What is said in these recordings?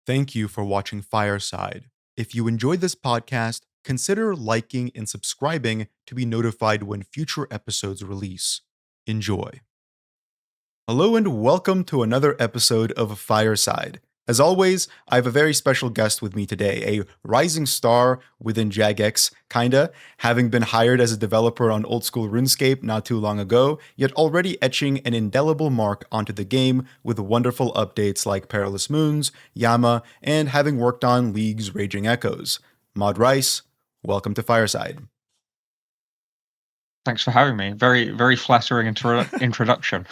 Thank you for watching Fireside. If you enjoyed this podcast, consider liking and subscribing to be notified when future episodes release. Enjoy. Hello and welcome to another episode of Fireside. As always, I have a very special guest with me today, a rising star within Jagex, kinda, having been hired as a developer on Oldschool Runescape not too long ago, yet already etching an indelible mark onto the game with wonderful updates like Perilous Moons, Yama, and having worked on League's Raging Echoes. Mod Rice, welcome to Fireside. Thanks for having me. Very, very flattering introduction.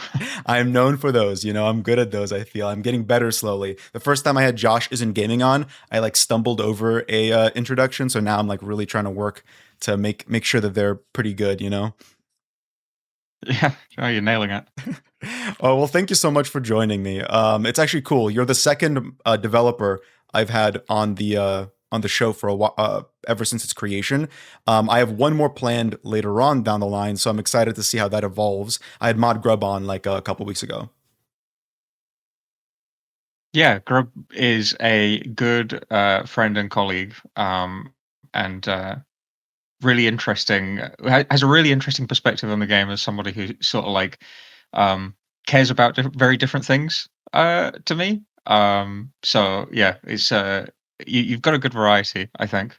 I am known for those. I'm good at those. I feel I'm getting better slowly. The first time I had Josh isn't gaming on, I like stumbled over a introduction. So now I'm like really trying to work to make sure that they're pretty good. Yeah, oh, you're nailing it. Oh well, thank you so much for joining me. It's actually cool. You're the second developer I've had on the show for a while, ever since its creation. I have one more planned later on down the line, so I'm excited to see how that evolves. I had Mod Grub on like a couple weeks ago. Yeah, Grub is a good friend and colleague, and really interesting. Has a really interesting perspective on the game as somebody who sort of like um, cares about very different things to me. So yeah, it's you've got a good variety, I think.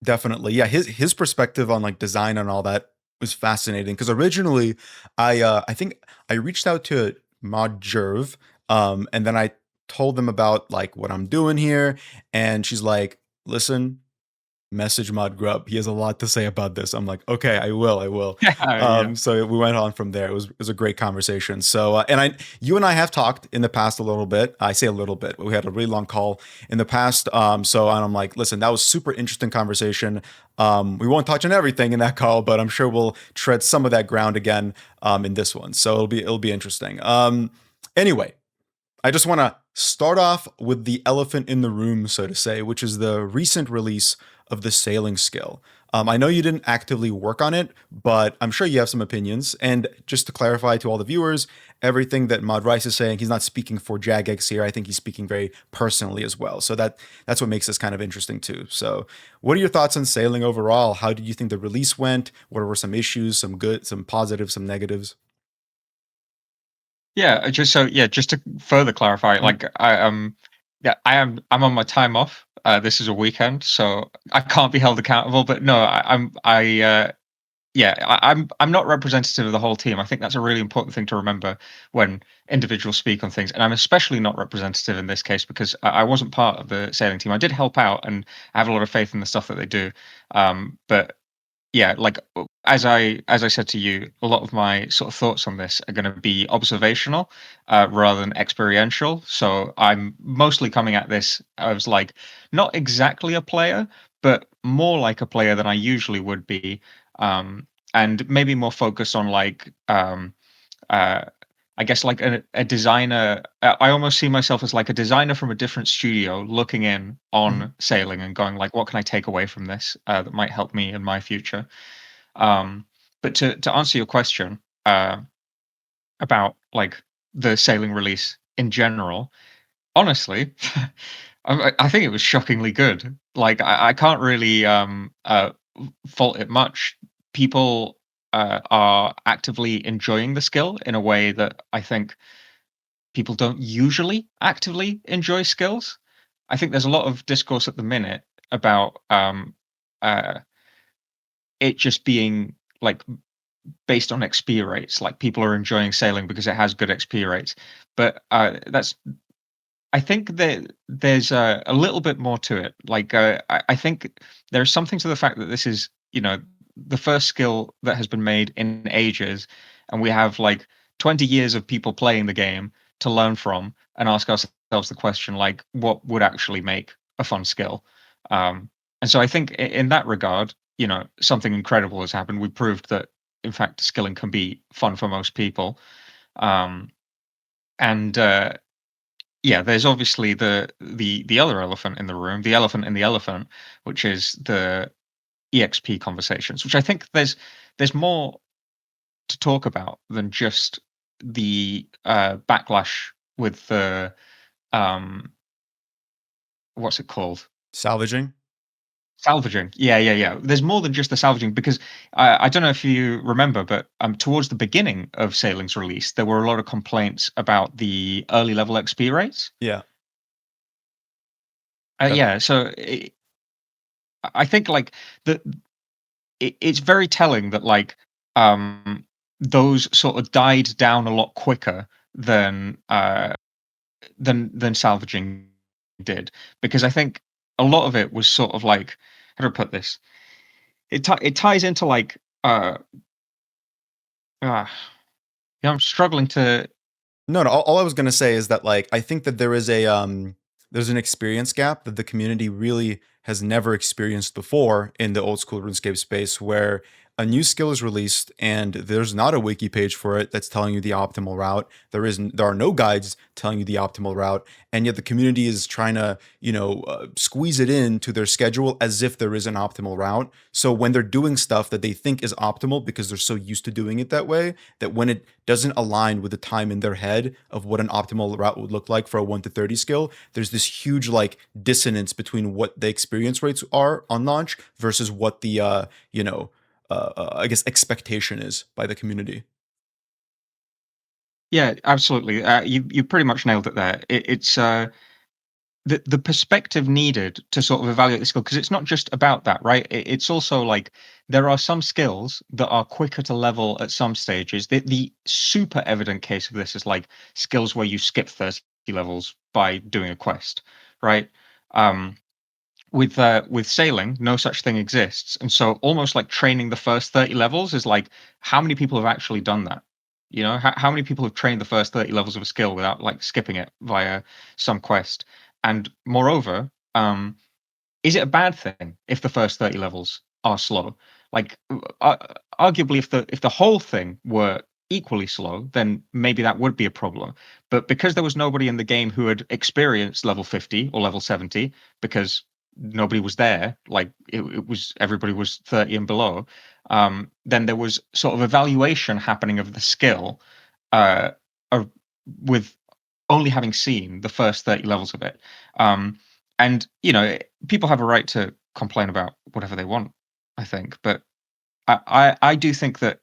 Definitely. Yeah, his perspective on like design and all that was fascinating because originally I think I reached out to Mod Jerv and then I told them about like what I'm doing here and she's like, "Listen, message Mod Grub. He has a lot to say about this." I'm like, okay, I will. Yeah, yeah. So we went on from there. It was a great conversation. So you and I have talked in the past a little bit. I say a little bit, but we had a really long call in the past. So and I'm like, listen, that was super interesting conversation. We won't touch on everything in that call, but I'm sure we'll tread some of that ground again in this one. So it'll be interesting. Anyway, I just want to start off with the elephant in the room, so to say, which is the recent release of the sailing skill. I know you didn't actively work on it, but I'm sure you have some opinions. And just to clarify to all the viewers, everything that Mod Rice is saying, he's not speaking for Jagex here. I think he's speaking very personally as well. So that's what makes this kind of interesting too. So, what are your thoughts on sailing overall? How did you think the release went? What were some issues, some good, some positives, some negatives? Just to further clarify, Mhm. like I'm on my time off. This is a weekend, so I can't be held accountable. But no, I'm not representative of the whole team. I think that's a really important thing to remember when individuals speak on things, and I'm especially not representative in this case because I wasn't part of the sailing team. I did help out, and I have a lot of faith in the stuff that they do. But yeah, like as I said to you, a lot of my sort of thoughts on this are going to be observational rather than experiential. So I'm mostly coming at this as like not exactly a player, but more like a player than I usually would be, and maybe more focused on like uh, I guess like a designer. I almost see myself as like a designer from a different studio looking in Mhm. on sailing and going like, what can I take away from this that might help me in my future? Um, but to answer your question about like the sailing release in general, honestly, I think it was shockingly good. Like I can't really fault it much. People are actively enjoying the skill in a way that I think people don't usually actively enjoy skills. I think there's a lot of discourse at the minute about uh, it just being like based on XP rates. Like people are enjoying sailing because it has good XP rates, but that's I think that there's a little bit more to it. Like I think there's something to the fact that this is the first skill that has been made in ages, and we have like 20 years of people playing the game to learn from and ask ourselves the question like, what would actually make a fun skill? And so I think in that regard, something incredible has happened. We proved that in fact skilling can be fun for most people. Um, and Yeah, there's obviously the other elephant in the room, the elephant in the elephant, which is the EXP conversations, which I think there's more to talk about than just the backlash with the um what's it called? Salvaging. Salvaging. Yeah, yeah, yeah. There's more than just the salvaging because I don't know if you remember, but towards the beginning of Sailing's release, there were a lot of complaints about the early level XP rates. Yeah. That Yeah, so I think like the it's very telling that like um those sort of died down a lot quicker than than salvaging did, because I think a lot of it was sort of like, how do I put this? It ties into like uh yeah, I'm struggling to. No, no. All I was gonna say is that like I think that there is a there's an experience gap that the community really has never experienced before in the old school RuneScape space, where a new skill is released and there's not a wiki page for it that's telling you the optimal route. There are no guides telling you the optimal route, and yet the community is trying to squeeze it into their schedule as if there is an optimal route. So when they're doing stuff that they think is optimal because they're so used to doing it that way, that when it doesn't align with the time in their head of what an optimal route would look like for a 1 to 30 skill, there's this huge like dissonance between what the experience rates are on launch versus what the I guess expectation is by the community. Yeah, absolutely. You pretty much nailed it there. It's the perspective needed to sort of evaluate the skill, because it's not just about that, right? It's also like there are some skills that are quicker to level at some stages. The super evident case of this is like skills where you skip 30 levels by doing a quest, right? Um, with sailing, no such thing exists, and so almost like training the first 30 levels is like, how many people have actually done that? You know, how many people have trained the first 30 levels of a skill without like skipping it via some quest? And moreover, is it a bad thing if the first 30 levels are slow? Like, arguably, if the whole thing were equally slow, then maybe that would be a problem. But because there was nobody in the game who had experienced level 50 or level 70, because nobody was there, like it was everybody was 30 and below, then there was sort of evaluation happening of the skill, uh, of, with only having seen the first 30 levels of it. Um, and people have a right to complain about whatever they want, I think, but I do think that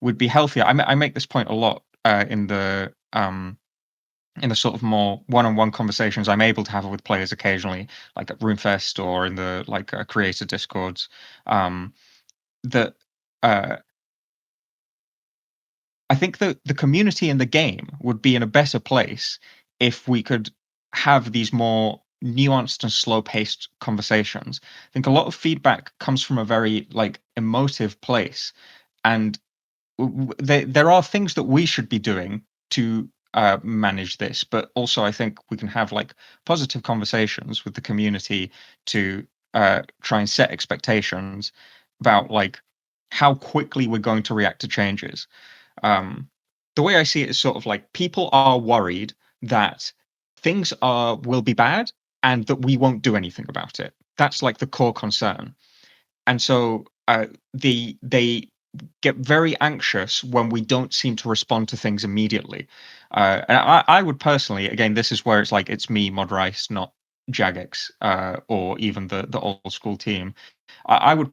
would be healthier. I make this point a lot in the sort of more one-on-one conversations I'm able to have with players occasionally, like at RuneFest or in the like creator discords. Um, that uh, I think that the community in the game would be in a better place if we could have these more nuanced and slow-paced conversations. I think a lot of feedback comes from a very like emotive place, and there are things that we should be doing to manage this, but also I think we can have like positive conversations with the community to try and set expectations about like how quickly we're going to react to changes. um, the way I see it is sort of like people are worried that things are will be bad and that we won't do anything about it. That's like the core concern. And so they get very anxious when we don't seem to respond to things immediately. And I would personally, again, this is where it's like it's me, Mod Rice, not Jagex, or even the old school team. I would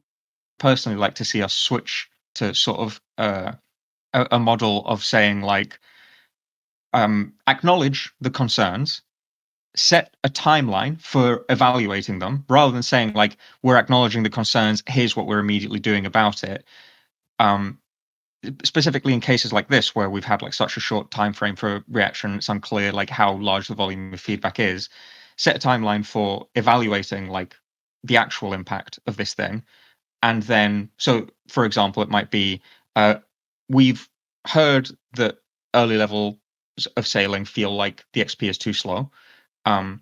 personally like to see us switch to sort of a model of saying like, acknowledge the concerns, set a timeline for evaluating them, rather than saying like, we're acknowledging the concerns, here's what we're immediately doing about it. um, Specifically in cases like this where we've had like such a short time frame for reaction, it's unclear like how large the volume of feedback is. Set a timeline for evaluating like the actual impact of this thing. And then, so for example, it might be, we've heard that early levels of sailing feel like the XP is too slow. Um,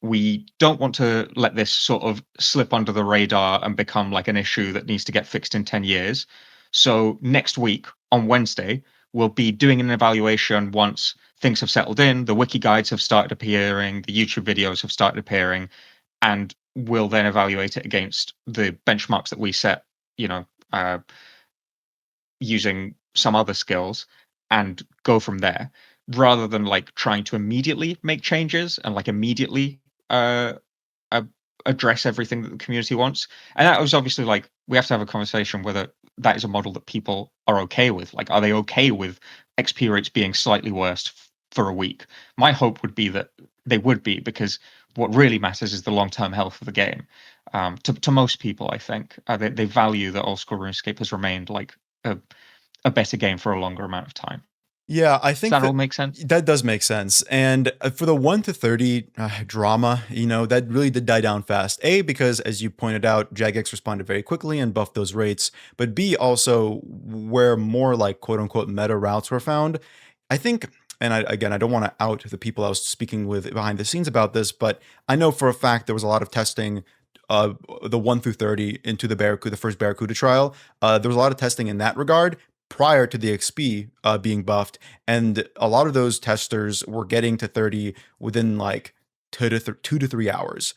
we don't want to let this sort of slip under the radar and become like an issue that needs to get fixed in 10 years. So next week on Wednesday, we'll be doing an evaluation once things have settled in, the wiki guides have started appearing, the YouTube videos have started appearing, and we'll then evaluate it against the benchmarks that we set, you know, uh, using some other skills, and go from there, rather than like trying to immediately make changes and like immediately uh, address everything that the community wants. And that was obviously like we have to have a conversation whether that is a model that people are okay with. Like, are they okay with XP rates being slightly worse for a week? My hope would be that they would be, because what really matters is the long-term health of the game. To most people, I think they value that Old School RuneScape has remained like a, a better game for a longer amount of time. Yeah, I Does think that all that make sense? that does make sense. And for the 1 to 30 drama, that really did die down fast. A, because as you pointed out, Jagex responded very quickly and buffed those rates. But B, also where more like quote unquote meta routes were found. I think, and again, I don't want to out the people I was speaking with behind the scenes about this, but I know for a fact there was a lot of testing. The 1 through 30 into the Barracuda, the first Barracuda trial. There was a lot of testing in that regard prior to the XP being buffed, and a lot of those testers were getting to 30 within like 2 to 3 hours,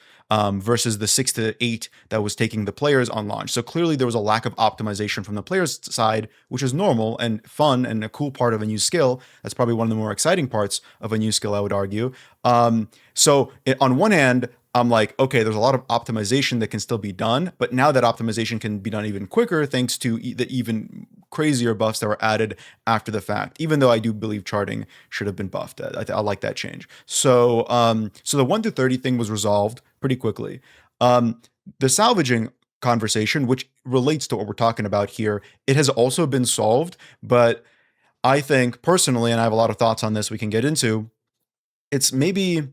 versus the 6 to 8 that was taking the players on launch. So clearly there was a lack of optimization from the players' side, which is normal and fun and a cool part of a new skill. That's probably one of the more exciting parts of a new skill, I would argue. On one hand, I'm like, okay, there's a lot of optimization that can still be done, but now that optimization can be done even quicker thanks to the even crazier buffs that were added after the fact. Even though I do believe charting should have been buffed, I like that change. So the 1 to 30 thing was resolved pretty quickly. The salvaging conversation, which relates to what we're talking about here, it has also been solved, but I think personally, and I have a lot of thoughts on this we can get into, it's maybe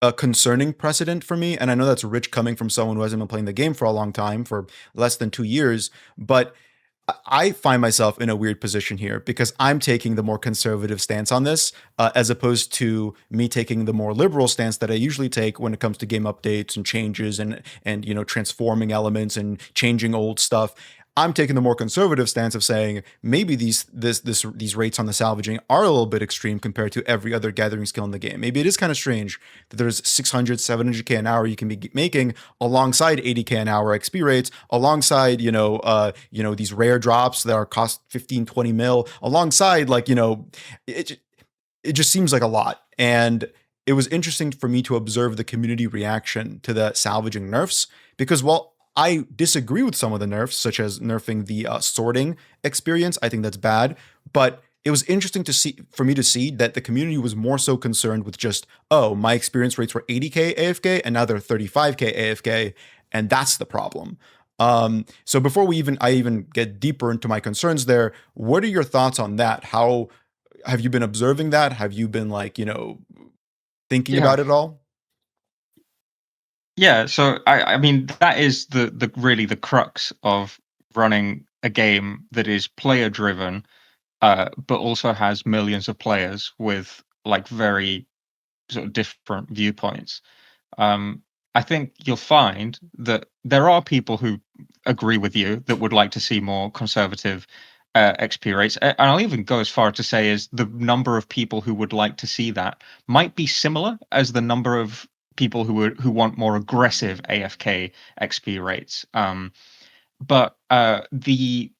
a concerning precedent for me. And I know that's rich coming from someone who hasn't been playing the game for a long time, for less than 2 years. But I find myself in a weird position here because I'm taking the more conservative stance on this, as opposed to me taking the more liberal stance that I usually take when it comes to game updates and changes and transforming elements and changing old stuff. I'm taking the more conservative stance of saying maybe these rates on the salvaging are a little bit extreme compared to every other gathering skill in the game. Maybe it is kind of strange that there's 600, 700k an hour you can be making alongside 80k an hour XP rates, alongside these rare drops that are cost 15, 20 mil, alongside it it just seems like a lot. And it was interesting for me to observe the community reaction to the salvaging nerfs because while I disagree with some of the nerfs, such as nerfing the sorting experience, I think that's bad. But it was interesting for me to see that the community was more so concerned with just, oh, my experience rates were 80k AFK and now they're 35k AFK, and that's the problem. So before I even get deeper into my concerns there, what are your thoughts on that? How have you been observing that? Have you been thinking Yeah. about it all? Yeah, so I mean that is the really the crux of running a game that is player driven, but also has millions of players with like very sort of different viewpoints. Um, I think you'll find that there are people who agree with you that would like to see more conservative XP rates. And I'll even go as far to say is the number of people who would like to see that might be similar as the number of people who want more aggressive AFK XP rates. But the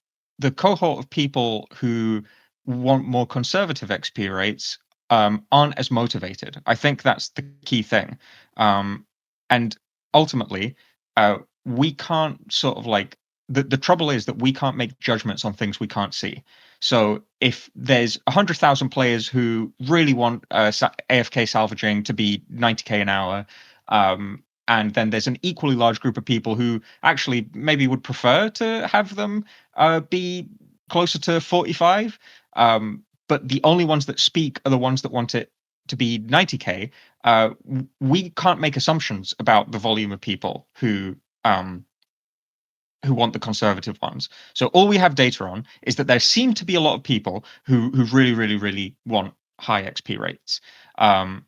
cohort of people who want more conservative XP rates aren't as motivated. I think that's the key thing. And ultimately, we can't sort of like the trouble is that we can't make judgments on things we can't see. So if there's 100,000 players who really want AFK salvaging to be 90k an hour, and then there's an equally large group of people who actually maybe would prefer to have them be closer to 45. But the only ones that speak are the ones that want it to be 90k. We can't make assumptions about the volume of people who want the conservative ones. So all we have data on is that there seem to be a lot of people who really, really, really want high XP rates. And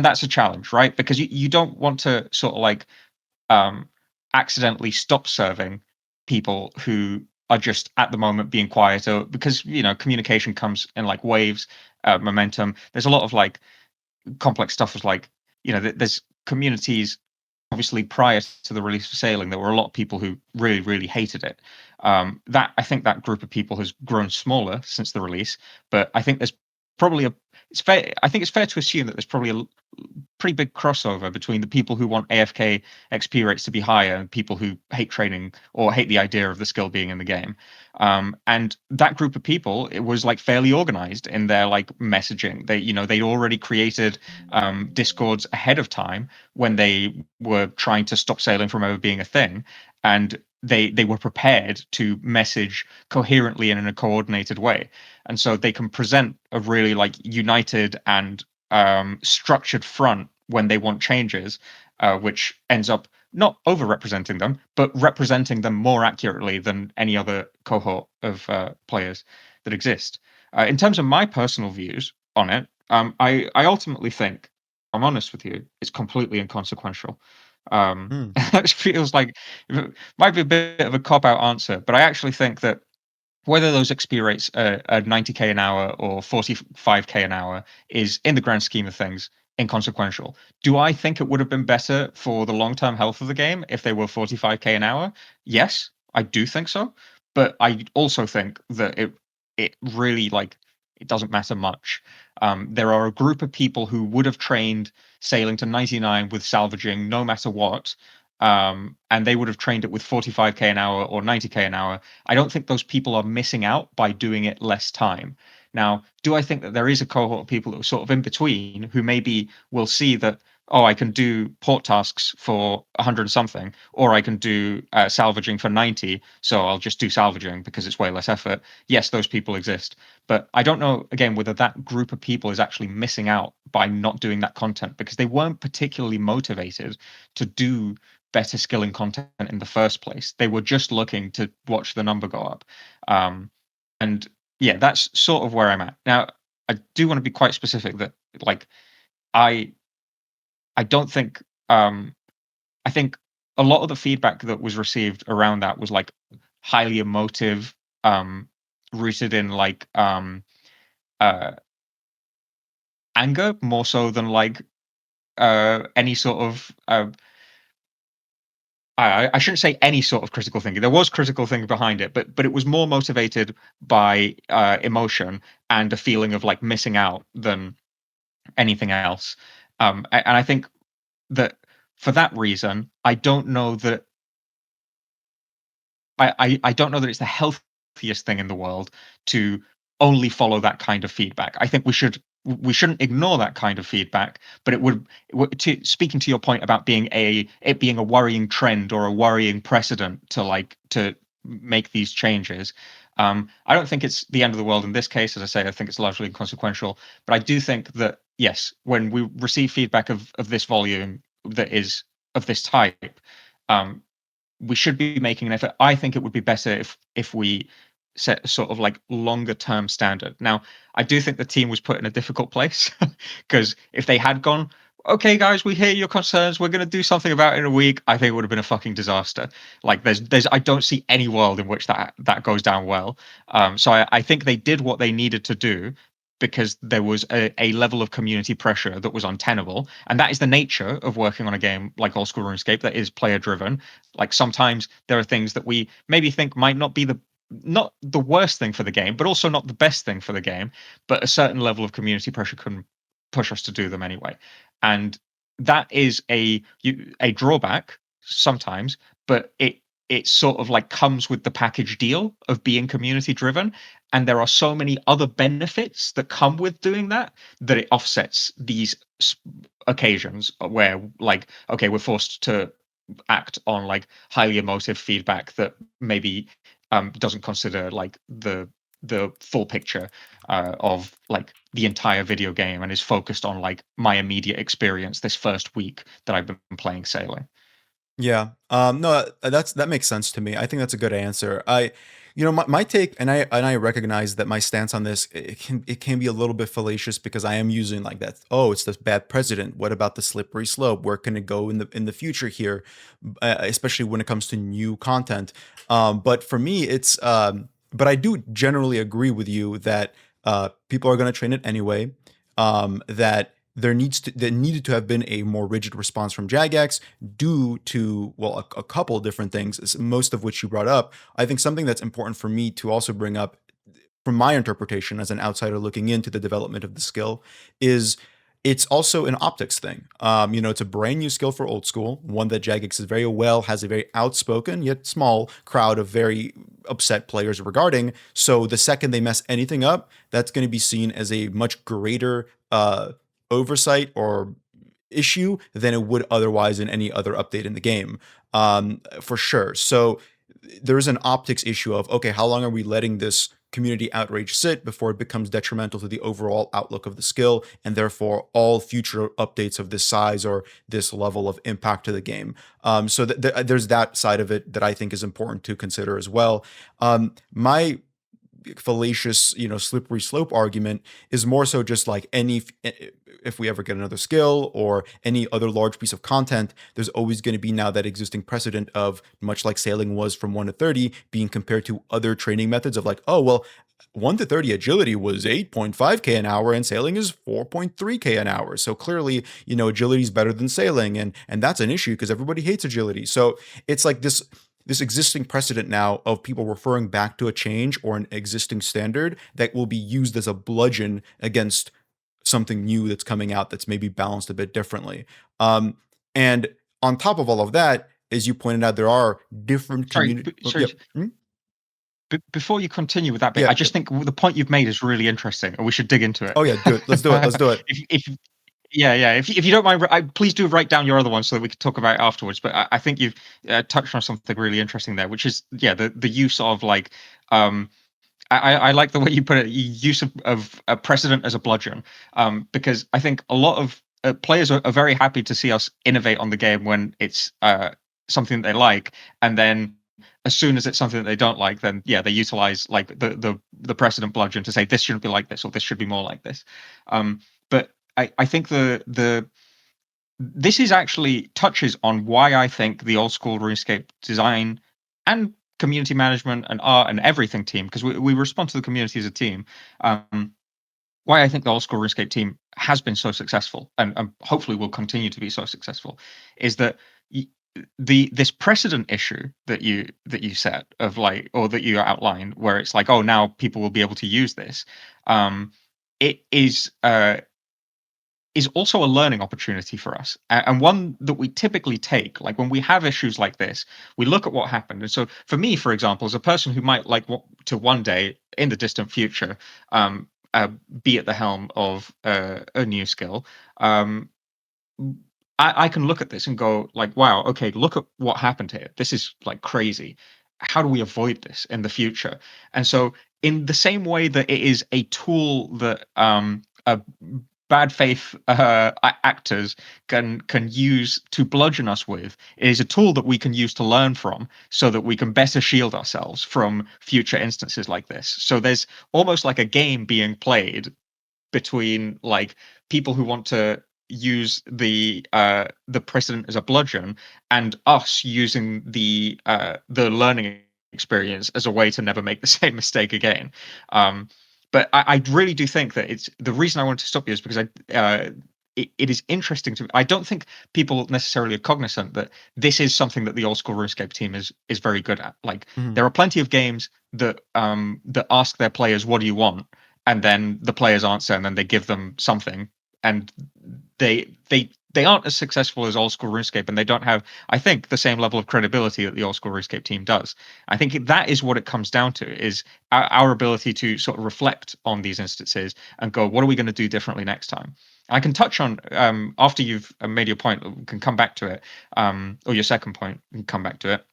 that's a challenge, right? Because you don't want to sort of like accidentally stop serving people who are just at the moment being quieter because communication comes in like waves, momentum. There's a lot of like complex stuff as like there's communities obviously prior to the release of sailing there were a lot of people who really really hated it. That I think that group of people has grown smaller since the release, but I think there's probably a it's fair. I think it's fair to assume that there's probably a pretty big crossover between the people who want AFK XP rates to be higher and people who hate training or hate the idea of the skill being in the game. And that group of people, it was like fairly organized in their like messaging. They'd already created discords ahead of time when they were trying to stop sailing from ever being a thing, and they were prepared to message coherently and in a coordinated way, and so they can present a really like united and structured front when they want changes, which ends up not overrepresenting them, but representing them more accurately than any other cohort of players that exist. In terms of my personal views on it, I ultimately think, I'm honest with you, it's completely inconsequential. Hmm. It feels like it might be a bit of a cop out answer, but I actually think that whether those XP rates are 90k an hour or 45k an hour is, in the grand scheme of things, inconsequential. Do I think it would have been better for the long term health of the game if they were 45k an hour? Yes, I do think so. But I also think that it really like it doesn't matter much. There are a group of people who would have trained sailing to 99 with salvaging no matter what, and they would have trained it with 45k an hour or 90k an hour. I don't think those people are missing out by doing it less time. Now, do I think that there is a cohort of people that are sort of in between who maybe will see that, oh, I can do port tasks for 100 something, or I can do salvaging for 90, so I'll just do salvaging because it's way less effort? Yes, those people exist. But I don't know, again, whether that group of people is actually missing out by not doing that content because they weren't particularly motivated to do better skilling content in the first place. They were just looking to watch the number go up. And yeah, that's sort of where I'm at. Now, I do want to be quite specific that like I I don't think I think a lot of the feedback that was received around that was like highly emotive, rooted in like uh anger more so than like any sort of I shouldn't say any sort of critical thinking. There was critical thinking behind it, but it was more motivated by emotion and a feeling of like missing out than anything else. And I think that for that reason, I don't know that it's the healthiest thing in the world to only follow that kind of feedback. I think we shouldn't ignore that kind of feedback, but to speaking to your point about it being a worrying trend or a worrying precedent to like to make these changes. I don't think it's the end of the world in this case. As I say, I think it's largely inconsequential. But I do think that yes, when we receive feedback of this volume that is of this type, um, we should be making an effort. I think it would be better if we set a sort of like longer term standard. Now, I do think the team was put in a difficult place because if they had gone, okay, guys, we hear your concerns, we're going to do something about it in a week, I think it would have been a fucking disaster. Like, I don't see any world in which that goes down well. So I think they did what they needed to do because there was a level of community pressure that was untenable, and that is the nature of working on a game like Oldschool Runescape that is player driven. Like sometimes there are things that we maybe think might not the worst thing for the game, but also not the best thing for the game. But a certain level of community pressure can push us to do them anyway, and that is a drawback sometimes. But it sort of like comes with the package deal of being community driven, and there are so many other benefits that come with doing that that it offsets these occasions where like okay we're forced to act on like highly emotive feedback that maybe doesn't consider like the full picture of like the entire video game and is focused on like my immediate experience this first week that I've been playing sailing. Yeah. No, that makes sense to me. I think that's a good answer. My take, and I recognize that my stance on this, it can be a little bit fallacious because I am using like that. Oh, it's this bad precedent. What about the slippery slope? Where can it go in the future here, especially when it comes to new content? But for me, but I do generally agree with you that people are going to train it anyway. That there needed to have been a more rigid response from Jagex due to, well, a couple different things, most of which you brought up. I think something that's important for me to also bring up from my interpretation as an outsider looking into the development of the skill, is it's also an optics thing. It's a brand new skill for old school, one that Jagex is very well, has a very outspoken yet small crowd of very upset players regarding. So the second they mess anything up, that's going to be seen as a much greater oversight or issue than it would otherwise in any other update in the game, for sure. So there is an optics issue of, okay, how long are we letting this community outrage sit before it becomes detrimental to the overall outlook of the skill, and therefore all future updates of this size or this level of impact to the game. So there's that side of it that I think is important to consider as well. My fallacious, slippery slope argument is more so just like if we ever get another skill or any other large piece of content, there's always going to be now that existing precedent of, much like sailing was from 1 to 30, being compared to other training methods of like, oh, well, 1 to 30 agility was 8.5k an hour and sailing is 4.3k an hour. So clearly, agility is better than sailing, and that's an issue because everybody hates agility. So it's like this existing precedent now of people referring back to a change or an existing standard that will be used as a bludgeon against something new that's coming out that's maybe balanced a bit differently. And on top of all of that, as you pointed out, there are different Sorry, community. sorry. Yep. Before you continue with that bit, Yeah. I just think the point you've made is really interesting, and we should dig into it. Oh yeah, do it. Let's do it. Let's do it. if Yeah. If you don't mind, please do write down your other one so that we can talk about it afterwards. But I think you've touched on something really interesting there, which is the use of like I like the way you put it, use of a precedent as a bludgeon, because I think a lot of players are very happy to see us innovate on the game when it's something that they like, and then as soon as it's something that they don't like, then they utilize like the precedent bludgeon to say this shouldn't be like this or this should be more like this. But I think this is actually touches on why I think the old school RuneScape design and community management and art and everything team, because we respond to the community as a team. Why I think the old school RuneScape team has been so successful and hopefully will continue to be so successful is that this precedent issue that you set of like, or that you outlined, where it's like, oh, now people will be able to use this. It is also a learning opportunity for us, and one that we typically take. Like when we have issues like this, we look at what happened. And so for me, for example, as a person who might like to one day in the distant future be at the helm of a new skill, I can look at this and go like, wow, okay, look at what happened here. This is like crazy. How do we avoid this in the future? And so in the same way that it is a tool that bad faith actors can use to bludgeon us with, it is a tool that we can use to learn from so that we can better shield ourselves from future instances like this. So there's almost like a game being played between like people who want to use the precedent as a bludgeon and us using the learning experience as a way to never make the same mistake again. But I really do think that it's the reason I wanted to stop you is because it is interesting to me. I don't think people necessarily are cognizant that this is something that the old school RuneScape team is very good at. Like Mhm. there are plenty of games that ask their players, "What do you want?" and then the players answer, and then they give them something, and they aren't as successful as old school RuneScape, and they don't have, I think, the same level of credibility that the old school RuneScape team does. I think that is what it comes down to: is our ability to sort of reflect on these instances and go, what are we going to do differently next time? I can touch on after you've made your point, we can come back to it, or your second point, and come back to it.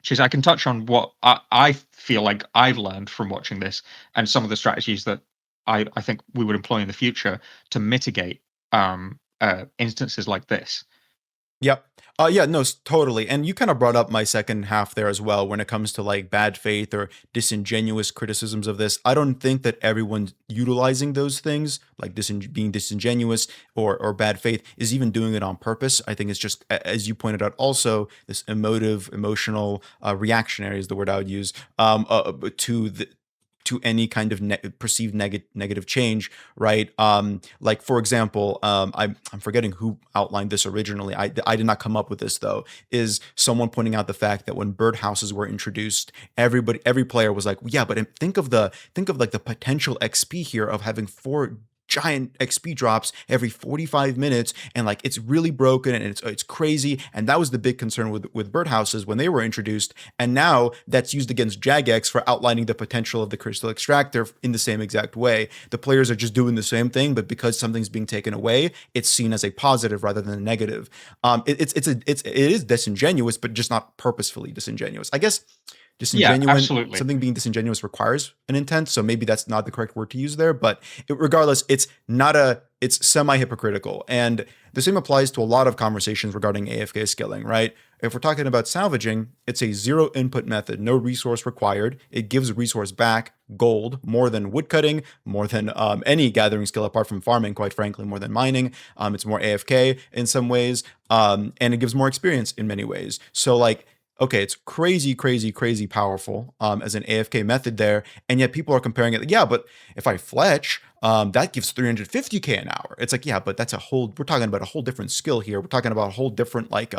Which is, I can touch on what I feel like I've learned from watching this and some of the strategies that I think we would employ in the future to mitigate instances like this. Yep. Yeah, no, totally. And you kind of brought up my second half there as well when it comes to like bad faith or disingenuous criticisms of this. I don't think that everyone utilizing those things, like being disingenuous or bad faith, is even doing it on purpose. I think it's just, as you pointed out, also this emotional, reactionary is the word I would use, to to any kind of perceived negative change, right? Like for example, I'm forgetting who outlined this originally. I did not come up with this though. Is someone pointing out the fact that when birdhouses were introduced, every player was like, yeah, but think of like the potential XP here of having four giant XP drops every 45 minutes, and like it's really broken and it's crazy. And that was the big concern with birdhouses when they were introduced. And now that's used against Jagex for outlining the potential of the crystal extractor in the same exact way. The players are just doing the same thing, but because something's being taken away, it's seen as a positive rather than a negative. It is disingenuous, but just not purposefully disingenuous. I guess Yeah, disingenuous, absolutely. something being disingenuous requires an intent, so maybe that's not the correct word to use there, but regardless, it's semi hypocritical. And the same applies to a lot of conversations regarding AFK skilling, right? If we're talking about salvaging, it's a zero input method, no resource required. It gives resource back, gold, more than woodcutting, more than any gathering skill apart from farming, quite frankly, more than mining. It's more AFK in some ways, and it gives more experience in many ways. So like, okay, it's crazy, crazy, crazy powerful as an AFK method there, and yet people are comparing it. Yeah, but if I fletch, that gives 350k an hour. It's like, yeah, but that's a whole. We're talking about a whole different skill here. We're talking about a whole different like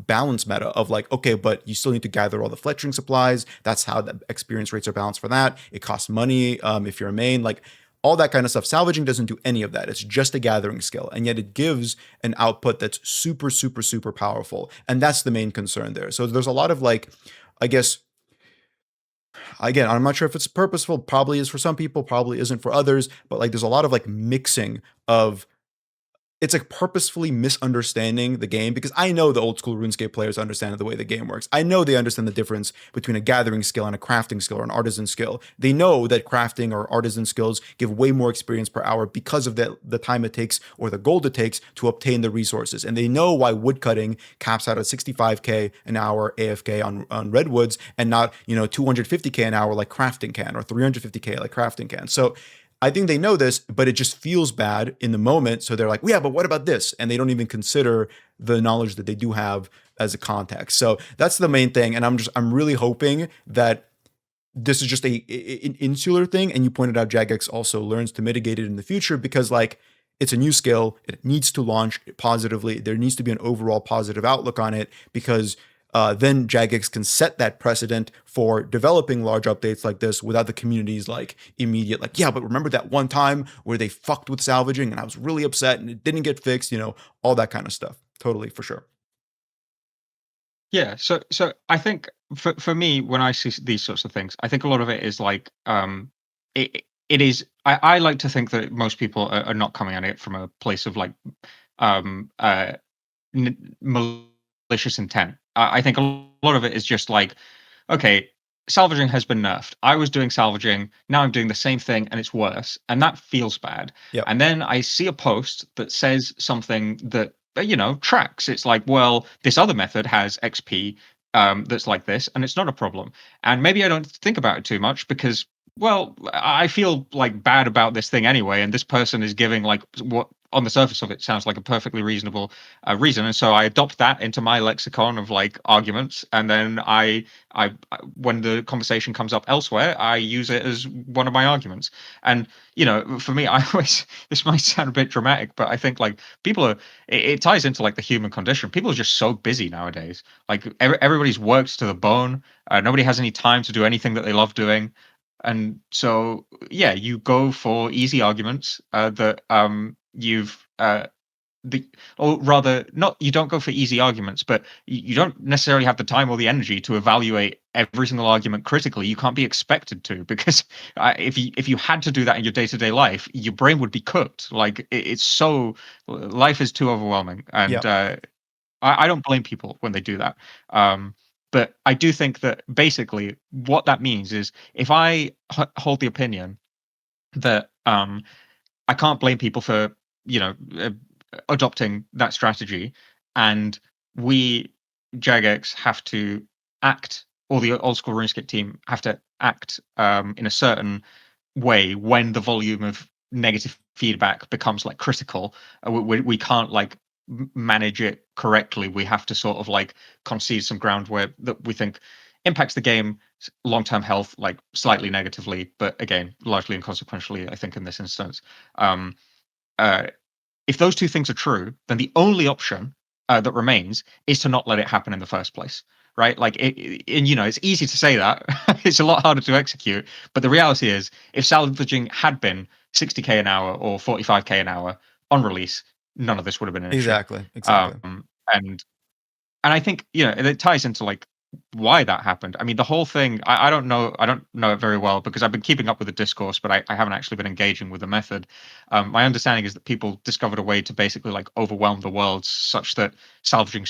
balance meta of like, okay, but you still need to gather all the fletching supplies. That's how the experience rates are balanced for that. It costs money if you're a main. Like all that kind of stuff. Salvaging doesn't do any of that. It's just a gathering skill. And yet it gives an output that's super, super, super powerful. And that's the main concern there. So there's a lot of like, I guess, again, I'm not sure if it's purposeful, probably is for some people, probably isn't for others, but like there's a lot of like mixing of it's like purposefully misunderstanding the game because I know the old school RuneScape players understand the way the game works. I know they understand the difference between a gathering skill and a crafting skill or an artisan skill. They know that crafting or artisan skills give way more experience per hour because of the time it takes or the gold it takes to obtain the resources. And they know why woodcutting caps out at 65k an hour AFK on redwoods and not, 250k an hour like crafting can or 350k like crafting can. So I think they know this, but it just feels bad in the moment. So they're like, well, yeah, but what about this? And they don't even consider the knowledge that they do have as a context. So that's the main thing. And I'm really hoping that this is just an insular thing. And you pointed out Jagex also learns to mitigate it in the future because like it's a new skill. It needs to launch positively. There needs to be an overall positive outlook on it because then Jagex can set that precedent for developing large updates like this without the community's like immediate like, yeah, but remember that one time where they fucked with salvaging and I was really upset and it didn't get fixed, all that kind of stuff. Totally, for sure. Yeah, so I think for me, when I see these sorts of things, I think a lot of it is like it is. I like to think that most people are not coming at it from a place of like um uh malicious intent. I think a lot of it is just like, okay, salvaging has been nerfed. I was doing salvaging, now I'm doing the same thing and it's worse, and that feels bad. Yep. And then I see a post that says something that tracks. It's like, well, this other method has XP that's like this, and it's not a problem. And maybe I don't think about it too much because, well, I feel like bad about this thing anyway, and this person is giving like what on the surface of it sounds like a perfectly reasonable reason, and so I adopt that into my lexicon of like arguments, and then when the conversation comes up elsewhere, I use it as one of my arguments. And for me, I always this might sound a bit dramatic, but I think like people are it ties into like the human condition. People are just so busy nowadays. Like everybody's worked to the bone. Nobody has any time to do anything that they love doing. And so, yeah, you go for easy arguments that you've the or rather not you don't go for easy arguments, but you don't necessarily have the time or the energy to evaluate every single argument critically. You can't be expected to because if you had to do that in your day-to-day life, your brain would be cooked. Like it's so life is too overwhelming, and Yep. I don't blame people when they do that. But I do think that basically what that means is if I hold the opinion that I can't blame people for you know uh, adopting that strategy, and we Jagex have to act, or the old school RuneScape team have to act in a certain way when the volume of negative feedback becomes like critical. We can't like manage it correctly. We have to sort of like concede some ground where that we think impacts the game long-term health like slightly negatively, but again, largely inconsequentially, I think in this instance. Um, uh, if those two things are true, then the only option that remains is to not let it happen in the first place, right? Like, and it's easy to say that. It's a lot harder to execute. But the reality is, if salvaging had been 60k an hour or 45k an hour on release, none of this would have been an issue. Exactly. Exactly. And I think and it ties into like why that happened. I mean, the whole thing. I don't know it very well because I've been keeping up with the discourse, but I haven't actually been engaging with the method. My understanding is that people discovered a way to basically like overwhelm the world such that salvaging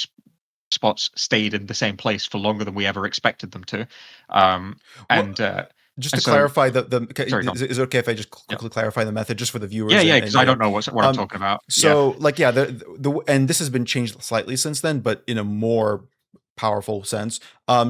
spots stayed in the same place for longer than we ever expected them to. Um, What and uh, Just and to so, clarify sorry, go on. is it okay if I just Yeah, quickly clarify the method just for the yeah, viewers yeah. and Because I yeah. don't know what I'm Um, talking about. Yeah, so like yeah, the and this has been changed slightly since then, but in a more powerful sense.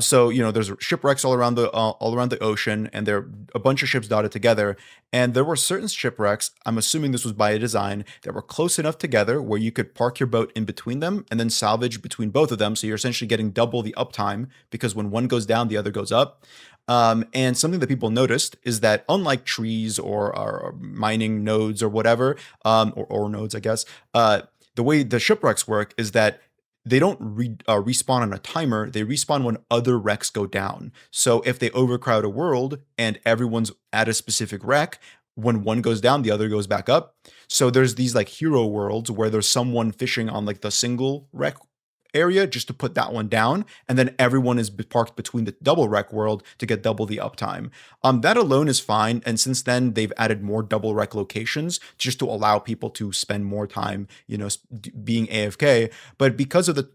So there's shipwrecks all around the ocean, and there are a bunch of ships dotted together. And there were certain shipwrecks. I'm assuming this was by design that were close enough together where you could park your boat in between them and then salvage between both of them. So you're essentially getting double the uptime because when one goes down, the other goes up. And something that people noticed is that unlike trees or mining nodes or whatever, or nodes, I guess, the way the shipwrecks work is that they don't respawn on a timer. They respawn when other wrecks go down. So if they overcrowd a world and everyone's at a specific wreck, when one goes down, the other goes back up. So there's these like hero worlds where there's someone fishing on like the single wreck area just to put that one down, and then everyone is parked between the double wreck world to get double the uptime. That alone is fine, and since then they've added more double wreck locations just to allow people to spend more time, being AFK. But because of the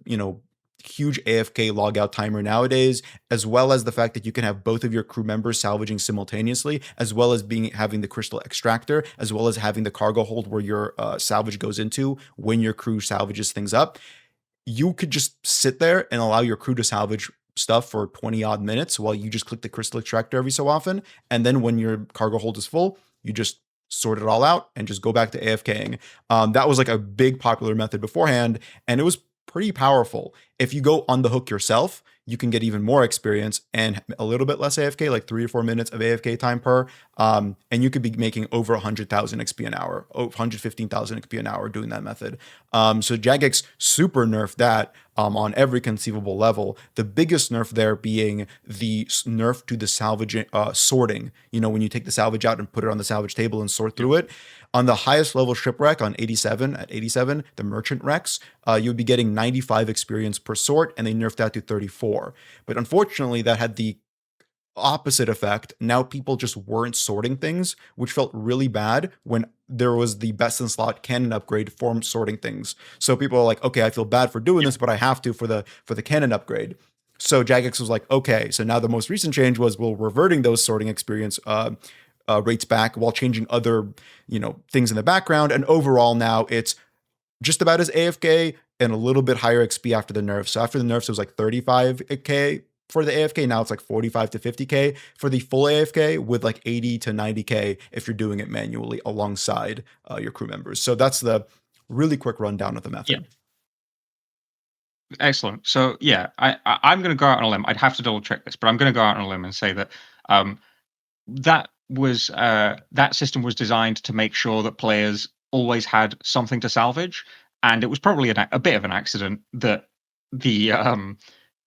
huge AFK logout timer nowadays, as well as the fact that you can have both of your crew members salvaging simultaneously, as well as having the crystal extractor, as well as having the cargo hold where your salvage goes into when your crew salvages things up, you could just sit there and allow your crew to salvage stuff for 20 odd minutes while you just click the crystal extractor every so often. And then when your cargo hold is full, you just sort it all out and just go back to AFKing. That was like a big popular method beforehand, and it was pretty powerful. If you go on the hook yourself, you can get even more experience and a little bit less AFK, like 3 to 4 minutes of AFK time per. And you could be making over 100,000 XP an hour, 115,000 XP an hour doing that method. So Jagex super nerfed that on every conceivable level. The biggest nerf there being the nerf to the salvage sorting. When you take the salvage out and put it on the salvage table and sort yeah, through it. On the highest level shipwreck at 87, the merchant wrecks, you would be getting 95 experience per sort, and they nerfed that to 34. But unfortunately, that had the opposite effect. Now people just weren't sorting things, which felt really bad when there was the best in slot cannon upgrade for sorting things. So people are like, okay, I feel bad for doing yeah, this, but I have to for the cannon upgrade. So Jagex was like, okay, so now the most recent change was we're reverting those sorting experience rates back while changing other things in the background, and overall now it's just about as AFK and a little bit higher XP after the nerfs. So after the nerfs, it was like 35k for the AFK. Now it's like 45 to 50k for the full AFK, with like 80 to 90k if you're doing it manually alongside your crew members. So that's the really quick rundown of the yeah. method. Excellent. So yeah, I'm going to go out on a limb. I'd have to double check this, but I'm going to go out on a limb and say that um, that system was designed to make sure that players always had something to salvage, and it was probably a bit of an accident that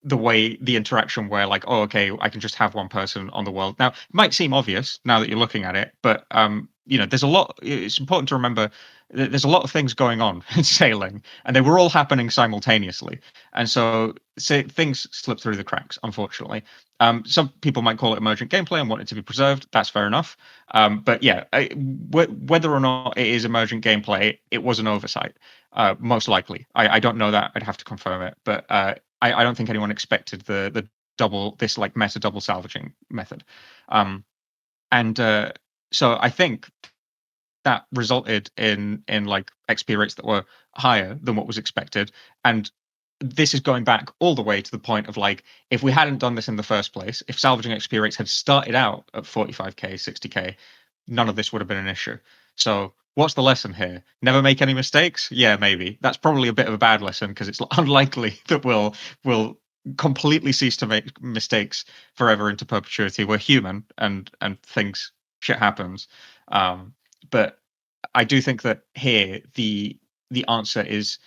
the way the interaction where like, oh, okay, I can just have one person on the world. Now it might seem obvious now that you're looking at it, but there's a lot. It's important to remember that there's a lot of things going on in sailing, and they were all happening simultaneously, and so things slip through the cracks, unfortunately. Some people might call it emergent gameplay and want it to be preserved. That's fair enough. But yeah, whether or not it is emergent gameplay, it was an oversight, most likely. I don't know that. I'd have to confirm it. But I don't think anyone expected the double this like meta double salvaging method. Um, and so I think that resulted in like XP rates that were higher than what was expected. And this is going back all the way to the point of like, if we hadn't done this in the first place, if salvaging XP rates had started out at 45k, 60k, none of this would have been an issue. So what's the lesson here? Never make any mistakes? Yeah, maybe. That's probably a bit of a bad lesson because it's unlikely that we'll completely cease to make mistakes forever into perpetuity. We're human, and things shit happens. But I do think that here the answer is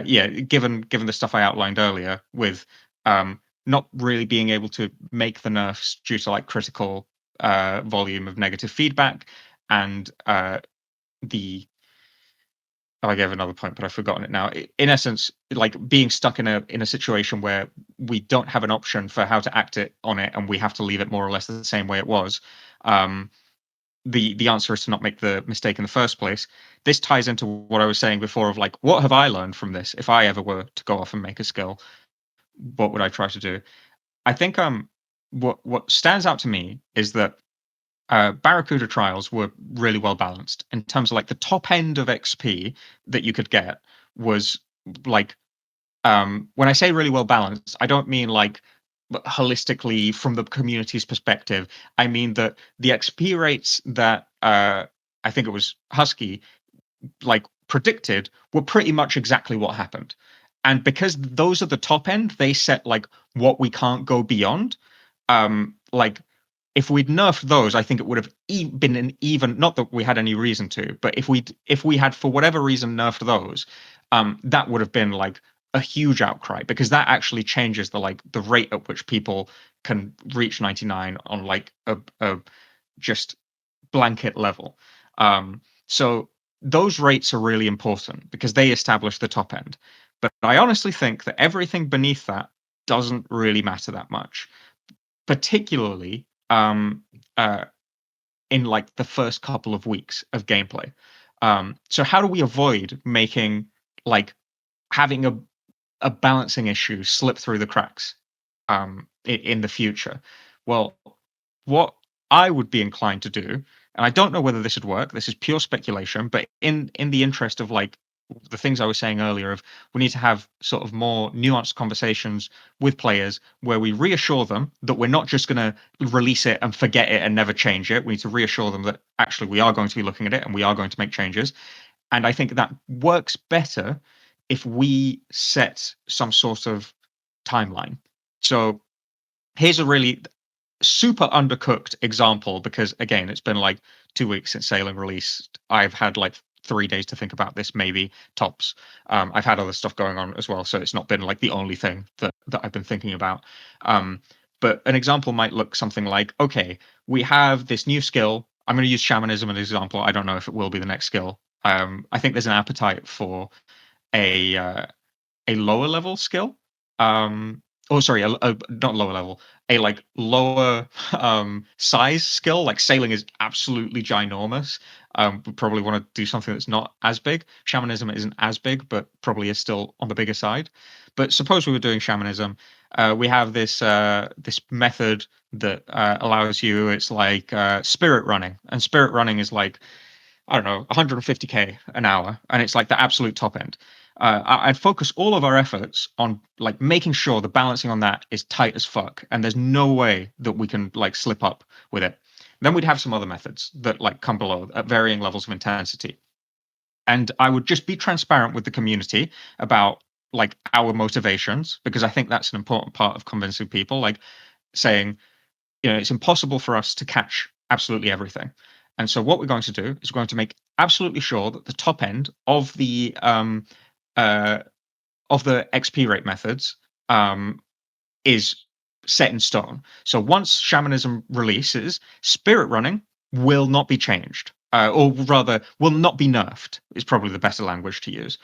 yeah, given the stuff I outlined earlier with not really being able to make the nerfs due to like critical volume of negative feedback and the I gave another point, but I've forgotten it now. In essence, like being stuck in a situation where we don't have an option for how to act it on it, and we have to leave it more or less the same way it was. Um, the answer is to not make the mistake in the first place. This ties into what I was saying before of like, what have I learned from this? If I ever were to go off and make a skill, what would I try to do? I think what stands out to me is that Barracuda trials were really well balanced in terms of like the top end of XP that you could get was like when I say really well balanced, I don't mean like holistically from the community's perspective. I mean that the XP rates that I think it was Husky like predicted were pretty much exactly what happened. And because those are the top end, they set like what we can't go beyond. Like if we'd nerfed those, I think it would have been an even not that we had any reason to, but if we had for whatever reason nerfed those, that would have been like a huge outcry because that actually changes the rate at which people can reach 99 on like a just blanket level. So those rates are really important because they establish the top end. But I honestly think that everything beneath that doesn't really matter that much, particularly uh, in like the first couple of weeks of gameplay. So how do we avoid making like having a balancing issue slip through the cracks in the future? Well, what I would be inclined to do, and I don't know whether this would work. This is pure speculation, but in the interest of like the things I was saying earlier, of we need to have sort of more nuanced conversations with players where we reassure them that we're not just going to release it and forget it and never change it. We need to reassure them that actually we are going to be looking at it and we are going to make changes. And I think that works better if we set some sort of timeline. So here's a really super undercooked example because again it's been like 2 weeks since sailing released. I've had like 3 days to think about this, maybe tops. I've had other stuff going on as well, so it's not been like the only thing that I've been thinking about. um, but an example might look something like, okay, we have this new skill. I'm going to use shamanism as an example. I don't know if it will be the next skill. I think there's an appetite for a a lower level skill. Um, oh, sorry, not lower level, a like lower size skill. Like sailing is absolutely ginormous. We probably want to do something that's not as big. Shamanism isn't as big, but probably is still on the bigger side. But suppose we were doing shamanism. We have this method that allows you. It's like spirit running, and spirit running is like I don't know, 150K an hour, and it's like the absolute top end. I'd focus all of our efforts on like making sure the balancing on that is tight as fuck, and there's no way that we can like slip up with it. Then we'd have some other methods that like come below at varying levels of intensity, and I would just be transparent with the community about like our motivations because I think that's an important part of convincing people. Like saying, it's impossible for us to catch absolutely everything. And so what we're going to do is we're going to make absolutely sure that the top end uh, of the XP rate methods is set in stone. So once shamanism releases, spirit running will not be changed, or rather, will not be nerfed. Is probably the better language to use.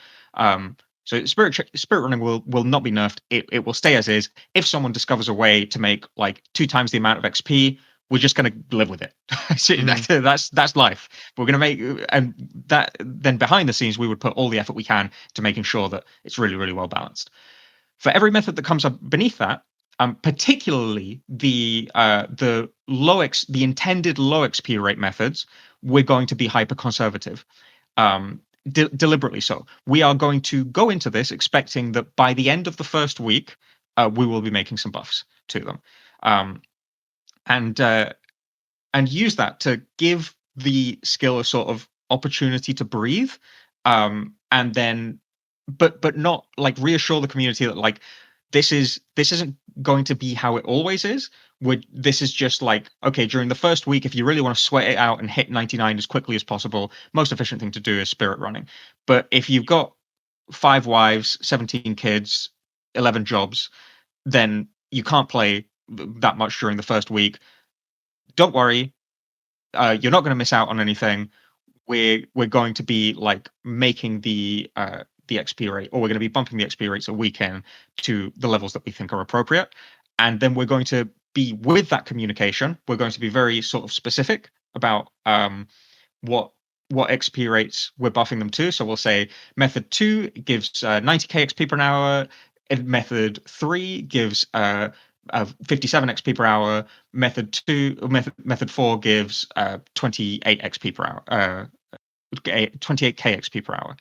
So spirit running will not be nerfed. It will stay as is. If someone discovers a way to make like 2 times the amount of XP, we're just going to live with it. So Hmm. that's life. We're going to make, and that then behind the scenes we would put all the effort we can to making sure that it's really really well balanced. For every method that comes up beneath that, particularly the intended low XP rate methods, we're going to be hyper conservative, deliberately so. We are going to go into this expecting that by the end of the first week, we will be making some buffs to them, um, and use that to give the skill a sort of opportunity to breathe, and then but not like reassure the community that like this isn't going to be how it always is. This is just like, okay, during the first week, if you really want to sweat it out and hit 99 as quickly as possible, most efficient thing to do is spirit running. But if you've got 5 wives, 17 kids, 11 jobs, then you can't play that much during the first week. Don't worry, you're not going to miss out on anything. We're going to be like making the XP rate, or we're going to be bumping the XP rates a week in to the levels that we think are appropriate, and then we're going to be with that communication. We're going to be very sort of specific about what XP rates we're buffing them to. So we'll say method 2 gives 90k XP per hour, and method 3 gives 57 XP per hour. Method 4 gives 28 XP per hour, 28k XP per hour.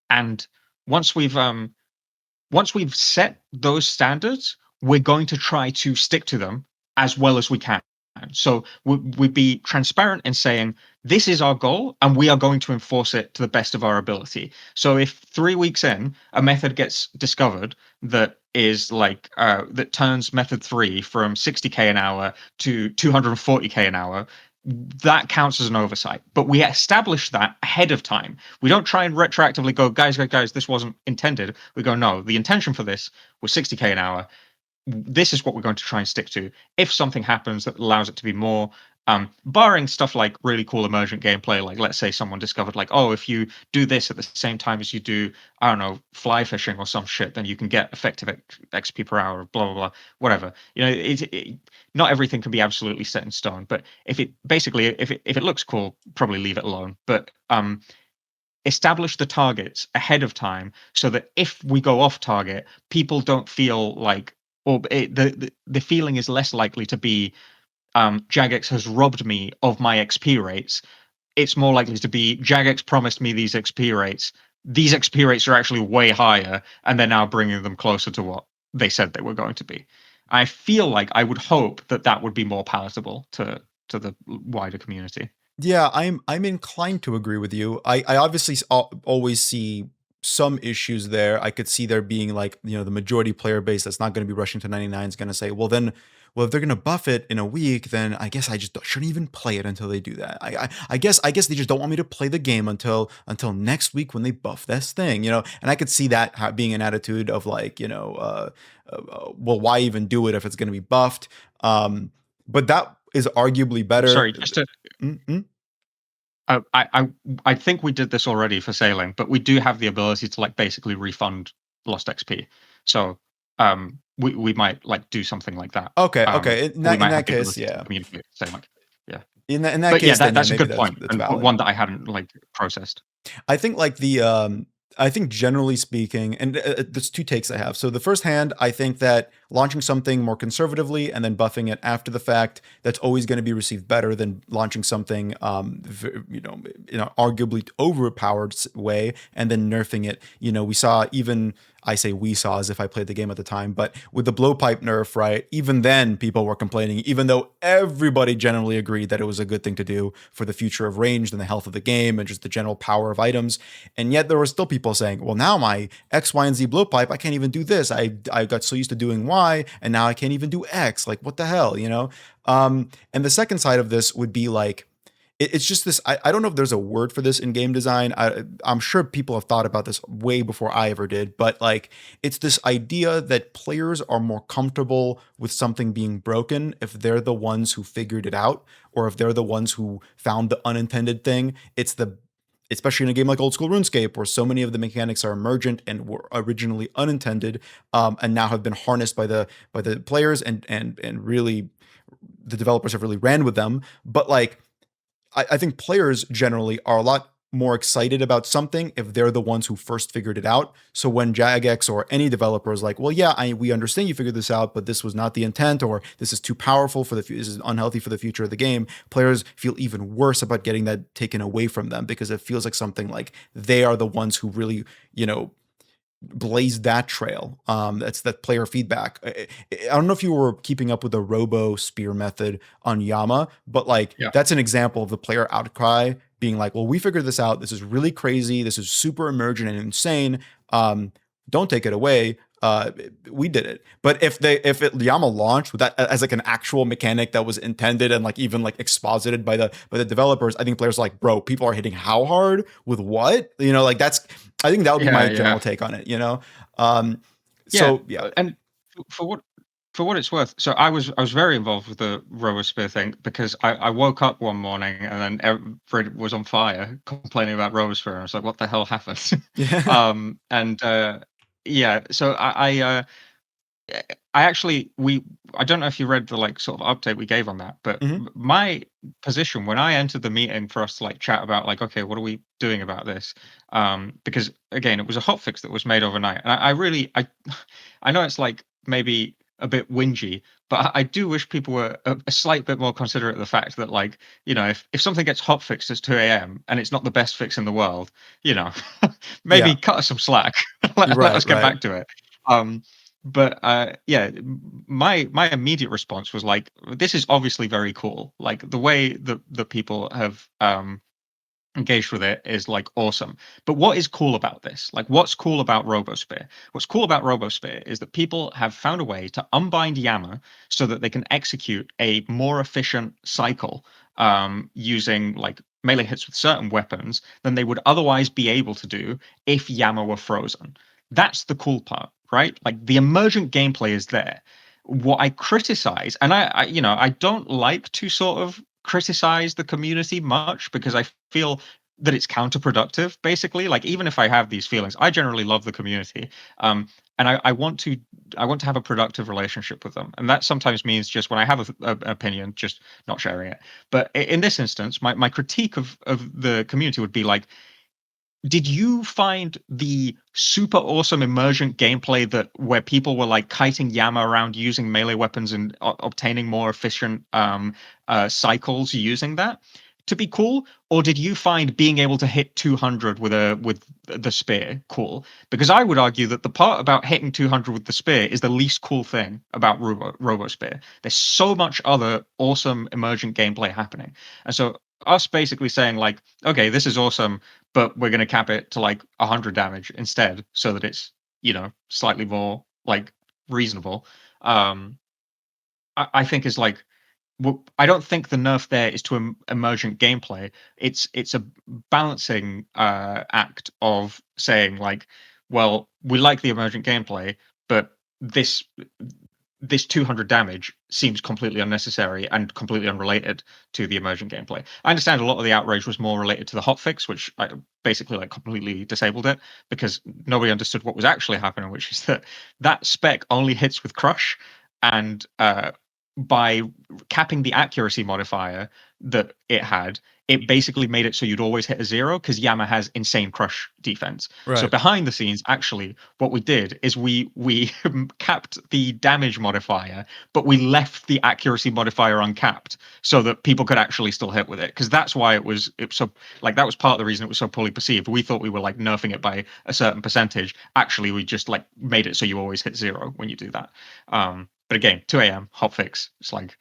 And once we've set those standards, we're going to try to stick to them as well as we can. So we'd be transparent in saying this is our goal, and we are going to enforce it to the best of our ability. So if 3 weeks in a method gets discovered that is like that turns method 3 from 60k an hour to 240k an hour, that counts as an oversight. But we establish that ahead of time. We don't try and retroactively go, guys, this wasn't intended. We go, no, the intention for this was 60k an hour. This is what we're going to try and stick to. If something happens that allows it to be more, barring stuff like really cool emergent gameplay, like let's say someone discovered like, oh, if you do this at the same time as you do, I don't know, fly fishing or some shit, then you can get effective XP per hour, blah blah blah, whatever. Not everything can be absolutely set in stone, but if it looks cool, probably leave it alone. But establish the targets ahead of time so that if we go off target, people don't feel like, or the feeling is less likely to be Jagex has robbed me of my XP rates. It's more likely to be Jagex promised me these XP rates. These XP rates are actually way higher, and they're now bringing them closer to what they said they were going to be. I feel like I would hope that that would be more palatable to the wider community. Yeah, I'm inclined to agree with you. I obviously always see some issues there. I could see there being like, the majority player base that's not going to be rushing to 99 is going to say, well, if they're going to buff it in a week, then I guess I just shouldn't even play it until they do that. I guess they just don't want me to play the game until next week when they buff this thing, And I could see that being an attitude of like, well, why even do it if it's going to be buffed? But that is arguably better. Sorry, just to Mm-hmm. I think we did this already for sailing, but we do have the ability to like basically refund lost XP. So we might like do something like that. Okay. In We might that have the case, ability to yeah. communicate, say like, yeah. In that But yeah, case, then yeah, that's a maybe good point, that's and valid. one that I hadn't like processed. I think like I think generally speaking, and there's two takes I have. So the first hand, I think that launching something more conservatively and then buffing it after the fact, that's always going to be received better than launching something, in an arguably overpowered way and then nerfing it. We saw even. I say we saw as if I played the game at the time, but with the blowpipe nerf, right? Even then, people were complaining, even though everybody generally agreed that it was a good thing to do for the future of ranged and the health of the game and just the general power of items. And yet there were still people saying, well, now my X, Y, and Z blowpipe, I can't even do this. I got so used to doing Y, and now I can't even do X. Like, what the hell, And the second side of this would be like, it's just this. I don't know if there's a word for this in game design. I'm sure people have thought about this way before I ever did, but like it's this idea that players are more comfortable with something being broken if they're the ones who figured it out, or if they're the ones who found the unintended thing. Especially in a game like Oldschool Runescape, where so many of the mechanics are emergent and were originally unintended, and now have been harnessed by the players, and really the developers have really ran with them. But like I think players generally are a lot more excited about something if they're the ones who first figured it out. So when Jagex or any developer is like, well, yeah, we understand you figured this out, but this was not the intent, or this is too powerful this is unhealthy for the future of the game, players feel even worse about getting that taken away from them because it feels like something like they are the ones who really, blazed that trail. That's that player feedback. I don't know if you were keeping up with the robo spear method on Yama, but like Yeah. that's an example of the player outcry being like, well, we figured this out. This is really crazy. This is super emergent and insane. don't take it away. We did it. But if Yama launched with that as like an actual mechanic that was intended and like even like exposited by the developers, I think players are like, bro, people are hitting how hard with what? Like that's, I think that would be Yeah, my general yeah. take on it. Um, Yeah, so yeah. and for what it's worth, so I was very involved with the RoboSpear thing because I woke up one morning and then everybody was on fire complaining about RoboSpear. And I was like, what the hell happened? Yeah. And yeah, so I actually we I don't know if you read the like sort of update we gave on that, but Hmm. my position when I entered the meeting for us to like chat about like, okay, what are we doing about this? Because again, it was a hotfix that was made overnight, and I really I know it's like maybe a bit whingy, but I do wish people were a slight bit more considerate of the fact that like if something gets hotfixed at 2 a.m. and it's not the best fix in the world, you know, maybe Yeah. cut us some slack. You're Let right. us get Right. back to it. Um, but yeah, my immediate response was like, this is obviously very cool. Like the way that the people have engaged with it is like awesome. But what is cool about this? Like, what's cool about RoboSpear? What's cool about RoboSpear is that people have found a way to unbind Yammer so that they can execute a more efficient cycle using like melee hits with certain weapons than they would otherwise be able to do if Yammer were frozen. That's the cool part, right? Like the emergent gameplay is there. What I criticize, and I don't like to sort of criticize the community much because I feel that it's counterproductive. Basically, like even if I have these feelings, I generally love the community, and I want to have a productive relationship with them, and that sometimes means just when I have an opinion, just not sharing it. But in this instance, my critique of the community would be like, did you find the super awesome emergent gameplay that where people were like kiting Yama around using melee weapons and obtaining more efficient cycles using that to be cool, or did you find being able to hit 200 with the spear cool? Because I would argue that the part about hitting 200 with the spear is the least cool thing about Robo Spear. There's so much other awesome emergent gameplay happening, and so us basically saying like, okay, this is awesome, but we're going to cap it to like 100 damage instead so that it's slightly more like reasonable. Um i, I think is like, well, I don't think the nerf there is to emergent gameplay. It's a balancing act of saying like, well, we like the emergent gameplay, but this 200 damage seems completely unnecessary and completely unrelated to the emergent gameplay. I understand a lot of the outrage was more related to the hotfix, which I basically like completely disabled it because nobody understood what was actually happening, which is that that spec only hits with crush, and by capping the accuracy modifier that it had, it basically made it so you'd always hit a zero because Yama has insane crush defense. So Right. behind the scenes, actually, what we did is we capped the damage modifier, but we left the accuracy modifier uncapped so that people could actually still hit with it. Because that's why it was so like that was part of the reason it was so poorly perceived. We thought we were like nerfing it by a certain percentage. Actually, we just like made it so you always hit zero when you do that. But again, 2 a.m. hotfix. It's like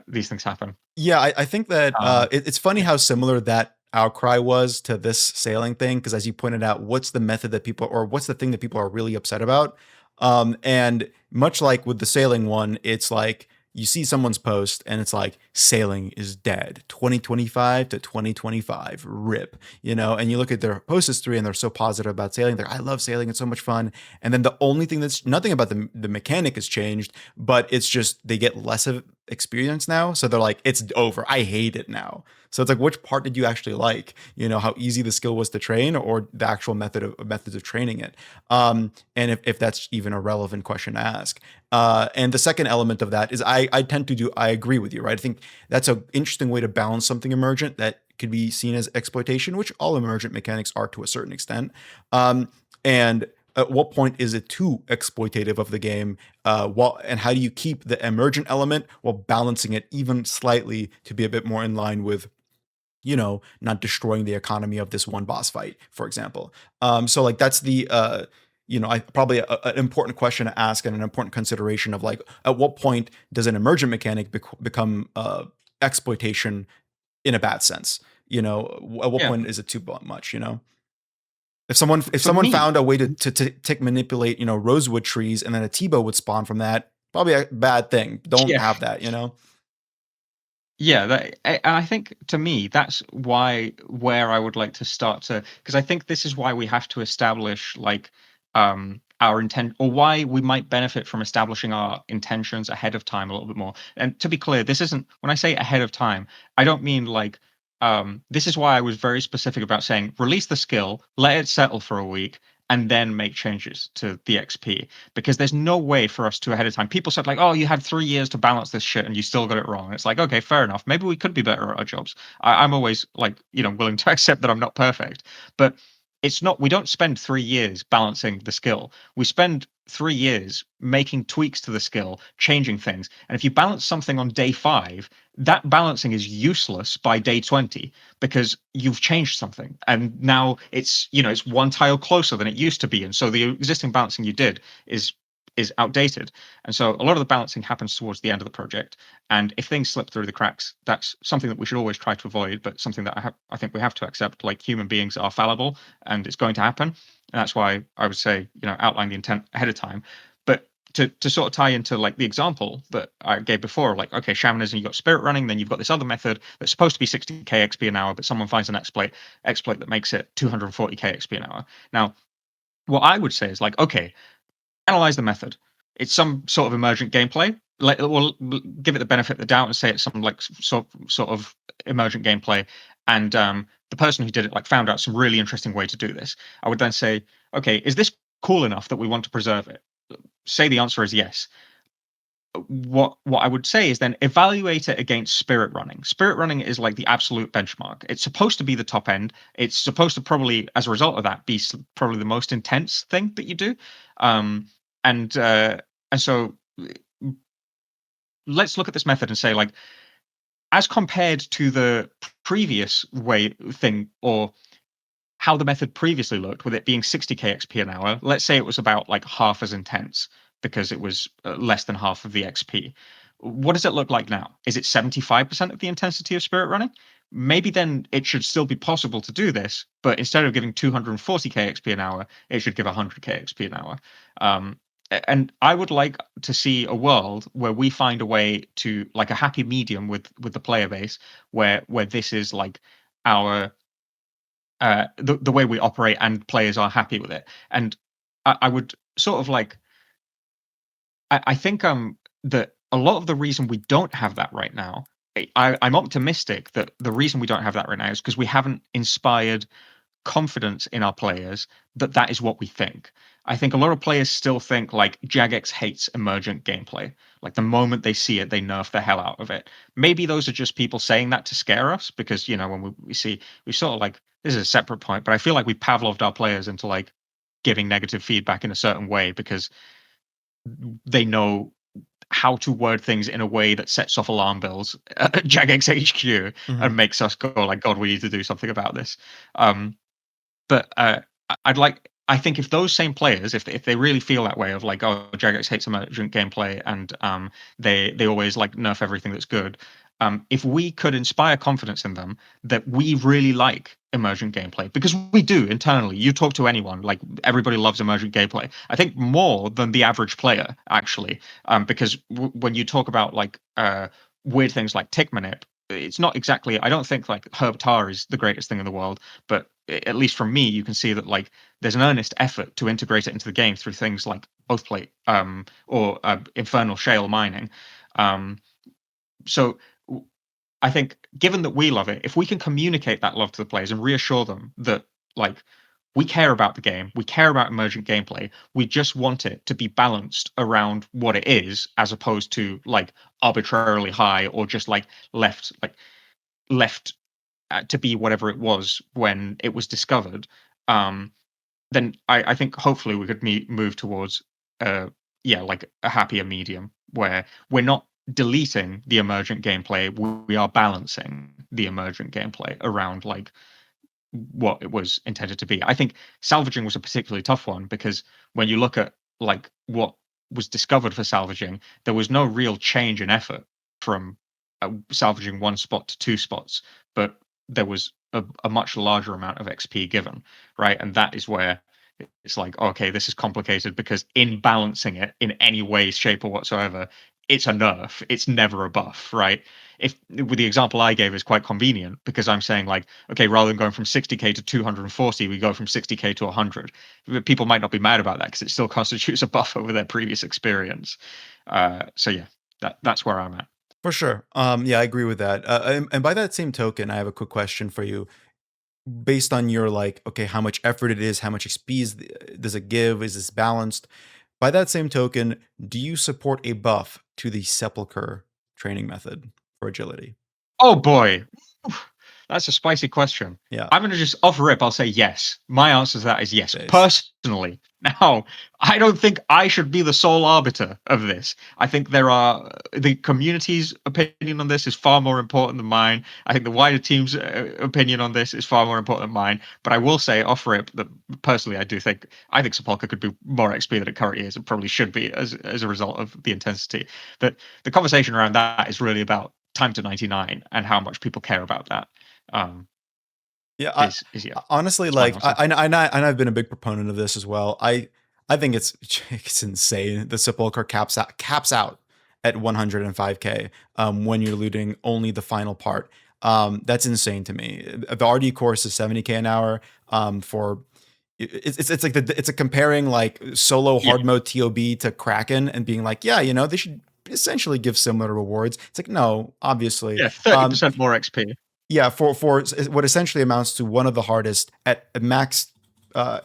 these things happen. Yeah, I think that it's funny Yeah. how similar that outcry was to this sailing thing. Because as you pointed out, what's the method that people, or what's the thing that people are really upset about? And much like with the sailing one, it's like you see someone's post and it's like sailing is dead, 2025 to 2025, rip, and you look at their post history and they're so positive about sailing. They're, I love sailing, it's so much fun. And then the only thing that's nothing about the mechanic has changed, but it's just they get less of experience now. So they're like, it's over. I hate it now. So it's like, which part did you actually like? How easy the skill was to train, or the actual methods of training it. And if that's even a relevant question to ask. And the second element of that is I tend to do, I agree with you, right? I think that's an interesting way to balance something emergent that could be seen as exploitation, which all emergent mechanics are to a certain extent. And at what point is it too exploitative of the game? And how do you keep the emergent element while balancing it even slightly to be a bit more in line with, not destroying the economy of this one boss fight, for example. So like that's the I probably an important question to ask and an important consideration of like, at what point does an emergent mechanic become exploitation in a bad sense? At what Yeah. point is it too much? If For someone me, found a way to tick manipulate, rosewood trees, and then a T-bow would spawn from that, probably a bad thing. Don't yeah. have that. Yeah, and I think to me that's where I would like to start to, because I think this is why we have to establish like our intent, or why we might benefit from establishing our intentions ahead of time a little bit more. And to be clear, this isn't, when I say ahead of time, I don't mean like this is why I was very specific about saying release the skill, let it settle for a week, and then make changes to the XP, because there's no way for us to ahead of time. People said like, "Oh, you had 3 years to balance this shit, and you still got it wrong." And it's like, okay, fair enough. Maybe we could be better at our jobs. I'm always like, willing to accept that I'm not perfect, but it's not. We don't spend 3 years balancing the skill. We spend 3 years making tweaks to the skill, changing things. And if you balance something on day 5, that balancing is useless by day 20 because you've changed something, and now it's one tile closer than it used to be, and so the existing balancing you did is outdated. And so a lot of the balancing happens towards the end of the project, and if things slip through the cracks, that's something that we should always try to avoid, but something that I think we have to accept. Like, human beings are fallible, and it's going to happen, and that's why I would say outline the intent ahead of time. But to sort of tie into like the example that I gave before, like, okay, shamanism, you've got spirit running, then you've got this other method that's supposed to be 60k XP an hour, but someone finds an exploit that makes it 240k XP an hour. Now, what I would say is like, okay, analyze the method. It's some sort of emergent gameplay. Like, we'll give it the benefit of the doubt and say it's some like sort of emergent gameplay. And the person who did it like found out some really interesting way to do this. I would then say, okay, is this cool enough that we want to preserve it? Say the answer is yes. What I would say is then evaluate it against spirit running. Spirit running is like the absolute benchmark. It's supposed to be the top end. It's supposed to probably, as a result of that, be probably the most intense thing that you do. Um, and uh, and so let's look at this method and say, like, as compared to the previous way thing, or how the method previously looked, with it being 60k XP an hour, let's say it was about like half as intense because it was less than half of the XP. What does it look like now? Is it 75% of the intensity of spirit running? Maybe then it should still be possible to do this, but instead of giving 240k XP an hour, it should give 100k XP an hour. And I would like to see a world where we find a way to, like, a happy medium with the player base, where this is like our the way we operate, and players are happy with it. And I would sort of like, I think that a lot of the reason we don't have that right now, I'm optimistic that the reason we don't have that right now is because we haven't inspired confidence in our players that that is what we think. I think a lot of players still think like Jagex hates emergent gameplay. Like, the moment they see it, they nerf the hell out of it. Maybe those are just people saying that to scare us, because when we see, we sort of like, this is a separate point, but I feel like we Pavloved our players into like giving negative feedback in a certain way because they know how to word things in a way that sets off alarm bells at Jagex HQ Mhm. and makes us go like, God, we need to do something about this. Um, but I'd like. I think if those same players, if they really feel that way of like, oh, Jagex hates emergent gameplay, and they always like nerf everything that's good. If we could inspire confidence in them that we really like emergent gameplay, because we do internally. You talk to anyone, like, everybody loves emergent gameplay. I think more than the average player, actually, because when you talk about like weird things like tick manip, it's not exactly. I don't think like herb tar is the greatest thing in the world, but at least from me, you can see that like there's an earnest effort to integrate it into the game through things like oathplate, or infernal shale mining. Um, so I think, given that we love it, if we can communicate that love to the players and reassure them that, like, we care about the game, we care about emergent gameplay, we just want it to be balanced around what it is, as opposed to like arbitrarily high, or just like left to be whatever it was when it was discovered. Um, then I think hopefully we could move towards uh yeah, like a happier medium where we're not deleting the emergent gameplay, we are balancing the emergent gameplay around like what it was intended to be. I think salvaging was a particularly tough one, because when you look at like what was discovered for salvaging, there was no real change in effort from salvaging one spot to two spots, but there was a much larger amount of XP given, right? And that is where it's like, okay, this is complicated because in balancing it in any way, shape, or whatsoever, it's a nerf. It's never a buff, right? If with the example I gave is quite convenient because I'm saying like, okay, rather than going from 60k to 240, we go from 60k to 100. People might not be mad about that because it still constitutes a buff over their previous experience. So yeah, that's where I'm at. For sure. Yeah, I agree with that. And by that same token, I have a quick question for you. Based on your like, okay, how much effort it is, how much XP does it give? Is this balanced? By that same token, do you support a buff to the sepulcher training method for agility? Oh boy, that's a spicy question. Yeah, I'm going to just off rip. I'll say yes. My answer to that is yes. base. Personally, now I don't think I should be the sole arbiter of this. I think the community's opinion on this is far more important than mine. I think the wider team's opinion on this is far more important than mine. But I will say off rip that personally, I think Sepulchre could be more XP than it currently is. It probably should be as a result of the intensity. But the conversation around that is really about time to 99 and how much people care about that. Um, Yeah, is yeah, honestly, that's my like answer. I've been a big proponent of this as well. I think it's it's insane. The sepulcher caps out at 105k when you're looting only the final part. That's insane to me. The RD course is 70k an hour. For it's like it's a comparing like solo Yeah, hard mode TOB to Kraken and being like, yeah, they should essentially give similar rewards. It's like no, obviously. yeah, 30% more XP. Yeah, for what essentially amounts to one of the hardest at max, uh,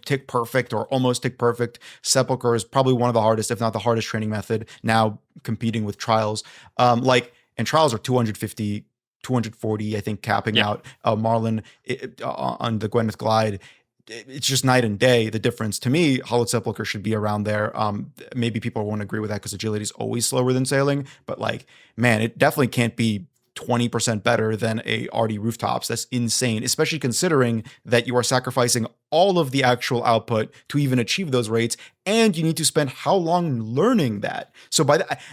tick perfect or almost tick perfect. Sepulcher is probably one of the hardest, if not the hardest training method. Now competing with trials, and trials are 250, 240, I think, capping Yeah, out. Marlin on the Gwyneth Glide. It's just night and day the difference. To me, Hollowed Sepulcher should be around there. Maybe people won't agree with that because agility is always slower than sailing, but like, man, it definitely can't be 20% better than a RD rooftops. That's insane, especially considering that you are sacrificing all of the actual output to even achieve those rates. And you need to spend how long learning that? So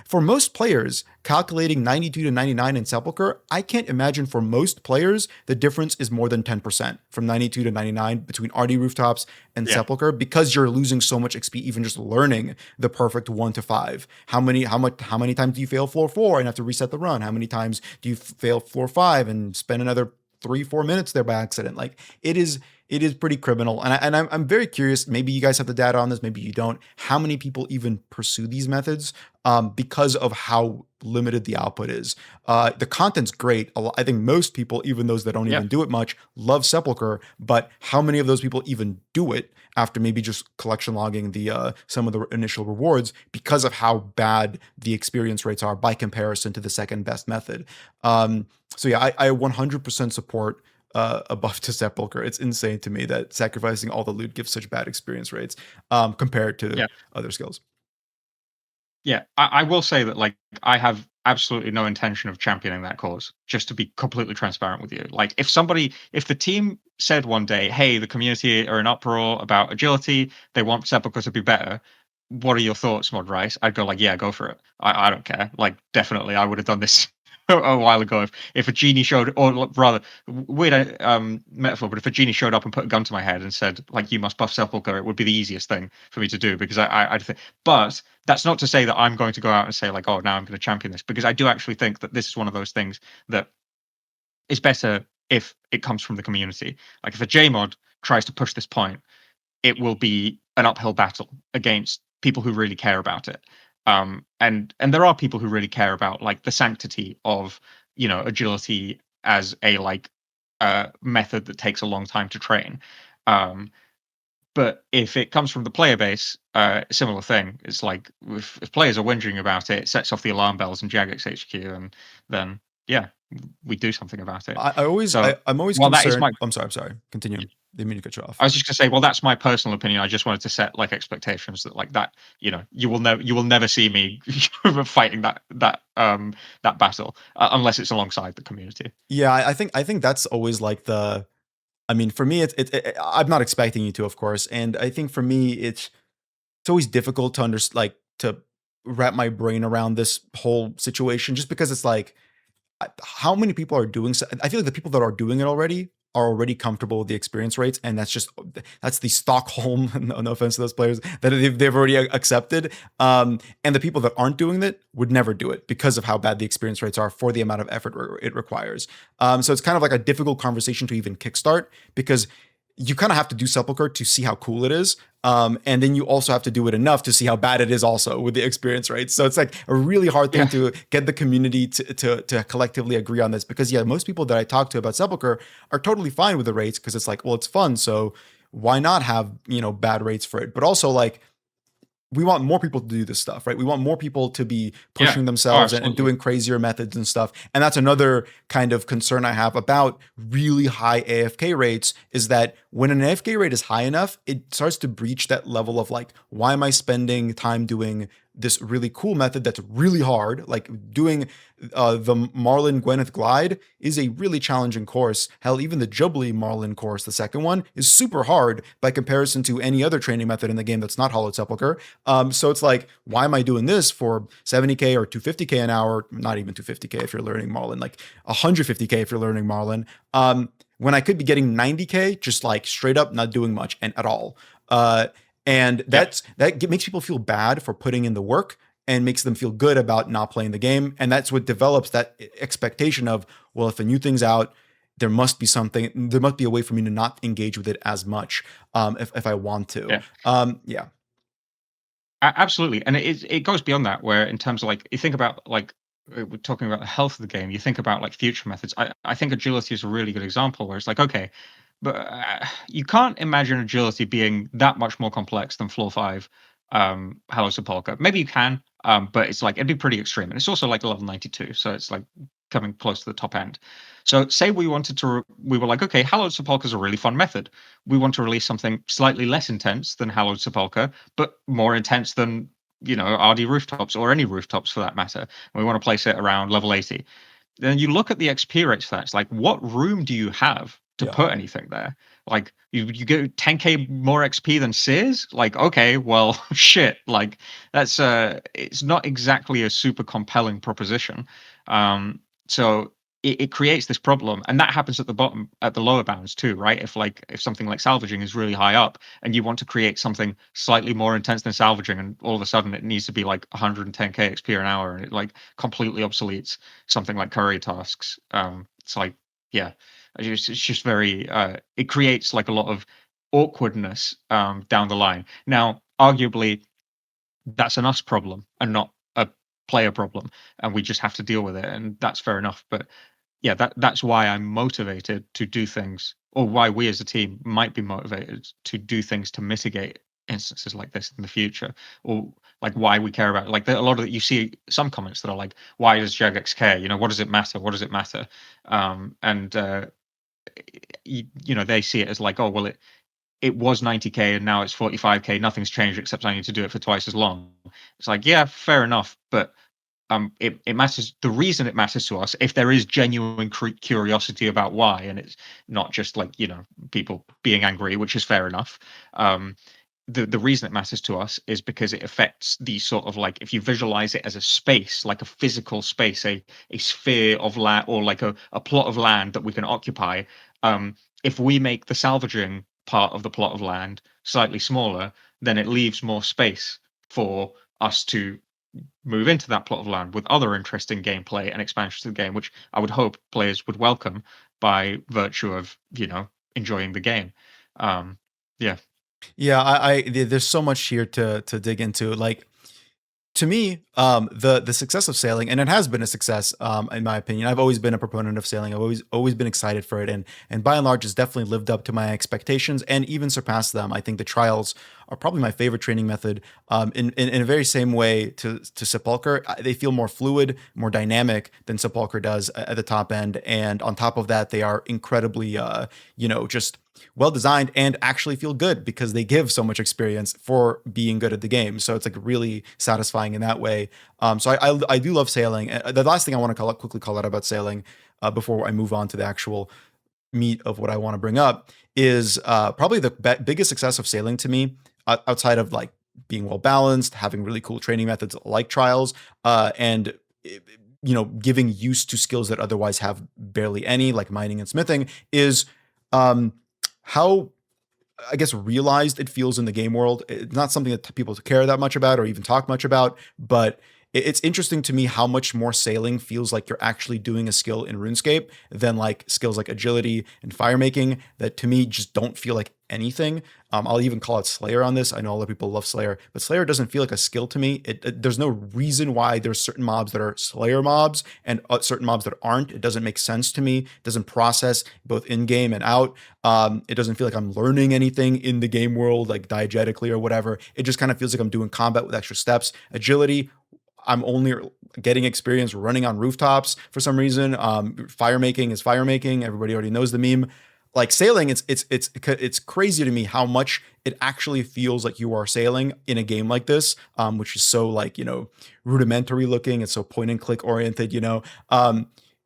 for most players, calculating 92 to 99 in Sepulcher, I can't imagine for most players the difference is more than 10% from 92 to 99 between RD rooftops and yeah, Sepulcher because you're losing so much XP even just learning the perfect 1 to 5. How many times do you fail floor 4 and have to reset the run? How many times do you fail floor 5 and spend another 3-4 minutes there by accident? Like it is pretty criminal. And I'm very curious. Maybe you guys have the data on this. Maybe you don't. How many people even pursue these methods because of how limited the output is? The content's great. I think most people, even those that don't yeah, even do it much, love Sepulcher. But how many of those people even do it after maybe just collection logging the some of the initial rewards because of how bad the experience rates are by comparison to the second best method? So yeah, I 100% support a buff to Sepulcher. It's insane to me that sacrificing all the loot gives such bad experience rates compared to yeah. other skills. Yeah, I will say that like I have absolutely no intention of championing that cause. Just to be completely transparent with you, like if the team said one day, "Hey, the community are in uproar about agility. They want Sepulchre to be better. What are your thoughts, Mod Rice?" I'd go like, "Yeah, go for it. I don't care. Like, definitely, I would have done this." A while ago, if a genie showed, or rather, weird metaphor, but if a genie showed up and put a gun to my head and said, like, you must buff Sepulchre, it would be the easiest thing for me to do because I'd think, but that's not to say that I'm going to go out and say like, oh, now I'm going to champion this because I do actually think that this is one of those things that is better if it comes from the community. Like if a JMod tries to push this point, it will be an uphill battle against people who really care about it. And there are people who really care about like the sanctity of agility as a like method that takes a long time to train. Um, but if it comes from the player base, similar thing. It's like if players are whinging about it, it sets off the alarm bells in Jagex HQ, and then yeah, we do something about it. So I'm always while that is concerned. my, I'm sorry. Continue. Didn't mean to cut you off. I was just gonna say, well, that's my personal opinion. I just wanted to set like expectations that like that, you will never see me fighting that battle unless it's alongside the community. Yeah, I think that's always like the. I mean, for me, I'm not expecting you to, of course, and I think for me, it's always difficult to understand, like to wrap my brain around this whole situation, just because it's like how many people are doing so? I feel like the people that are doing it already are already comfortable with the experience rates, and that's the Stockholm. No offense to those players that they've already accepted. And the people that aren't doing it would never do it because of how bad the experience rates are for the amount of effort it requires. So it's kind of like a difficult conversation to even kickstart because you kind of have to do Sepulcher to see how cool it is. And then you also have to do it enough to see how bad it is also with the experience rates. So it's like a really hard thing Yeah. to get the community to collectively agree on this because yeah, most people that I talk to about Sepulcher are totally fine with the rates because it's like, well, it's fun. So why not have, bad rates for it? But also like we want more people to do this stuff, right? We want more people to be Yeah. pushing Oh, themselves and absolutely. doing crazier methods and stuff. And that's another kind of concern I have about really high AFK rates is that when an AFK rate is high enough, it starts to breach that level of like, why am I spending time doing this really cool method that's really hard? Like doing the Marlin Gwyneth Glide is a really challenging course. Hell, even the Jubilee Marlin course, the second one, is super hard by comparison to any other training method in the game that's not Hollowed Sepulcher. So it's like, why am I doing this for 70K or 250K an hour? Not even 250K if you're learning Marlin, like 150K if you're learning Marlin. When I could be getting 90K just like straight up not doing much and at all. And Yeah. that makes people feel bad for putting in the work and makes them feel good about not playing the game. And that's what develops that expectation of, well, if a new thing's out, there must be a way for me to not engage with it as much if I want to. Yeah. Yeah. Absolutely, and it goes beyond that. Where in terms of like you think about like we're talking about the health of the game, you think about like future methods. I think agility is a really good example where it's like okay, but you can't imagine agility being that much more complex than floor five, Hello Sepulchre. Maybe you can, but it's like it'd be pretty extreme, and it's also like level 92, so it's like coming close to the top end. So say we wanted to, we were like, okay, Hallowed Sepulchre is a really fun method. We want to release something slightly less intense than Hallowed Sepulchre, but more intense than RD rooftops or any rooftops for that matter. And we want to place it around level 80. Then you look at the XP rates for that. It's like, what room do you have to Yeah. put anything there? Like, you get 10k more XP than Sears? Like, okay, well, shit. Like, that's it's not exactly a super compelling proposition. So it creates this problem, and that happens at the bottom, at the lower bounds too, right? If something like salvaging is really high up, and you want to create something slightly more intense than salvaging, and all of a sudden it needs to be like 110k XP an hour, and it like completely obsoletes something like courier tasks. It's like, yeah, it's just very. It creates like a lot of awkwardness down the line. Now, arguably, that's an us problem and not a player problem, and we just have to deal with it, and that's fair enough. But yeah, that's why I'm motivated to do things, or why we as a team might be motivated to do things to mitigate instances like this in the future, or like why we care about like a lot of you see some comments that are like, why does Jagex care? What does it matter? What does it matter? And they see it as like, oh well, it was 90k and now it's 45k. Nothing's changed except I need to do it for twice as long. It's like, yeah, fair enough, but it matters. The reason it matters to us, if there is genuine curiosity about why, and it's not just like people being angry, which is fair enough. The reason it matters to us is because it affects the sort of like, if you visualize it as a space, like a physical space, a sphere of land, or like a plot of land that we can occupy. If we make the salvaging part of the plot of land slightly smaller, then it leaves more space for us to move into that plot of land with other interesting gameplay and expansions to the game, which I would hope players would welcome by virtue of enjoying the game. Um, yeah, Yeah, there's so much here to dig into. Like to me, the success of sailing, and it has been a success, in my opinion. I've always been a proponent of sailing. I've always been excited for it, and by and large, it's definitely lived up to my expectations and even surpassed them. I think the trials are probably my favorite training method. In a very same way to Sepulcher, they feel more fluid, more dynamic than Sepulcher does at the top end, and on top of that, they are incredibly, just well designed and actually feel good because they give so much experience for being good at the game. So it's like really satisfying in that way. So I do love sailing. The last thing I want to quickly call out about sailing before I move on to the actual meat of what I want to bring up is probably the biggest success of sailing to me outside of like being well balanced, having really cool training methods like trials, and giving use to skills that otherwise have barely any, like mining and smithing, is um, how, I guess, realized it feels in the game world. It's not something that people care that much about or even talk much about, but it's interesting to me how much more sailing feels like you're actually doing a skill in RuneScape than like skills like agility and fire making that to me just don't feel like anything. I'll even call it Slayer on this. I know a lot of people love Slayer, but Slayer doesn't feel like a skill to me. There's no reason why there's certain mobs that are Slayer mobs and certain mobs that aren't. It doesn't make sense to me. It doesn't process both in game and out. It doesn't feel like I'm learning anything in the game world, like diegetically or whatever. It just kind of feels like I'm doing combat with extra steps. Agility, I'm only getting experience running on rooftops for some reason. Fire making is fire making. Everybody already knows the meme. Like sailing, it's crazy to me how much it actually feels like you are sailing in a game like this, which is so like rudimentary looking. It's so point and click oriented.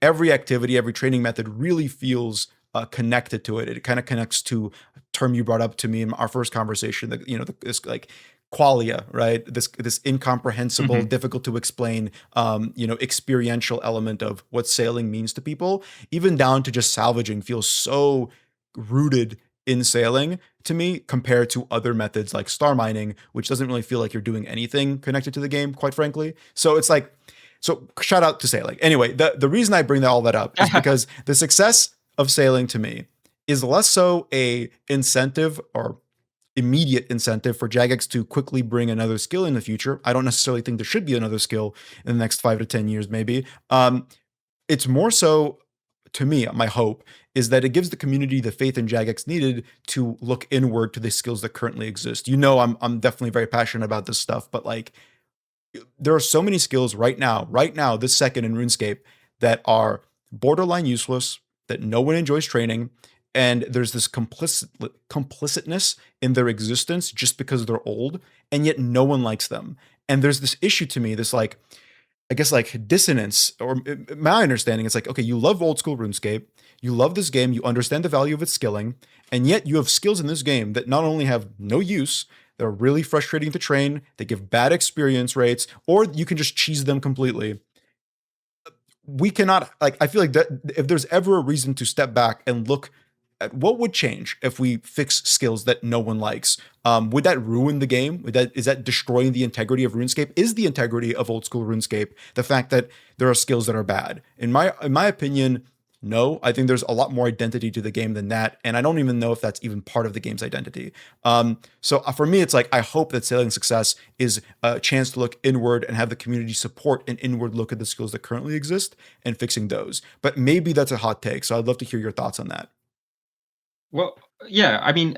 Every activity, every training method really feels connected to it. It kind of connects to a term you brought up to me in our first conversation. That this like qualia, right? This incomprehensible, Hmm. difficult to explain, experiential element of what sailing means to people, even down to just salvaging, feels so rooted in sailing to me compared to other methods like star mining, which doesn't really feel like you're doing anything connected to the game, quite frankly. So it's like, so shout out to sailing. Anyway, the reason I bring all that up is because the success of sailing to me is less so a incentive or immediate incentive for Jagex to quickly bring another skill in the future. I don't necessarily think there should be another skill in the next 5 to 10 years, maybe. It's more so, to me, my hope is that it gives the community the faith in Jagex needed to look inward to the skills that currently exist. I'm definitely very passionate about this stuff, but like there are so many skills right now, this second in RuneScape that are borderline useless, that no one enjoys training, and there's this complicitness in their existence just because they're old, and yet no one likes them. And there's this issue to me, this like, I guess like dissonance, or my understanding is like, okay, you love old school RuneScape, you love this game, you understand the value of its skilling, and yet you have skills in this game that not only have no use, they're really frustrating to train, they give bad experience rates, or you can just cheese them completely. We cannot, like, I feel like that if there's ever a reason to step back and look at what would change if we fix skills that no one likes, would that ruin the game? Is that destroying the integrity of RuneScape? Is the integrity of old school RuneScape the fact that there are skills that are bad? In my opinion, no. I think there's a lot more identity to the game than that, and I don't even know if that's even part of the game's identity. So for me, it's like I hope that sailing success is a chance to look inward and have the community support an inward look at the skills that currently exist and fixing those. But maybe that's a hot take, so I'd love to hear your thoughts on that. Well, yeah, I mean,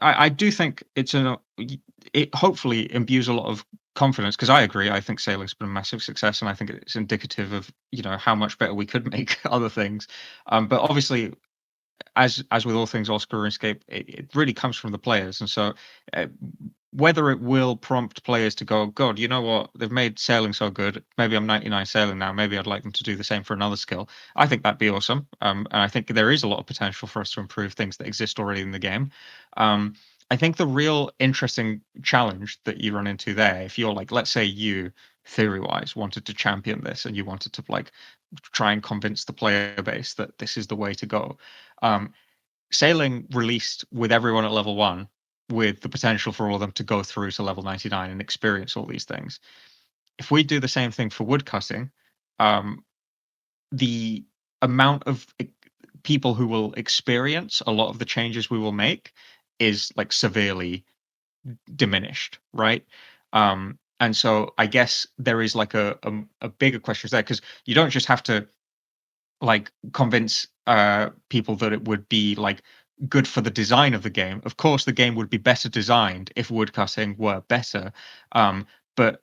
I do think it hopefully imbues a lot of confidence because I agree. I think sailing's been a massive success, and I think it's indicative of how much better we could make other things. But obviously, as with all things Oscar RuneScape, it really comes from the players, and so uh, whether it will prompt players to go, God, you know what? They've made sailing so good. Maybe I'm 99 sailing now. Maybe I'd like them to do the same for another skill. I think that'd be awesome. And I think there is a lot of potential for us to improve things that exist already in the game. Um, I think the real interesting challenge that you run into there, if you're like, let's say you theory wise wanted to champion this and you wanted to like try and convince the player base that this is the way to go. Um, Sailing released with everyone at level 1 with the potential for all of them to go through to level 99 and experience all these things. If we do the same thing for woodcutting, um, the amount of people who will experience a lot of the changes we will make is like severely diminished, right? And so I guess there is like a bigger question there because you don't just have to like convince people that it would be like good for the design of the game. Of course, the game would be better designed if woodcutting were better. But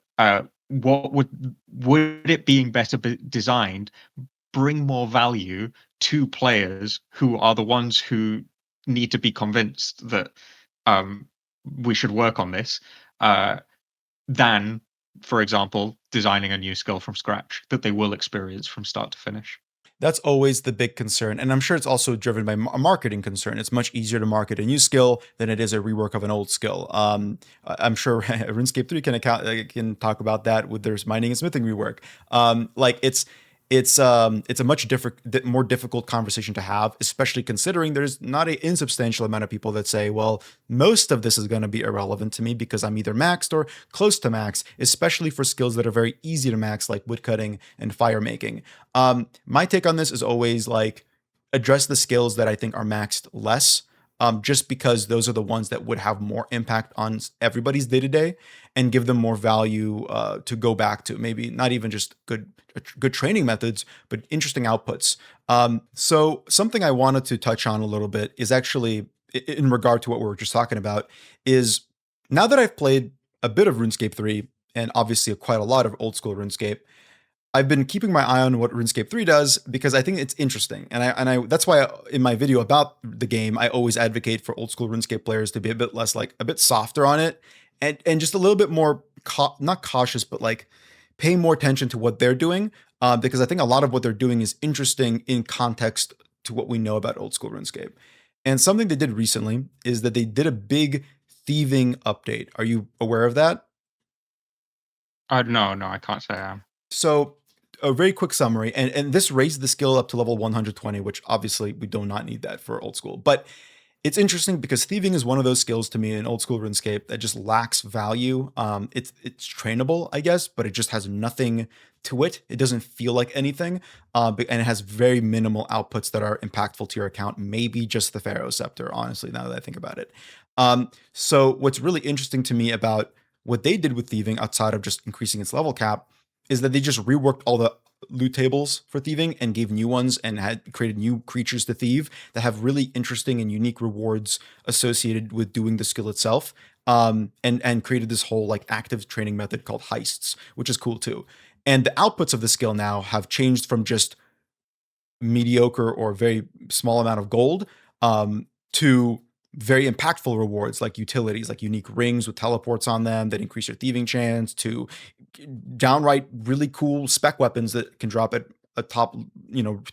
what would it being better designed bring more value to players who are the ones who need to be convinced that um, we should work on this uh, than, for example, designing a new skill from scratch that they will experience from start to finish. That's always the big concern. And I'm sure it's also driven by a marketing concern. It's much easier to market a new skill than it is a rework of an old skill. I'm sure RuneScape 3 can talk about that with their mining and smithing rework. Like it's a much different, more difficult conversation to have, especially considering there's not an insubstantial amount of people that say, well, most of this is going to be irrelevant to me because I'm either maxed or close to max, especially for skills that are very easy to max, like woodcutting and fire making. My take on this is always like address the skills that I think are maxed less. Just because those are the ones that would have more impact on everybody's day to day, and give them more value to go back to. Maybe not even just good training methods, but interesting outputs. So something I wanted to touch on a little bit is actually in regard to what we were just talking about is now that I've played a bit of RuneScape 3 and obviously quite a lot of old school RuneScape, I've been keeping my eye on what RuneScape 3 does because I think it's interesting. And I that's why in my video about the game, I always advocate for old school RuneScape players to be a bit less like a bit softer on it and just a little bit more not cautious, but like pay more attention to what they're doing because I think a lot of what they're doing is interesting in context to what we know about old school RuneScape. And something they did recently is that they did a big thieving update. Are you aware of that? No, no, I can't say I am. So, a very quick summary, and this raised the skill up to level 120, which obviously we do not need that for old school. But it's interesting because thieving is one of those skills to me in old school RuneScape that just lacks value. It's trainable, I guess, but it just has nothing to it. It doesn't feel like anything, and it has very minimal outputs that are impactful to your account. Maybe just the Pharaoh Scepter, honestly, now that I think about it. So what's really interesting to me about what they did with thieving, outside of just increasing its level cap, is that they just reworked all the loot tables for thieving and gave new ones and had created new creatures to thieve that have really interesting and unique rewards associated with doing the skill itself. And created this whole like active training method called heists, which is cool too. And the outputs of the skill now have changed from just mediocre or very small amount of gold to very impactful rewards like utilities, like unique rings with teleports on them that increase your thieving chance, to downright really cool spec weapons that can drop at a top,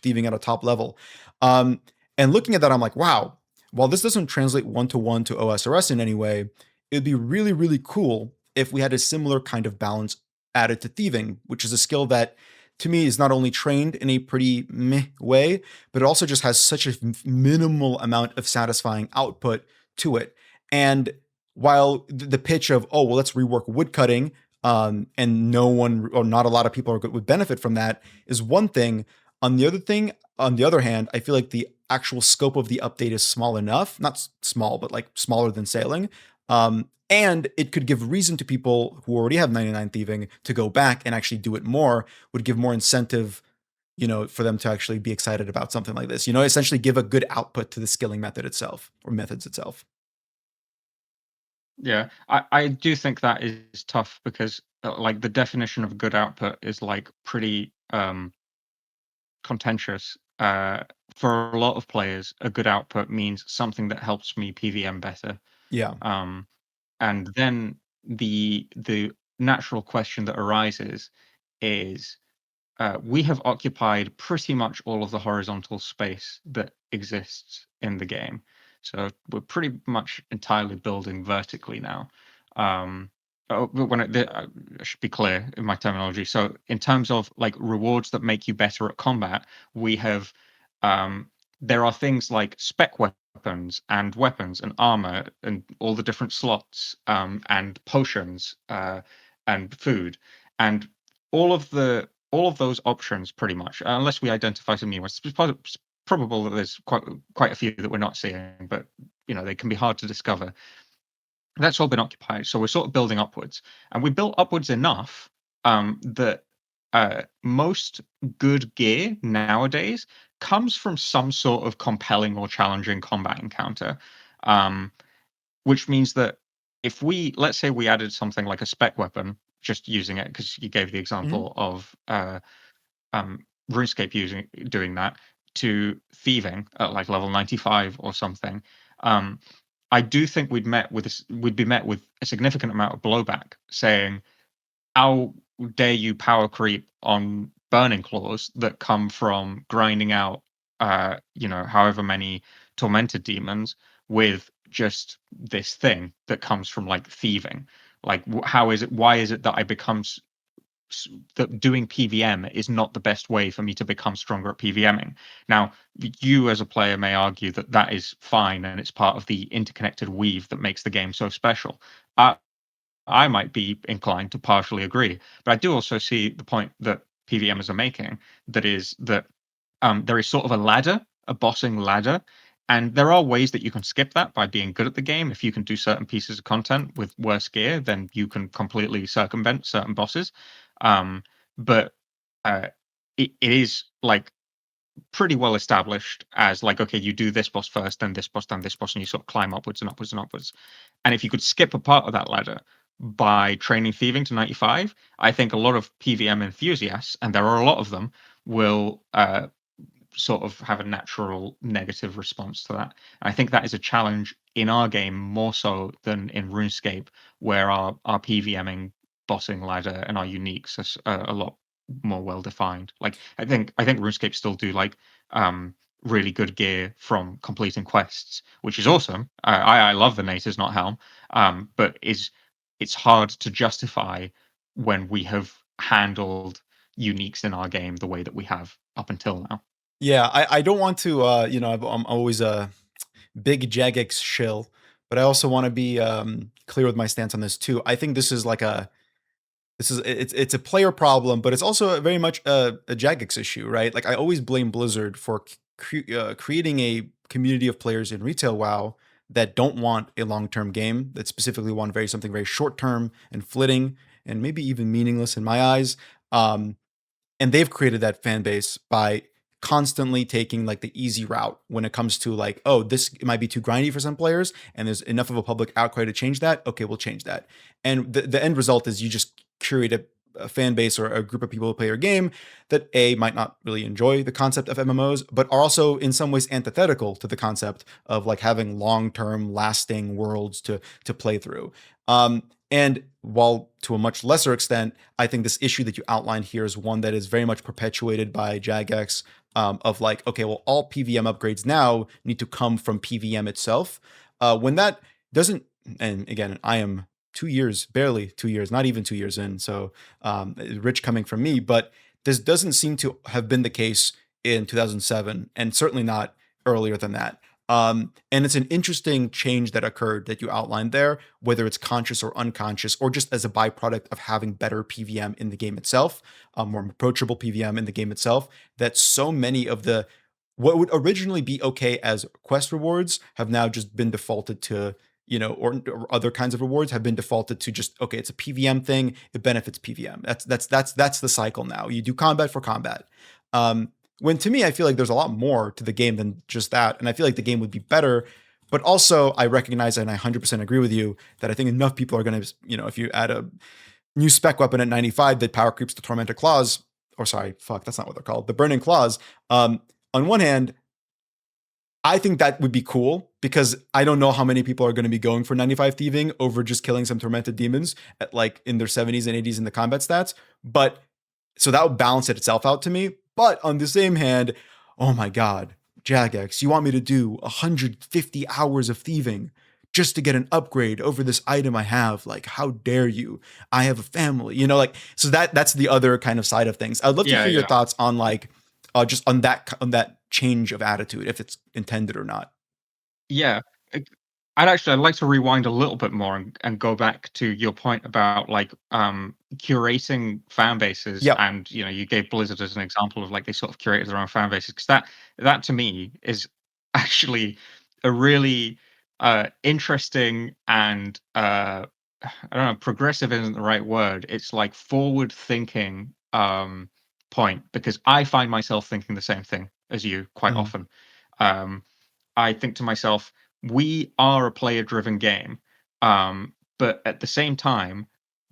thieving at a top level. Um, and looking at that, I'm like, wow, while this doesn't translate one to one to OSRS in any way, it'd be really, really cool if we had a similar kind of balance added to thieving, which is a skill that to me is not only trained in a pretty meh way, but it also just has such a minimal amount of satisfying output to it. And while the pitch of, oh, well, let's rework woodcutting, and no one or not a lot of people would benefit from that is one thing. On the other hand, I feel like the actual scope of the update is small enough, not small, but like smaller than sailing. And it could give reason to people who already have 99 thieving to go back and actually do it more, would give more incentive, for them to actually be excited about something like this, essentially give a good output to the skilling method itself or methods itself. Yeah, I do think that is tough because like the definition of good output is like pretty contentious. For a lot of players, a good output means something that helps me PVM better. Yeah. Um, and then the natural question that arises is we have occupied pretty much all of the horizontal space that exists in the game. So we're pretty much entirely building vertically now. Um, but I should be clear in my terminology. So in terms of like rewards that make you better at combat, we have there are things like spec weapons and armor and all the different slots and potions and food and all of those options pretty much, unless we identify some new ones. It's probable that there's quite a few that we're not seeing, but they can be hard to discover. That's all been occupied, so we're sort of building upwards, and we built upwards enough that most good gear nowadays comes from some sort of compelling or challenging combat encounter. Um, which means that if we let's say we added something like a spec weapon, just using it because you gave the Mhm. example of RuneScape using doing that to thieving at like level 95 or something, um, I do think we'd be met with a significant amount of blowback saying, "How dare you power creep on burning claws that come from grinding out, however many tormented demons with just this thing that comes from like thieving? Like, how is it? Why is it that I become that doing PVM is not the best way for me to become stronger at PVMing. Now, you as a player may argue that that is fine and it's part of the interconnected weave that makes the game so special. I might be inclined to partially agree, but I do also see the point that PVMers are making. That is that there is sort of a ladder, a bossing ladder, and there are ways that you can skip that by being good at the game. If you can do certain pieces of content with worse gear, then you can completely circumvent certain bosses. Um, but uh, it is like pretty well established as like, okay, you do this boss first, then this boss, then this boss, and you sort of climb upwards and upwards and upwards. And if you could skip a part of that ladder by training thieving to 95, I think a lot of PVM enthusiasts, and there are a lot of them, will sort of have a natural negative response to that. I think that is a challenge in our game more so than in RuneScape, where our PVMing bossing ladder and our uniques are a lot more well defined. Like I think RuneScape still do like really good gear from completing quests, which is awesome. I love the natives not helm, but it's hard to justify when we have handled uniques in our game the way that we have up until now. Yeah, I don't want to, I'm always a big Jagex shill, but I also want to be clear with my stance on this too. I think this is like it's a player problem, but it's also very much a Jagex issue, right? Like I always blame Blizzard for creating a community of players in retail WoW that don't want a long-term game, that specifically want something very short-term and flitting and maybe even meaningless in my eyes. Um, and they've created that fan base by constantly taking like the easy route when it comes to like, oh, this might be too grindy for some players and there's enough of a public outcry to change that. Okay, we'll change that. And the end result is you just curate a fan base or a group of people who play your game that might not really enjoy the concept of MMOs, but are also in some ways antithetical to the concept of like having long-term lasting worlds to play through. And while to a much lesser extent, I think this issue that you outlined here is one that is very much perpetuated by Jagex, of like, okay, well, all PVM upgrades now need to come from PVM itself. When that doesn't, and again, I am 2 years, barely 2 years, not even 2 years in, so rich coming from me, but this doesn't seem to have been the case in 2007, and certainly not earlier than that. And it's an interesting change that occurred that you outlined there, whether it's conscious or unconscious, or just as a byproduct of having better PVM in the game itself, more approachable PVM in the game itself, that so many of the what would originally be okay as quest rewards have now just been defaulted to, or other kinds of rewards have been defaulted to just, okay, it's a PVM thing, it benefits PVM. That's the cycle now. You do combat for combat. Um, when to me, I feel like there's a lot more to the game than just that. And I feel like the game would be better. But also, I recognize and I 100% agree with you that I think enough people are going to, if you add a new spec weapon at 95 that power creeps the Tormented Claws, or sorry, fuck, that's not what they're called, the Burning Claws. On one hand, I think that would be cool because I don't know how many people are going to be going for 95 thieving over just killing some tormented demons at like in their 70s and 80s in the combat stats. But so that would balance it itself out to me. But on the same hand, oh my God, Jagex, you want me to do 150 hours of thieving just to get an upgrade over this item I have? Like, how dare you? I have a family, like, so that's the other kind of side of things. I'd love to Yeah, hear your yeah. thoughts on like, just on that change of attitude, if it's intended or not. Yeah. Ec I'd like to rewind a little bit more and go back to your point about, like, curating fan bases, Yep. and, you gave Blizzard as an example of, like, they sort of curated their own fan bases, 'cause that to me is actually a really, interesting and, I don't know, progressive isn't the right word. It's like forward-thinking, point, because I find myself thinking the same thing as you quite Mhm. often. Um I think to myself, we are a player driven game. But at the same time,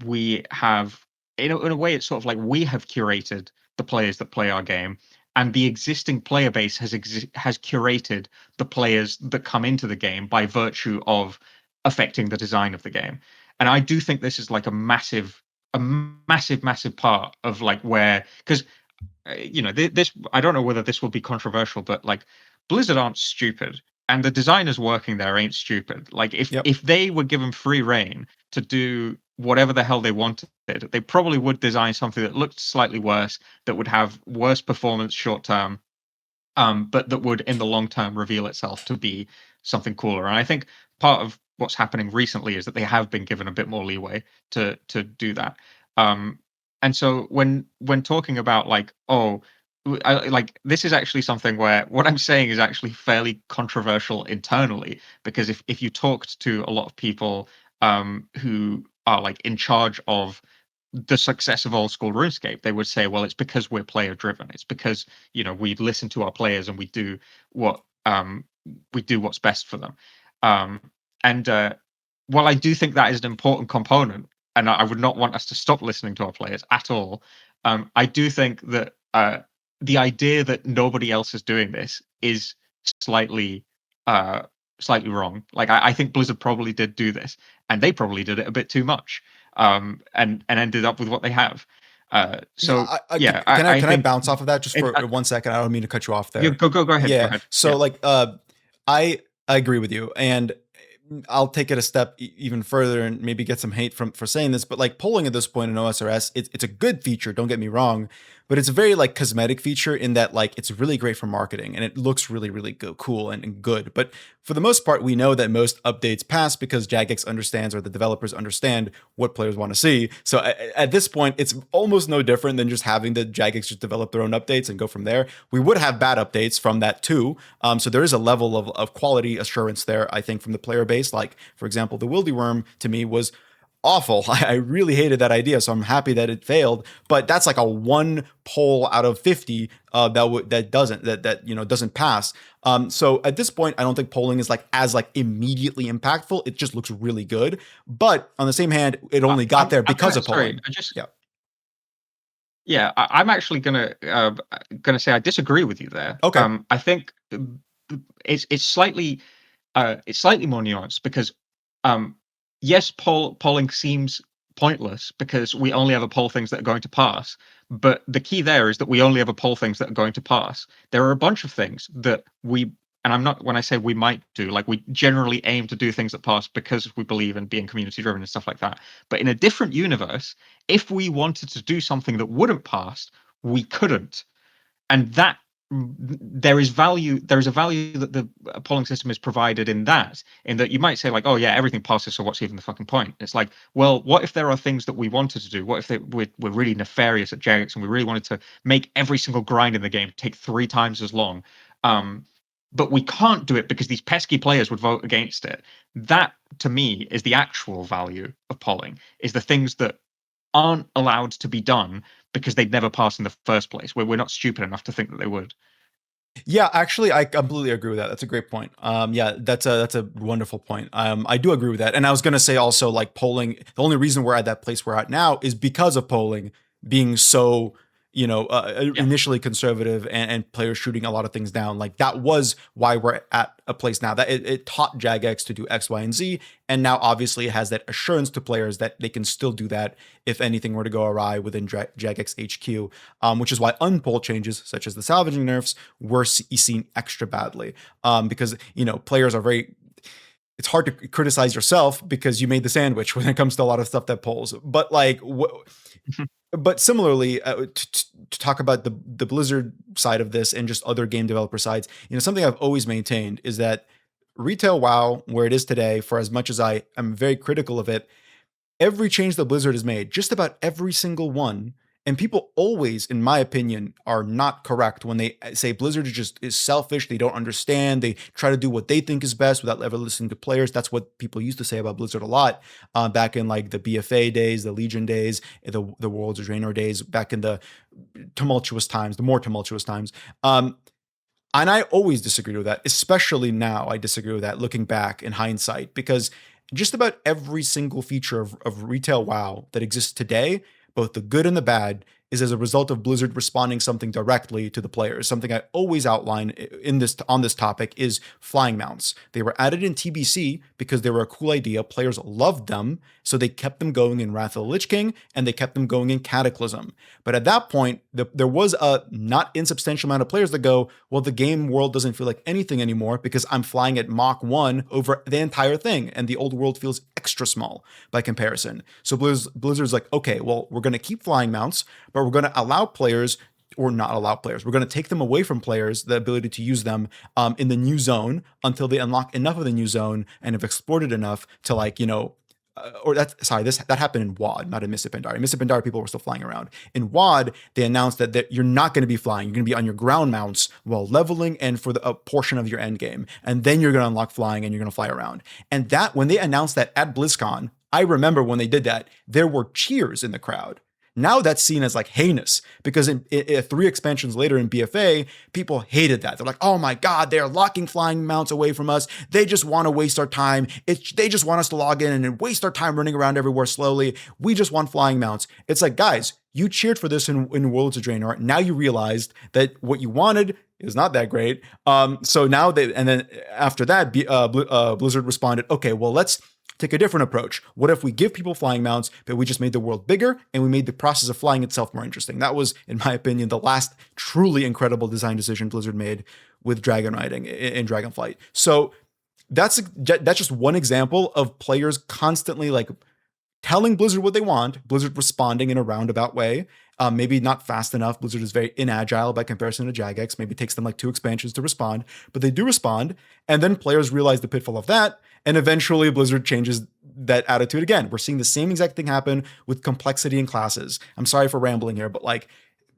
we have, in a way, it's sort of like we have curated the players that play our game, and the existing player base has curated the players that come into the game by virtue of affecting the design of the game. And I do think this is like a massive, massive part of like where, because this, I don't know whether this will be controversial, but like Blizzard aren't stupid, and the designers working there ain't stupid. Like if Yep. if they were given free reign to do whatever the hell they wanted, they probably would design something that looked slightly worse, that would have worse performance short term, but that would in the long term reveal itself to be something cooler. And I think part of what's happening recently is that they have been given a bit more leeway to do that. Um, and so when talking about like, oh, like this is actually something where what I'm saying is actually fairly controversial internally, because if you talked to a lot of people who are like in charge of the success of old school RuneScape, they would say, well, it's because we're player driven. It's because, we listen to our players and what we do what's best for them. Um, and while I do think that is an important component, and I would not want us to stop listening to our players at all, I do think that the idea that nobody else is doing this is slightly uh, slightly wrong. Like I think Blizzard probably did do this, and they probably did it a bit too much, and ended up with what they have. Yeah, So yeah, I can I think bounce off of that just it, for 1 second? I don't mean to cut you off you there. go ahead, go Yeah. ahead. So Yeah, like I agree with you, and I'll take it a step even further and maybe get some hate from for saying this, but like polling at this point in OSRS, it's a good feature, don't get me wrong, but it's a very like cosmetic feature in that like it's really great for marketing and it looks really really cool and good. But for the most part, we know that most updates pass because Jagex understands, or the developers understand, what players want to see. So at this point, it's almost no different than just having the Jagex just develop their own updates and go from there. We would have bad updates from that too. So there is a level of quality assurance there, I think, from the player base. Like, for example, the Wildy Worm to me was awful. I really hated that idea, so I'm happy that it failed. But that's like a one poll out of 50 that doesn't pass. So at this point, I don't think polling is like as like immediately impactful. It just looks really good. But on the same hand, it only got there I'm because gonna, of sorry, polling. Yeah. yeah, I'm actually gonna say I disagree with you there. Okay. I think it's slightly more nuanced because um, yes, polling seems pointless because we only ever poll things that are going to pass. But the key there is that we only ever poll things that are going to pass. There are a bunch of things that and I'm not, when I say we might do, like we generally aim to do things that pass because we believe in being community driven and stuff like that. But in a different universe, if we wanted to do something that wouldn't pass, we couldn't. And that there is a value that the polling system is provided in that you might say like, oh yeah, everything passes, so what's even the fucking point? It's like, well, what if there are things that we wanted to do? What if we're really nefarious at Jagex and we really wanted to make every single grind in the game take 3 times as long, but we can't do it because these pesky players would vote against it? That to me is the actual value of polling, is the things that aren't allowed to be done because they'd never pass in the first place, where we're not stupid enough to think that they would. Yeah, actually, I completely agree with that. That's a great point. Yeah, that's a wonderful point. I do agree with that. And I was gonna say also, like polling. The only reason we're at that place we're at now is because of polling being so, Yeah. initially conservative and players shooting a lot of things down. Like that was why we're at a place now that it taught Jagex to do X, Y, and Z, and now obviously it has that assurance to players that they can still do that if anything were to go awry within Jagex HQ. Which is why unpoll changes such as the salvaging nerfs were seen extra badly, because players are very. It's hard to criticize yourself because you made the sandwich when it comes to a lot of stuff that polls. But like, but similarly, to talk about the Blizzard side of this and just other game developer sides, something I've always maintained is that retail WoW, where it is today, for as much as I am very critical of it, every change that Blizzard has made, just about every single one, and people always, in my opinion, are not correct when they say Blizzard is selfish. They don't understand. They try to do what they think is best without ever listening to players. That's what people used to say about Blizzard a lot back in like the BFA days, the Legion days, the Worlds of Draenor days, back in the more tumultuous times. And I always disagreed with that, especially now. I disagree with that looking back in hindsight, because just about every single feature of retail WoW that exists today, both the good and the bad, is as a result of Blizzard responding something directly to the players. Something I always outline in this on this topic is flying mounts. They were added in TBC because they were a cool idea. Players loved them, so they kept them going in Wrath of the Lich King and they kept them going in Cataclysm. But at that point, there was a not insubstantial amount of players that go, well, the game world doesn't feel like anything anymore because I'm flying at Mach 1 over the entire thing, and the old world feels extra small by comparison. So Blizzard's like, okay, well, we're going to keep flying mounts, but we're going to allow players or not allow players. We're going to take them away from players, the ability to use them in the new zone until they unlock enough of the new zone and have explored it enough to like, or that's sorry, that happened in WoD, not in Mists of Pandaria. In Mists of Pandaria, people were still flying around. In WoD, they announced that you're not going to be flying. You're going to be on your ground mounts while leveling and for a portion of your end game, and then you're going to unlock flying and you're going to fly around. And that when they announced that at BlizzCon, I remember when they did that, there were cheers in the crowd. Now that's seen as like heinous because in 3 expansions later in BFA, people hated that. They're like, oh my God, they're locking flying mounts away from us. They just want to waste our time. They just want us to log in and waste our time running around everywhere slowly. We just want flying mounts. It's like, guys, you cheered for this in Worlds of Draenor. Now you realized that what you wanted is not that great. So now and then after that, Blizzard responded, okay, well, let's take a different approach. What if we give people flying mounts, but we just made the world bigger and we made the process of flying itself more interesting? That was, in my opinion, the last truly incredible design decision Blizzard made with dragon riding in Dragonflight. So that's just one example of players constantly like telling Blizzard what they want, Blizzard responding in a roundabout way. Maybe not fast enough. Blizzard is very inagile by comparison to Jagex. Maybe it takes them like 2 expansions to respond, but they do respond. And then players realize the pitfall of that. And eventually Blizzard changes that attitude again. We're seeing the same exact thing happen with complexity in classes. I'm sorry for rambling here, but like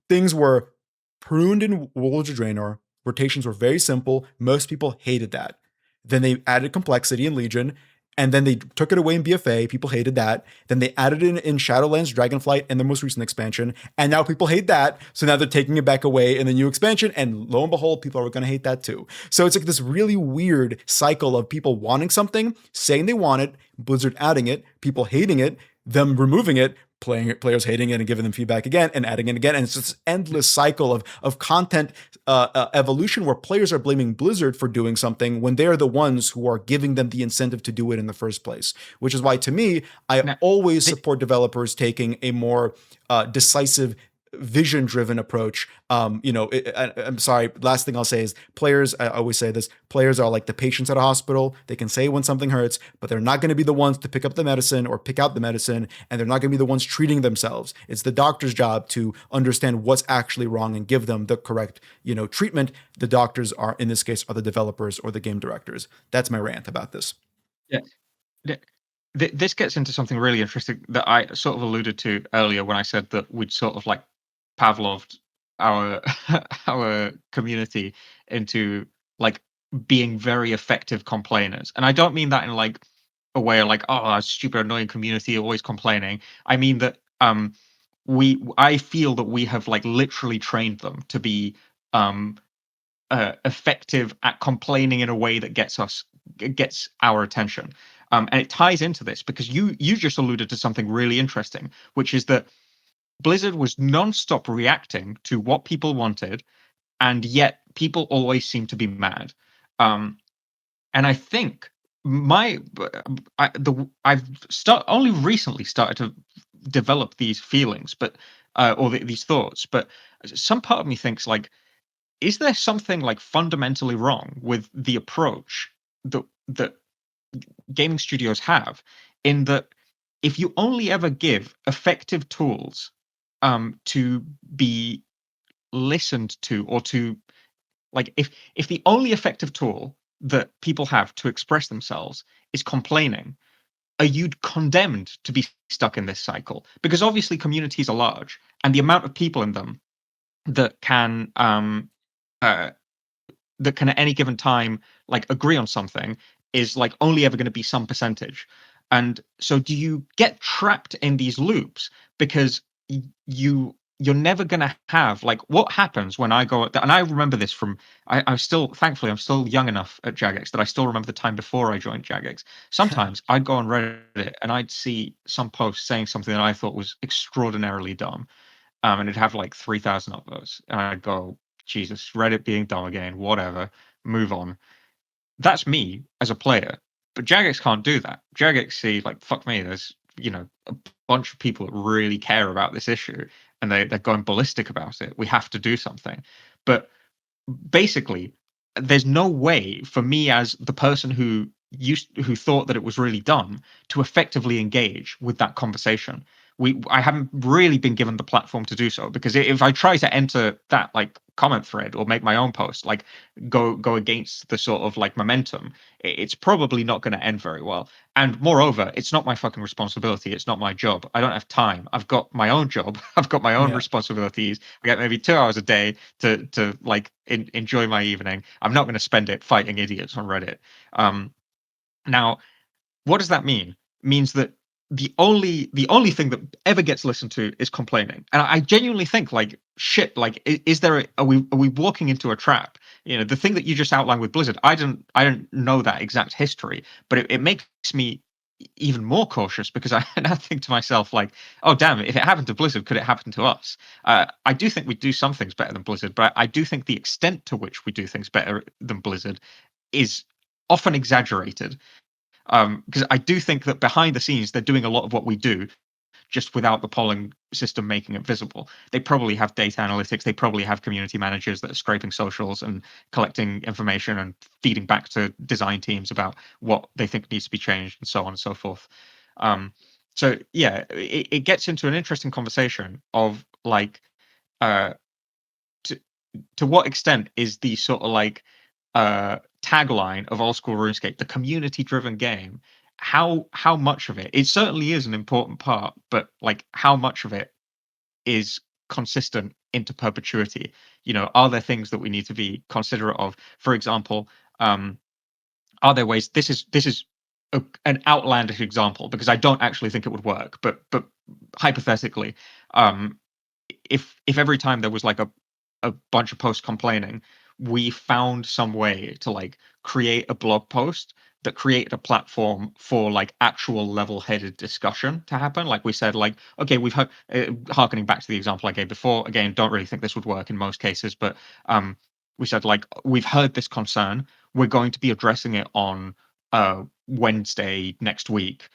things were pruned in Worlds of Draenor. Rotations were very simple. Most people hated that. Then they added complexity in Legion, and then they took it away in BFA. People hated that. Then they added it in Shadowlands, Dragonflight, and the most recent expansion. And now people hate that. So now they're taking it back away in the new expansion. And lo and behold, people are going to hate that too. So it's like this really weird cycle of people wanting something, saying they want it, Blizzard adding it, people hating it, them removing it, players hating it and giving them feedback again and adding it again. And it's this endless cycle of content evolution where players are blaming Blizzard for doing something when they're the ones who are giving them the incentive to do it in the first place. Which is why, to me, I always support developers taking a more decisive vision-driven approach. I'm sorry. Last thing I'll say is players. I always say this: players are like the patients at a hospital. They can say when something hurts, but they're not going to be the ones to pick up the medicine or pick out the medicine, and they're not going to be the ones treating themselves. It's the doctor's job to understand what's actually wrong and give them the correct, treatment. The doctors are, in this case, are the developers or the game directors. That's my rant about this. Yeah. This gets into something really interesting that I sort of alluded to earlier when I said that we'd sort of like Pavloved our our community into like being very effective complainers. And I don't mean that in like a way like, oh, stupid annoying community always complaining. I mean that I feel that we have like literally trained them to be effective at complaining in a way that gets our attention. And it ties into this because you just alluded to something really interesting, which is that Blizzard was nonstop reacting to what people wanted, and yet people always seem to be mad. And I think only recently started to develop these feelings, but these thoughts. But some part of me thinks like, is there something like fundamentally wrong with the approach that gaming studios have, in that if you only ever give effective tools to be listened to, or to like if the only effective tool that people have to express themselves is complaining, are you condemned to be stuck in this cycle? Because obviously communities are large, and the amount of people in them that can at any given time like agree on something is like only ever going to be some percentage. And so do you get trapped in these loops because you're never going to have like, what happens when I go, and I remember this from I'm still, thankfully I'm still young enough at Jagex that I still remember the time before I joined Jagex. Sometimes I'd go on Reddit and I'd see some post saying something that I thought was extraordinarily dumb, and it'd have like 3,000 upvotes, and I'd go, Jesus, Reddit being dumb again, whatever, move on. That's me as a player, but Jagex can't do that. Jagex see like, fuck me, there's a bunch of people that really care about this issue, and they're going ballistic about it. We have to do something. But basically, there's no way for me as the person who thought that it was really dumb to effectively engage with that conversation. I haven't really been given the platform to do so, because if I try to enter that like comment thread or make my own post, like go against the sort of like momentum, it's probably not going to end very well. And moreover, it's not my fucking responsibility. It's not my job. I don't have time. I've got my own job. I've got my own Yeah. responsibilities. I get maybe 2 hours a day to like enjoy my evening. I'm not going to spend it fighting idiots on Reddit. Now, what does that mean? It means that the only thing that ever gets listened to is complaining, and I genuinely think like shit. Like, is there? Are we walking into a trap? The thing that you just outlined with Blizzard, I don't know that exact history, but it makes me even more cautious, because I now think to myself like, oh damn, if it happened to Blizzard, could it happen to us? I do think we do some things better than Blizzard, but I do think the extent to which we do things better than Blizzard is often exaggerated. Because I do think that behind the scenes they're doing a lot of what we do, just without the polling system making it visible. They probably have data analytics. They probably have community managers that are scraping socials and collecting information and feeding back to design teams about what they think needs to be changed, and so on and so forth. Um, so yeah, it gets into an interesting conversation of like, uh, to what extent is the sort of like tagline of Old School Runescape, the community driven game, how much of it certainly is an important part, but like how much of it is consistent into perpetuity? Are there things that we need to be considerate of? For example, are there ways, this is an outlandish example, because I don't actually think it would work, but hypothetically, um if every time there was like a bunch of posts complaining, we found some way to like create a blog post that created a platform for like actual level-headed discussion to happen. Like we said, like, okay, we've heard, harkening back to the example I gave before, again, don't really think this would work in most cases, but we said like, we've heard this concern, we're going to be addressing it on Wednesday next week.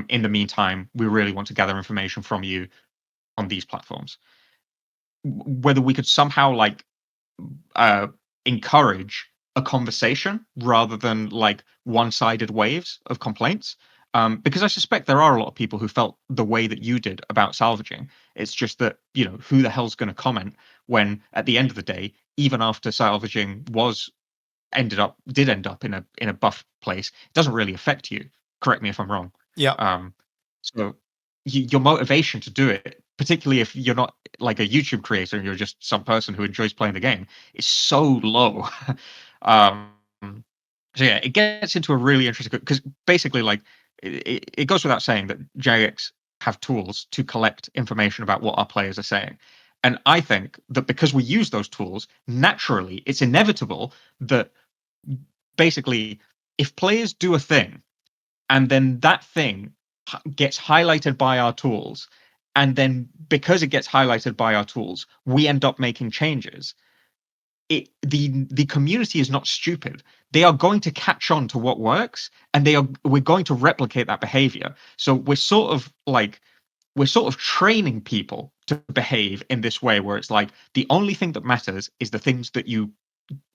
In the meantime, we really want to gather information from you on these platforms. Whether we could somehow like uh encourage a conversation rather than like one-sided waves of complaints, because I suspect there are a lot of people who felt the way that you did about salvaging. It's just that, who the hell's going to comment when at the end of the day, even after salvaging did end up in a buff place, it doesn't really affect you. Correct me if I'm wrong. Yeah. um so your motivation to do it, particularly if you're not like a YouTube creator and you're just some person who enjoys playing the game, is so low. um, so yeah, it gets into a really interesting, because basically, like, it goes without saying that JX have tools to collect information about what our players are saying, and I think that because we use those tools, naturally, it's inevitable that basically, if players do a thing and then that thing gets highlighted by our tools, and then because it gets highlighted by our tools, we end up making changes. The community is not stupid. They are going to catch on to what works, and we're going to replicate that behavior. So we're sort of training people to behave in this way, where it's like the only thing that matters is the things that you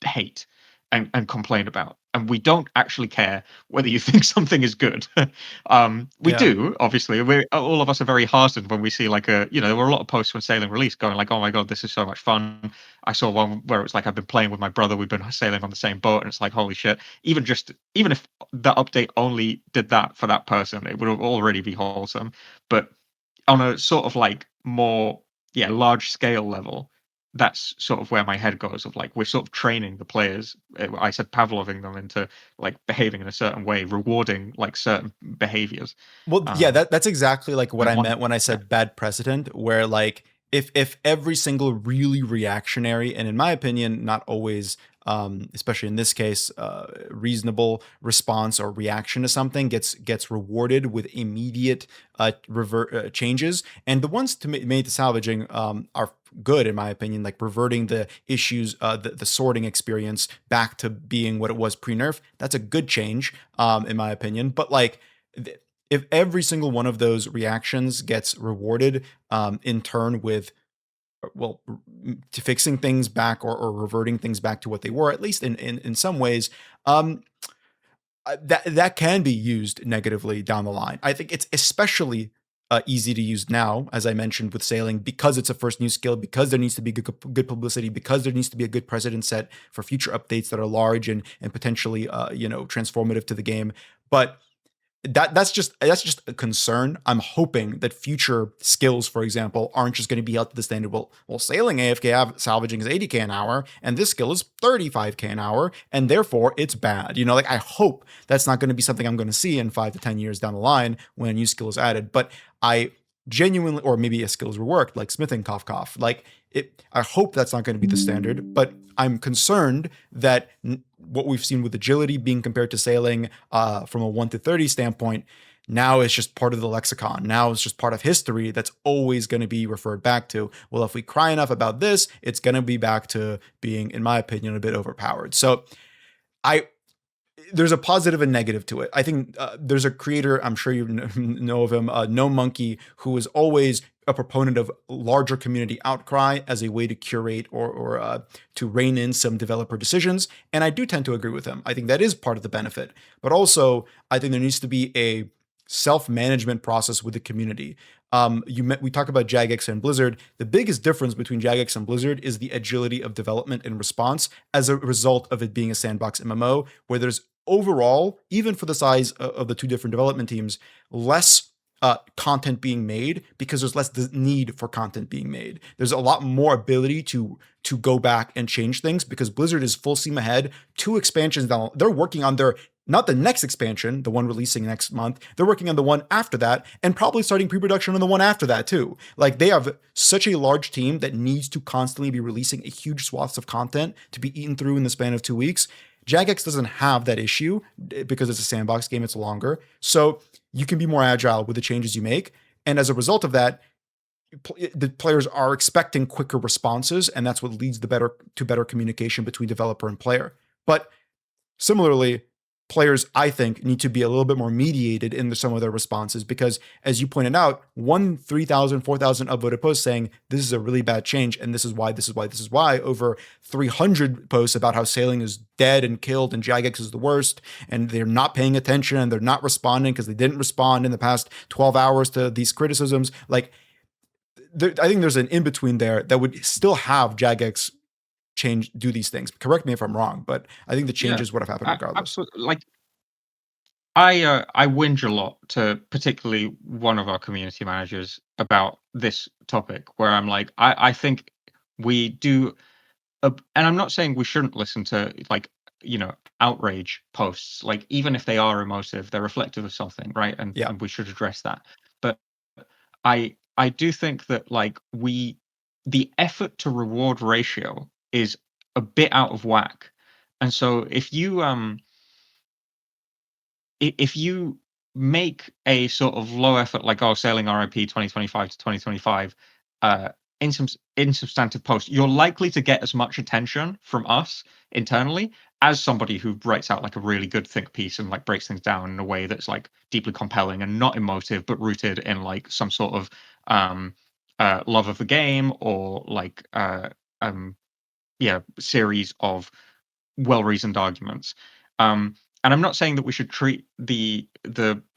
hate and complain about, and we don't actually care whether you think something is good. We Yeah. do, obviously. We all of us are very heartened when we see like there were a lot of posts when sailing released going like, oh my god, this is so much fun. I saw one where it was like, I've been playing with my brother, we've been sailing on the same boat, and it's like, holy shit. Even if the update only did that for that person, it would already be wholesome. But on a sort of like more, yeah, large scale level, that's sort of where my head goes, of like, we're sort of training the players. I said Pavloving them into like behaving in a certain way, rewarding like certain behaviors. Well, yeah, um that's exactly like what and I one meant when I Yeah. said bad precedent, where like if every single really reactionary, and in my opinion not always, especially in this case, reasonable response or reaction to something gets rewarded with immediate revert changes, and the ones to made to salvaging are good in my opinion, like reverting the issues, the sorting experience back to being what it was pre-nerf. That's a good change, in my opinion. But like, if every single one of those reactions gets rewarded, in turn with, well, to fixing things back, or reverting things back to what they were, at least in some ways, um, that can be used negatively down the line. I think it's especially easy to use now, as I mentioned with sailing, because it's a first new skill, because there needs to be good publicity, because there needs to be a good precedent set for future updates that are large and potentially transformative to the game. But that's just a concern. I'm hoping that future skills, for example, aren't just going to be held to the standard. Well, sailing AFK salvaging is 80k an hour, and this skill is 35k an hour, and therefore it's bad. Like, I hope that's not going to be something I'm going to see in 5 to 10 years down the line when a new skill is added. But I genuinely, or maybe a skill is reworked, like smithing cough cough. Like, it, I hope that's not going to be the standard, but I'm concerned that what we've seen with agility being compared to sailing, from a 1 to 30 standpoint, now it's just part of the lexicon. Now it's just part of history that's always going to be referred back to. Well, if we cry enough about this, it's going to be back to being, in my opinion, a bit overpowered. So I there's a positive and negative to it. I think there's a creator, I'm sure you know of him, No Monkey, who is always a proponent of larger community outcry as a way to curate, or to rein in some developer decisions. And I do tend to agree with him. I think that is part of the benefit. But also, I think there needs to be a self-management process with the community. We talk about Jagex and Blizzard. The biggest difference between Jagex and Blizzard is the agility of development and response as a result of it being a sandbox MMO, where there's overall, even for the size of the two different development teams, less content being made because there's less need for content being made. There's a lot more ability to go back and change things because Blizzard is full steam ahead. 2 expansions down, they're working on their, not the next expansion, the one releasing next month. They're working on the one after that, and probably starting pre-production on the one after that too. Like, they have such a large team that needs to constantly be releasing a huge swaths of content to be eaten through in the span of 2 weeks. Jagex doesn't have that issue because it's a sandbox game, it's longer. So you can be more agile with the changes you make. And as a result of that, the players are expecting quicker responses, and that's what leads to better communication between developer and player. But similarly, players, I think, need to be a little bit more mediated in some of their responses because, as you pointed out, 3,000, 4,000 upvoted posts saying this is a really bad change and this is why, this is why, this is why, over 300 posts about how sailing is dead and killed and Jagex is the worst and they're not paying attention and they're not responding because they didn't respond in the past 12 hours to these criticisms. Like, I think there's an in-between there that would still have Jagex do these things. Correct me if I'm wrong, but I think the Yeah, changes would have happened regardless. absolutely. Like, I whinge a lot to particularly one of our community managers about this topic, where I'm like, I think we do, and I'm not saying we shouldn't listen to, like, outrage posts. Like, even if they are emotive, they're reflective of something, right? And Yeah. and we should address that. But I do think that, like, the effort to reward ratio is a bit out of whack. And so if you make a sort of low effort, like, oh, sailing RIP 2025 to 2025, uh insubstantive post, you're likely to get as much attention from us internally as somebody who writes out, like, a really good think piece and, like, breaks things down in a way that's, like, deeply compelling and not emotive but rooted in, like, some sort of um love of the game, or, like, um yeah, series of well-reasoned arguments. And I'm not saying that we should treat the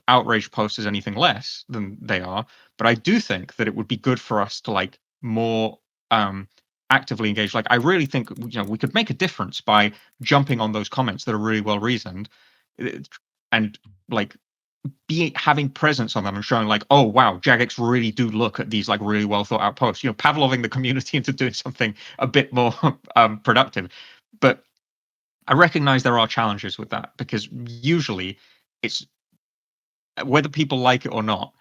outrage posts as anything less than they are, but I do think that it would be good for us to, like, more um, actively engage. Like, I really think, we could make a difference by jumping on those comments that are really well reasoned, and, like, having presence on them and showing, like, oh wow, Jagex really do look at these, like, really well thought out posts. Pavloving the community into doing something a bit more productive. But I recognize there are challenges with that because usually it's whether people like it or not.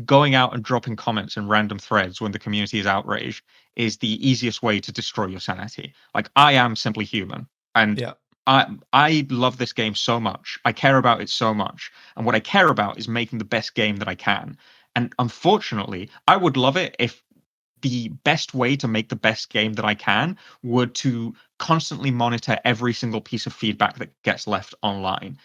going out and dropping comments in random threads when the community is outraged is the easiest way to destroy your sanity. Like, I am simply human, and Yeah. I love this game so much. I care about it so much, and what I care about is making the best game that I can. And unfortunately, I would love it if the best way to make the best game that I can were to constantly monitor every single piece of feedback that gets left online.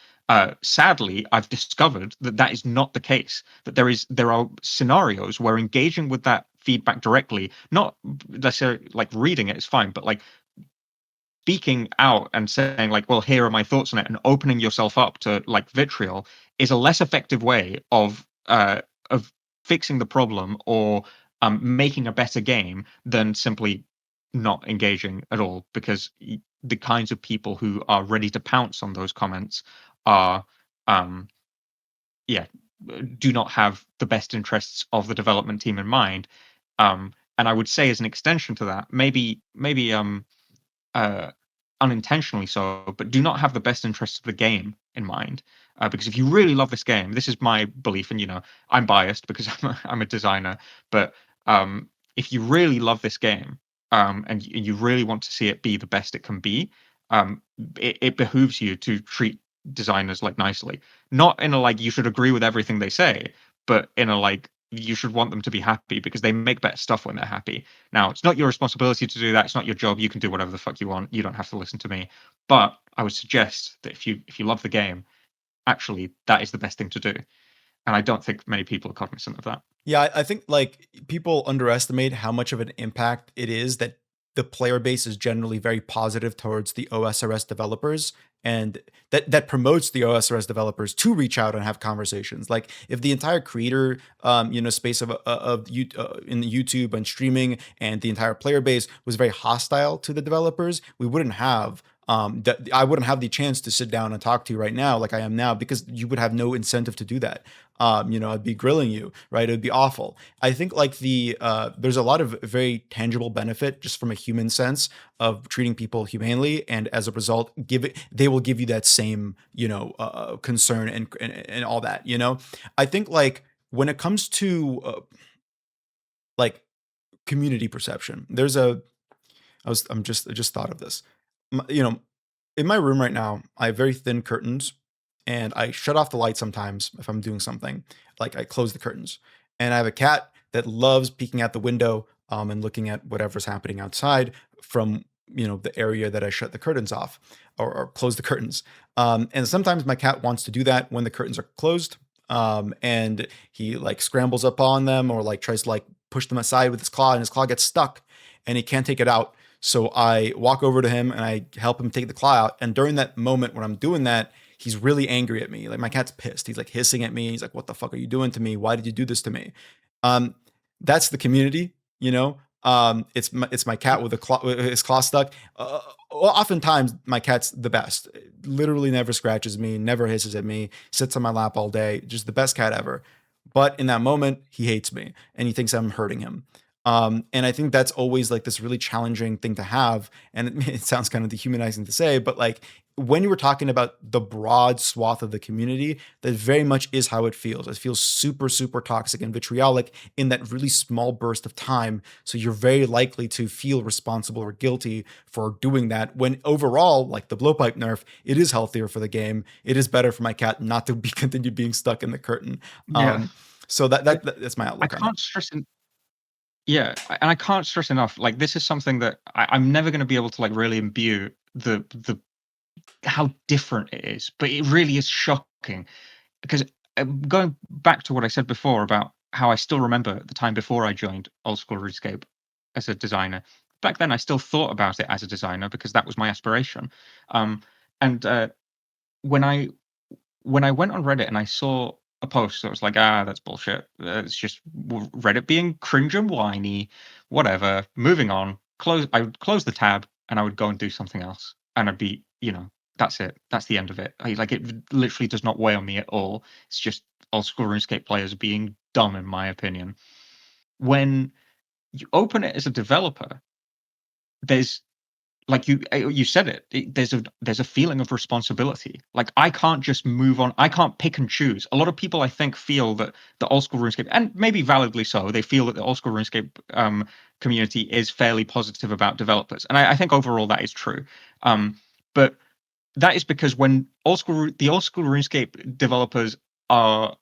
Sadly, I've discovered that that is not the case. That there are scenarios where engaging with that feedback directly, not necessarily like reading it is fine, but like speaking out and saying like, well, here are my thoughts on it, and opening yourself up to like vitriol is a less effective way of fixing the problem or making a better game than simply not engaging at all, because the kinds of people who are ready to pounce on those comments are um yeah do not have the best interests of the development team in mind. And I would say, as an extension to that, maybe uh, unintentionally so, but do not have the best interests of the game in mind. Because if you really love this game, this is my belief, and I'm biased because I'm a designer, but if you really love this game, and you really want to see it be the best it can be, it behooves you to treat designers like nicely, not in a like you should agree with everything they say, but in a like you should want them to be happy because they make better stuff when they're happy. Now, it's not your responsibility to do that. It's not your job. You can do whatever the fuck you want. You don't have to listen to me. But I would suggest that if you love the game, actually that is the best thing to do. And I don't think many people are cognizant of that. Yeah, I think like people underestimate how much of an impact it is that the player base is generally very positive towards the OSRS developers, and that promotes the OSRS developers to reach out and have conversations. Like if the entire creator space in YouTube and streaming and the entire player base was very hostile to the developers, we wouldn't have I wouldn't have the chance to sit down and talk to you right now like I am now, because you would have no incentive to do that. I'd be grilling you, right? It would be awful. I think like there's a lot of very tangible benefit just from a human sense of treating people humanely, and as a result, they will give you that same concern and all that. I think like when it comes to like community perception, I just thought of this. You know, in my room right now, I have very thin curtains, and I shut off the light sometimes if I'm doing something. Like I close the curtains, and I have a cat that loves peeking out the window and looking at whatever's happening outside from the area that I shut the curtains off or close the curtains. And sometimes my cat wants to do that when the curtains are closed, and he like scrambles up on them or like tries to like push them aside with his claw, and his claw gets stuck, and he can't take it out. So I walk over to him and I help him take the claw out. And during that moment when I'm doing that, he's really angry at me. Like my cat's pissed. He's like hissing at me. He's like, "What the fuck are you doing to me? Why did you do this to me?" Um, that's the community, you know. It's my cat with with his claw stuck. Oftentimes my cat's the best. Literally never scratches me, never hisses at me, sits on my lap all day. Just the best cat ever. But in that moment, he hates me and he thinks I'm hurting him. And I think that's always like this really challenging thing to have. And it sounds kind of dehumanizing to say, but like when you were talking about the broad swath of the community, that very much is how it feels. It feels super, super toxic and vitriolic in that really small burst of time. So you're very likely to feel responsible or guilty for doing that, when overall, like the blowpipe nerf, it is healthier for the game. It is better for my cat not to be continue being stuck in the curtain. Yeah. Um, so that's my I outlook on it. can't stress Yeah, and I can't stress enough. Like, this is something that I'm never going to be able to like really imbue the how different it is, but it really is shocking because going back to what I said before about how I still remember the time before I joined Oldschool Runescape as a designer. Back then, I still thought about it as a designer because that was my aspiration. And when I when I went on Reddit and I saw a post that was like, ah, that's bullshit. It's just Reddit being cringe and whiny, whatever. Moving on. I would close the tab and I would go and do something else, and I'd be, that's it. That's the end of it. Like, it literally does not weigh on me at all. It's just old school RuneScape players being dumb, in my opinion. When you open it as a developer, there's like you said there's a feeling of responsibility. Like I can't just move on. I can't pick and choose. A lot of people I think feel that the old school RuneScape, and maybe validly so, they feel that the old school RuneScape community is fairly positive about developers, and I think overall that is true. But that is because when the old school RuneScape developers are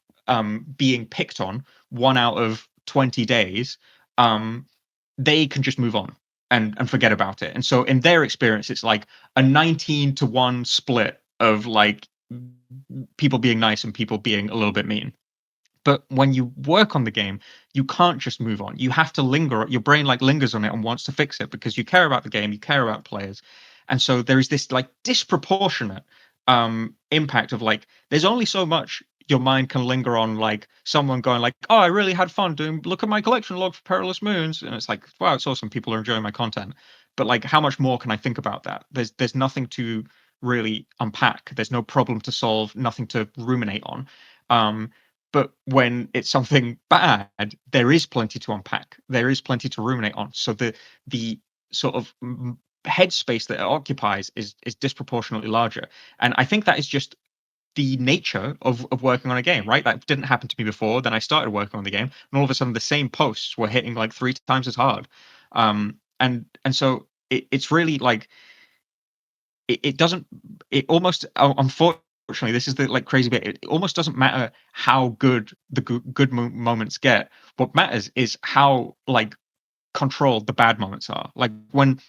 being picked on 1 out of 20 days, um, they can just move on and forget about it. And so in their experience, it's like a 19-to-1 split of like people being nice and people being a little bit mean. But when you work on the game, you can't just move on. You have to linger. Your brain like lingers on it and wants to fix it because you care about the game, you care about players. And so there is this like disproportionate impact of like there's only so much your mind can linger on like someone going like, "Oh, I really had fun doing look at my collection log for Perilous Moons." And it's like, "Wow, it's awesome. People are enjoying my content." But like how much more can I think about that? There's nothing to really unpack. There's no problem to solve, nothing to ruminate on. Um, but when it's something bad, there is plenty to unpack. There is plenty to ruminate on. So the sort of headspace that it occupies is disproportionately larger. And I think that is just the nature of working on a game, right? That didn't happen to me before. Then I started working on the game, and all of a sudden the same posts were hitting like 3 times as hard. And so it's really like it doesn't it almost unfortunately this is the like crazy bit. It almost doesn't matter how good the moments get. What matters is how like controlled the bad moments are. Like when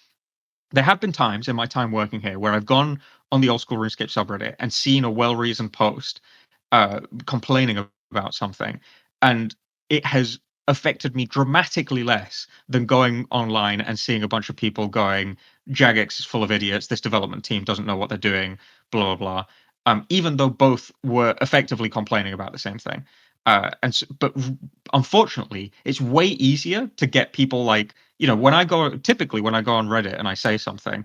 there have been times in my time working here where I've gone on the old school RuneScape subreddit and seen a well-reasoned post complaining about something, and it has affected me dramatically less than going online and seeing a bunch of people going, "Jagex is full of idiots. This development team doesn't know what they're doing." Blah blah blah. Even though both were effectively complaining about the same thing. But unfortunately, it's way easier to get people like typically when I go on Reddit and I say something,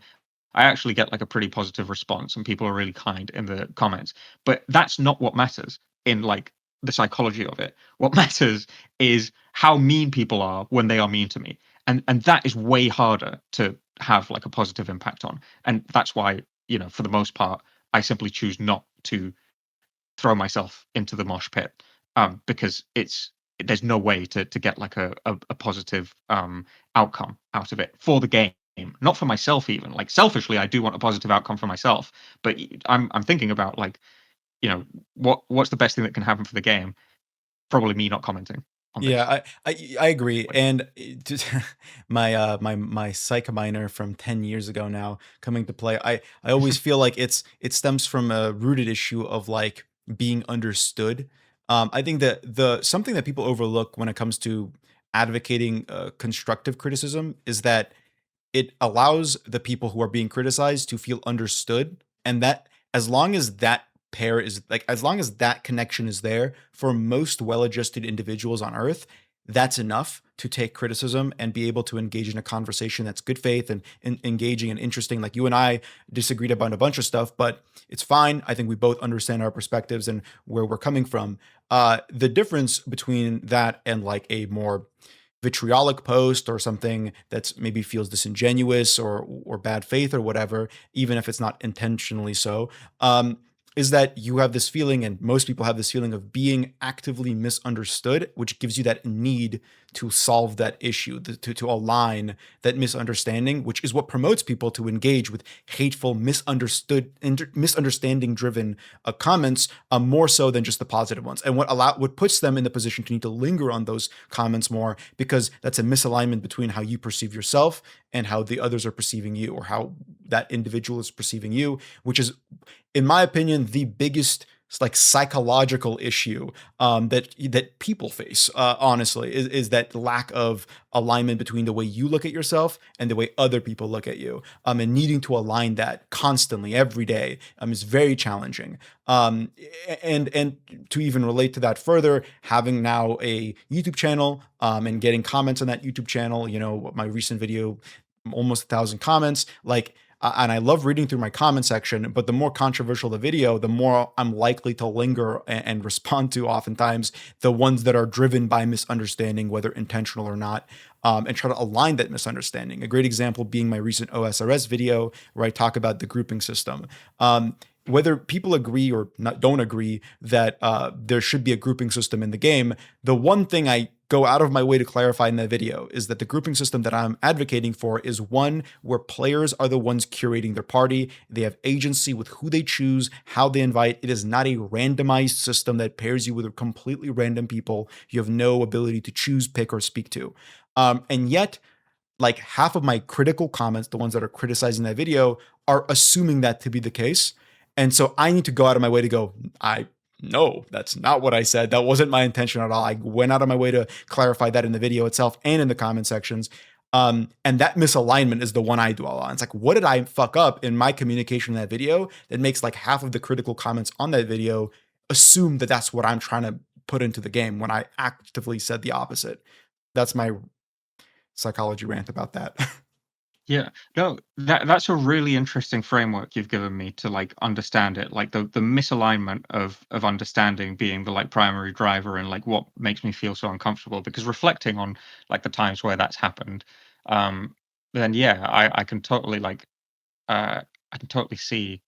I actually get like a pretty positive response and people are really kind in the comments. But that's not what matters in like the psychology of it. What matters is how mean people are when they are mean to me. And that is way harder to have like a positive impact on. And that's why, for the most part, I simply choose not to throw myself into the mosh pit because there's no way to get like a positive outcome out of it for the game, not for myself even. Like selfishly, I do want a positive outcome for myself, but I'm thinking about like what's the best thing that can happen for the game? Probably me not commenting on Yeah, this. I agree. Like, And my psych minor from 10 years ago now coming to play, I always feel like it stems from a rooted issue of like being understood. I think that the something that people overlook when it comes to advocating constructive criticism is that it allows the people who are being criticized to feel understood, and that as long as that pair is like as long as that connection is there for most well-adjusted individuals on earth, that's enough to take criticism and be able to engage in a conversation that's good faith and engaging and interesting. Like you and I disagreed about a bunch of stuff, but it's fine. I think we both understand our perspectives and where we're coming from. The difference between that and like a more vitriolic post or something that's maybe feels disingenuous or bad faith or whatever, even if it's not intentionally so, is that you have this feeling, and most people have this feeling of being actively misunderstood, which gives you that need to solve that issue, to align that misunderstanding, which is what promotes people to engage with hateful, misunderstanding driven comments, more so than just the positive ones. And what puts them in the position to need to linger on those comments more, because that's a misalignment between how you perceive yourself and how the others are perceiving you, or how that individual is perceiving you, which is, in my opinion, the biggest like psychological issue that people face. Honestly, is that lack of alignment between the way you look at yourself and the way other people look at you. And needing to align that constantly every day is very challenging. And to even relate to that further, having now a YouTube channel and getting comments on that YouTube channel, my recent video, almost 1,000 comments, like and I love reading through my comment section, but the more controversial the video, the more I'm likely to linger and respond to, oftentimes the ones that are driven by misunderstanding, whether intentional or not. and try to align that misunderstanding. A great example being my recent OSRS video where I talk about the grouping system. Whether people agree or not, don't agree that there should be a grouping system in the game, the one thing I go out of my way to clarify in that video is that the grouping system that I'm advocating for is one where players are the ones curating their party. They have agency with who they choose, how they invite. It is not a randomized system that pairs you with completely random people you have no ability to choose, pick, or speak to. And yet, like half of my critical comments, the ones that are criticizing that video, are assuming that to be the case. And so I need to go out of my way to go, I no, that's not what I said. That wasn't my intention at all. I went out of my way to clarify that in the video itself and in the comment sections. And that misalignment is the one I dwell on. It's like, what did I fuck up in my communication in that video that makes like half of the critical comments on that video assume that that's what I'm trying to put into the game when I actively said the opposite? That's my psychology rant about that. Yeah. No, that's a really interesting framework you've given me to like understand it. Like the misalignment of understanding being the like primary driver and like what makes me feel so uncomfortable. Because reflecting on like the times where that's happened, um, then yeah, I can totally like I can totally see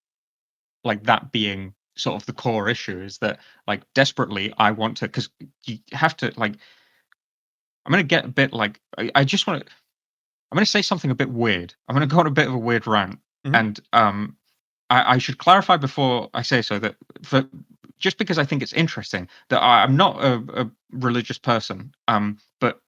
like that being sort of the core issue is that like desperately I want to because you have to like I'm gonna get a bit like I just want to I'm going to say something a bit weird. I'm going to go on a bit of a weird rant, Mhm. and I should clarify before I say so that for just because I think it's interesting that I'm not a religious person, but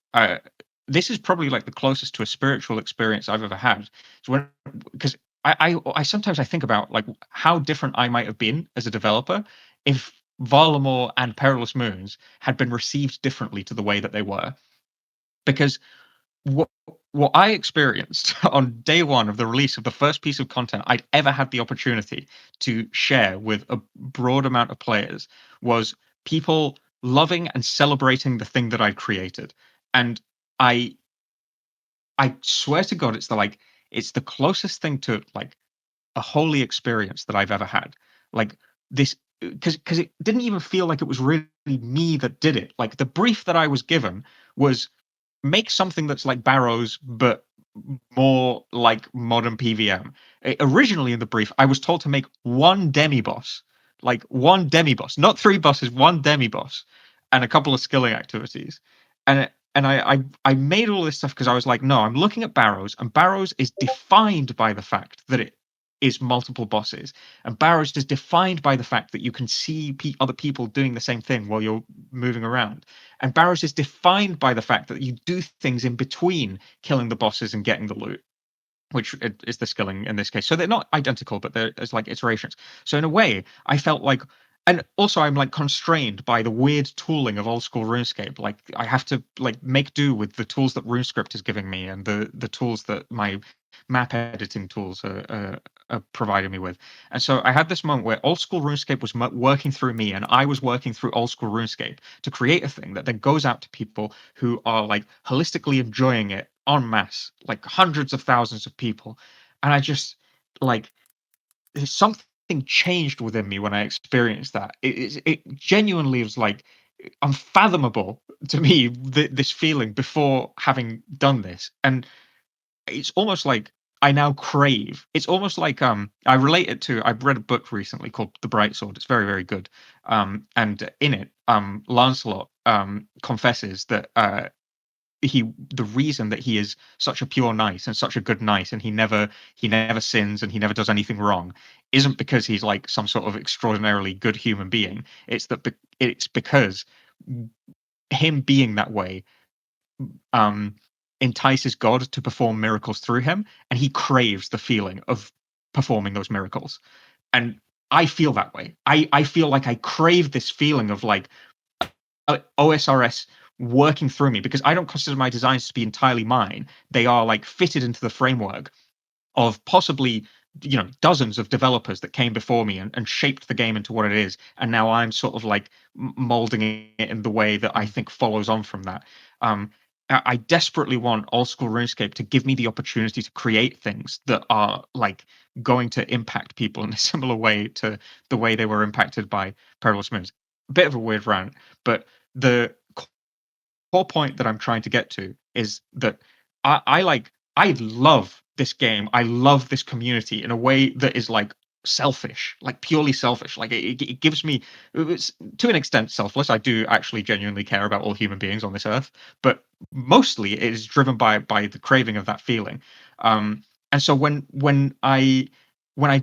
this is probably like the closest to a spiritual experience I've ever had. So when because I sometimes I think about like how different I might have been as a developer if Varlamore and Perilous Moons had been received differently to the way that they were, because what what I experienced on day one of the release of the first piece of content I'd ever had the opportunity to share with a broad amount of players was people loving and celebrating the thing that I'd created. And I I swear to God, it's the closest thing to like a holy experience that I've ever had. Like this because it didn't even feel like it was really me that did it. Like the brief that I was given was make something that's like Barrows, but more like modern PVM. Originally in the brief, I was told to make one demi boss, like one demi boss, not three bosses, one demi boss, and a couple of skilling activities. And I made all this stuff because I was like, no, I'm looking at Barrows, and Barrows is defined by the fact that it is multiple bosses, and Barrows is defined by the fact that you can see other people doing the same thing while you're moving around. And Barrows is defined by the fact that you do things in between killing the bosses and getting the loot, which is the skilling in this case. So they're not identical, but there's like iterations. So in a way, I felt like, and also I'm like constrained by the weird tooling of old school RuneScape. Like I have to like make do with the tools that RuneScript is giving me and the tools that my map editing tools are providing me with. And so I had this moment where old school RuneScape was working through me, and I was working through old school RuneScape to create a thing that then goes out to people who are like holistically enjoying it en masse, like hundreds of thousands of people. And I just like something changed within me when I experienced that. It genuinely was like unfathomable to me this feeling before having done this, and it's almost like I now crave. It's almost like I relate it to I've read a book recently called The Bright Sword. It's very, very good. And in it, Lancelot confesses that the reason that he is such a pure knight and such a good knight and he never sins and he never does anything wrong isn't because he's like some sort of extraordinarily good human being. It's because him being that way um, entices God to perform miracles through him, and he craves the feeling of performing those miracles. And I feel that way. I feel like I crave this feeling of like OSRS working through me because I don't consider my designs to be entirely mine. They are like fitted into the framework of possibly dozens of developers that came before me and shaped the game into what it is, and now I'm sort of like molding it in the way that I think follows on from that. I desperately want old school RuneScape to give me the opportunity to create things that are like going to impact people in a similar way to the way they were impacted by Perilous Moons. A bit of a weird rant, but the whole point that I'm trying to get to is that I love this game. I love this community in a way that is like selfish, like purely selfish. Like it gives me, it's to an extent selfless. I do actually genuinely care about all human beings on this earth, but mostly it is driven by the craving of that feeling. Um, and so when I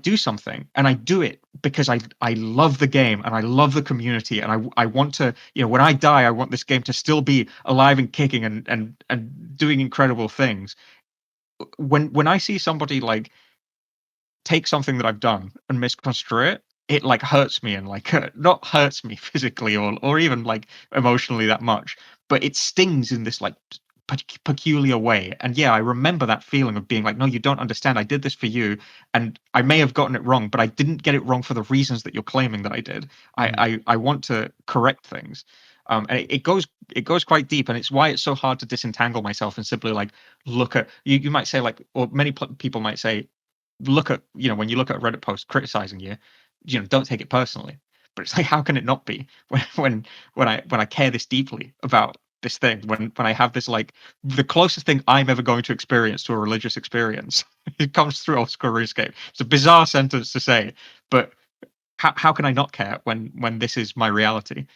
do something and I do it because I love the game and I love the community and I want to, when I die I want this game to still be alive and kicking and doing incredible things. When I see somebody like take something that I've done and misconstrue it, it like hurts me and like not hurts me physically or even like emotionally that much, but it stings in this like peculiar way. And yeah, I remember that feeling of being like, no, you don't understand. I did this for you, and I may have gotten it wrong, but I didn't get it wrong for the reasons that you're claiming that I did. Mhm. I want to correct things. And it goes quite deep, and it's why it's so hard to disentangle myself and simply like look at you. You might say like, or many people might say, look at when you look at a Reddit post criticizing you, don't take it personally. But it's like, how can it not be when I care this deeply about this thing, when I have this like the closest thing I'm ever going to experience to a religious experience, it comes through Oldschool Runescape. It's a bizarre sentence to say, but how can I not care when this is my reality?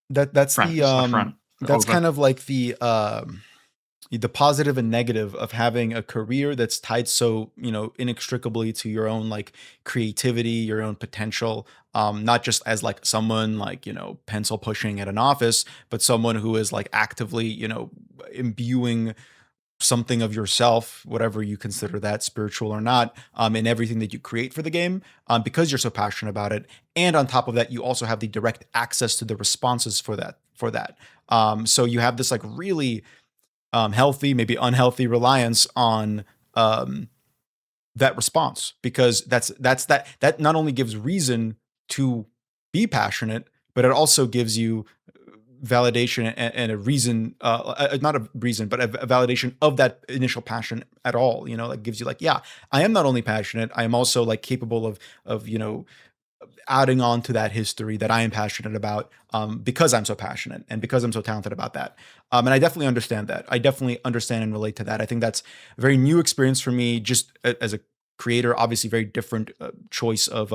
That's Fran, it's my friend. that's Over. kind of like the positive and negative of having a career that's tied so inextricably to your own like creativity, your own potential, not just as like someone like pencil pushing at an office, but someone who is like actively imbuing something of yourself, whatever you consider that, spiritual or not, in everything that you create for the game, because you're so passionate about it. And on top of that, you also have the direct access to the responses for that. So you have this like really healthy, maybe unhealthy reliance on um, that response, because that not only gives reason to be passionate, but it also gives you validation and a reason, not a reason, but a validation of that initial passion at all. That gives you like, yeah, I am not only passionate, I am also like capable of adding on to that history that I am passionate about, because I'm so passionate and because I'm so talented about that. And I definitely understand that. I definitely understand and relate to that. I think that's a very new experience for me, just as a creator. Obviously, very different choice of.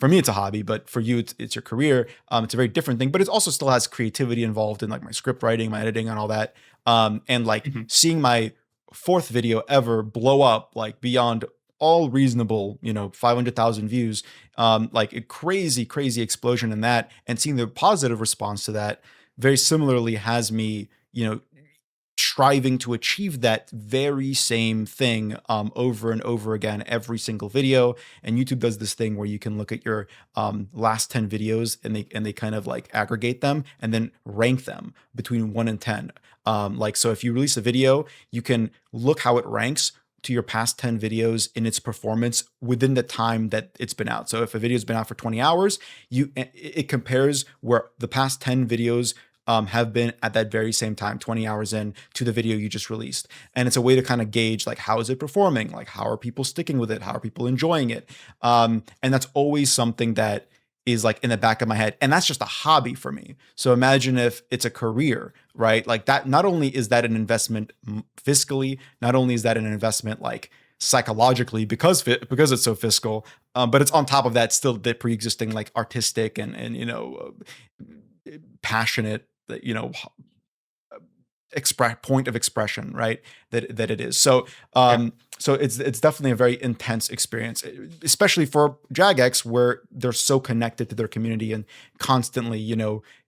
For me, it's a hobby, but for you, it's your career. It's a very different thing, but it also still has creativity involved in like my script writing, my editing, and all that. And like Mhm. seeing my fourth video ever blow up like beyond all reasonable, 500,000 views, like a crazy, crazy explosion in that, and seeing the positive response to that very similarly has me, striving to achieve that very same thing over and over again every single video. And YouTube does this thing where you can look at your last 10 videos, and they kind of like aggregate them and then rank them between 1 and 10. Like, so if you release a video, you can look how it ranks to your past 10 videos in its performance within the time that it's been out. So if a video's been out for 20 hours, it compares where the past 10 videos have been at that very same time, 20 hours in, to the video you just released. And it's a way to kind of gauge like, how is it performing? Like, how are people sticking with it? How are people enjoying it? And that's always something that is like in the back of my head. And that's just a hobby for me. So imagine if it's a career, right? Like that, not only is that an investment fiscally, not only is that an investment like psychologically, because it's so fiscal, but it's on top of that still the pre-existing like artistic and passionate, express point of expression, right? That it is. So Yeah. so it's definitely a very intense experience, especially for Jagex, where they're so connected to their community and constantly,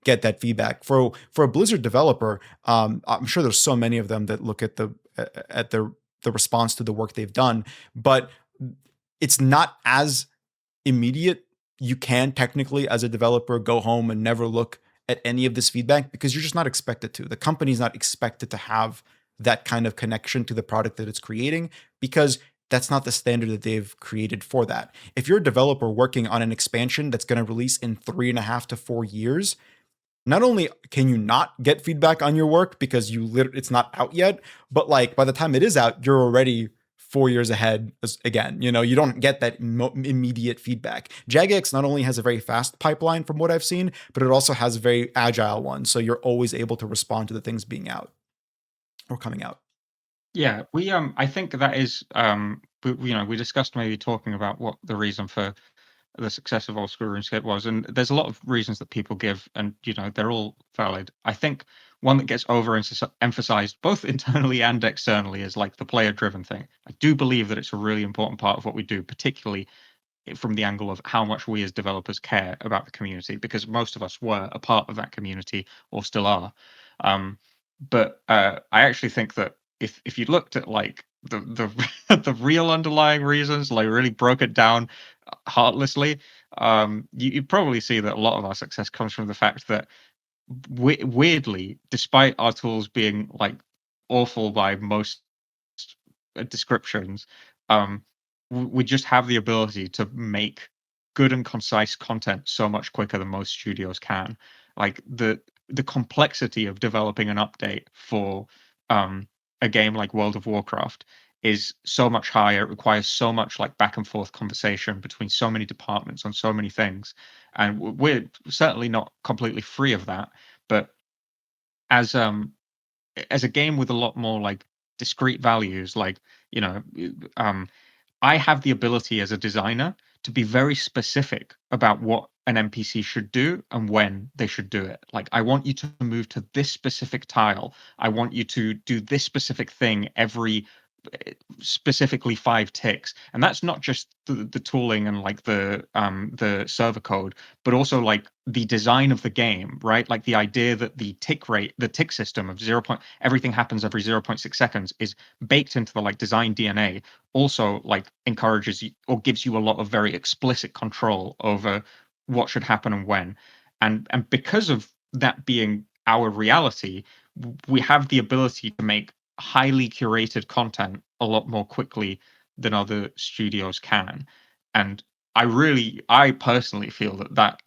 get that feedback. For a Blizzard developer, I'm sure there's so many of them that look at the response to the work they've done, but it's not as immediate. You can technically, as a developer, go home and never look at any of this feedback because you're just not expected to. The company's not expected to have that kind of connection to the product that it's creating, because that's not the standard that they've created for that. If you're a developer working on an expansion that's going to release in 3.5 to 4 years, not only can you not get feedback on your work because it's not out yet, but like by the time it is out, you're already 4 years ahead again. You don't get that immediate feedback. Jagex not only has a very fast pipeline from what I've seen, but it also has a very agile one. So you're always able to respond to the things being out or coming out. Yeah, I think that is we discussed maybe talking about what the reason for the success of Oldschool Runescape was, and there's a lot of reasons that people give, and they're all valid. I think one that gets emphasized both internally and externally is like the player driven thing. I do believe that it's a really important part of what we do, particularly from the angle of how much we as developers care about the community, because most of us were a part of that community or still are. Um, but I actually think that if you looked at like the real underlying reasons, like really broke it down heartlessly, you'd probably see that a lot of our success comes from the fact that weirdly, despite our tools being like awful by most descriptions, um, we just have the ability to make good and concise content so much quicker than most studios can. Like the complexity of developing an update for a game like World of Warcraft is so much higher. It requires so much like back and forth conversation between so many departments on so many things, and we're certainly not completely free of that. But as um as a game with a lot more like discrete values, like you know, um, I have the ability as a designer to be very specific about what an NPC should do and when they should do it. Like, I want you to move to this specific tile. I want you to do this specific thing every specifically 5 ticks, and that's not just the tooling and like the server code, but also like the design of the game, right? Like the idea that the tick system of everything happens every zero point 0.6 seconds is baked into the like design DNA. Also like encourages you or gives you a lot of very explicit control over what should happen and when, and because of that being our reality, we have the ability to make highly curated content a lot more quickly than other studios can. And I personally feel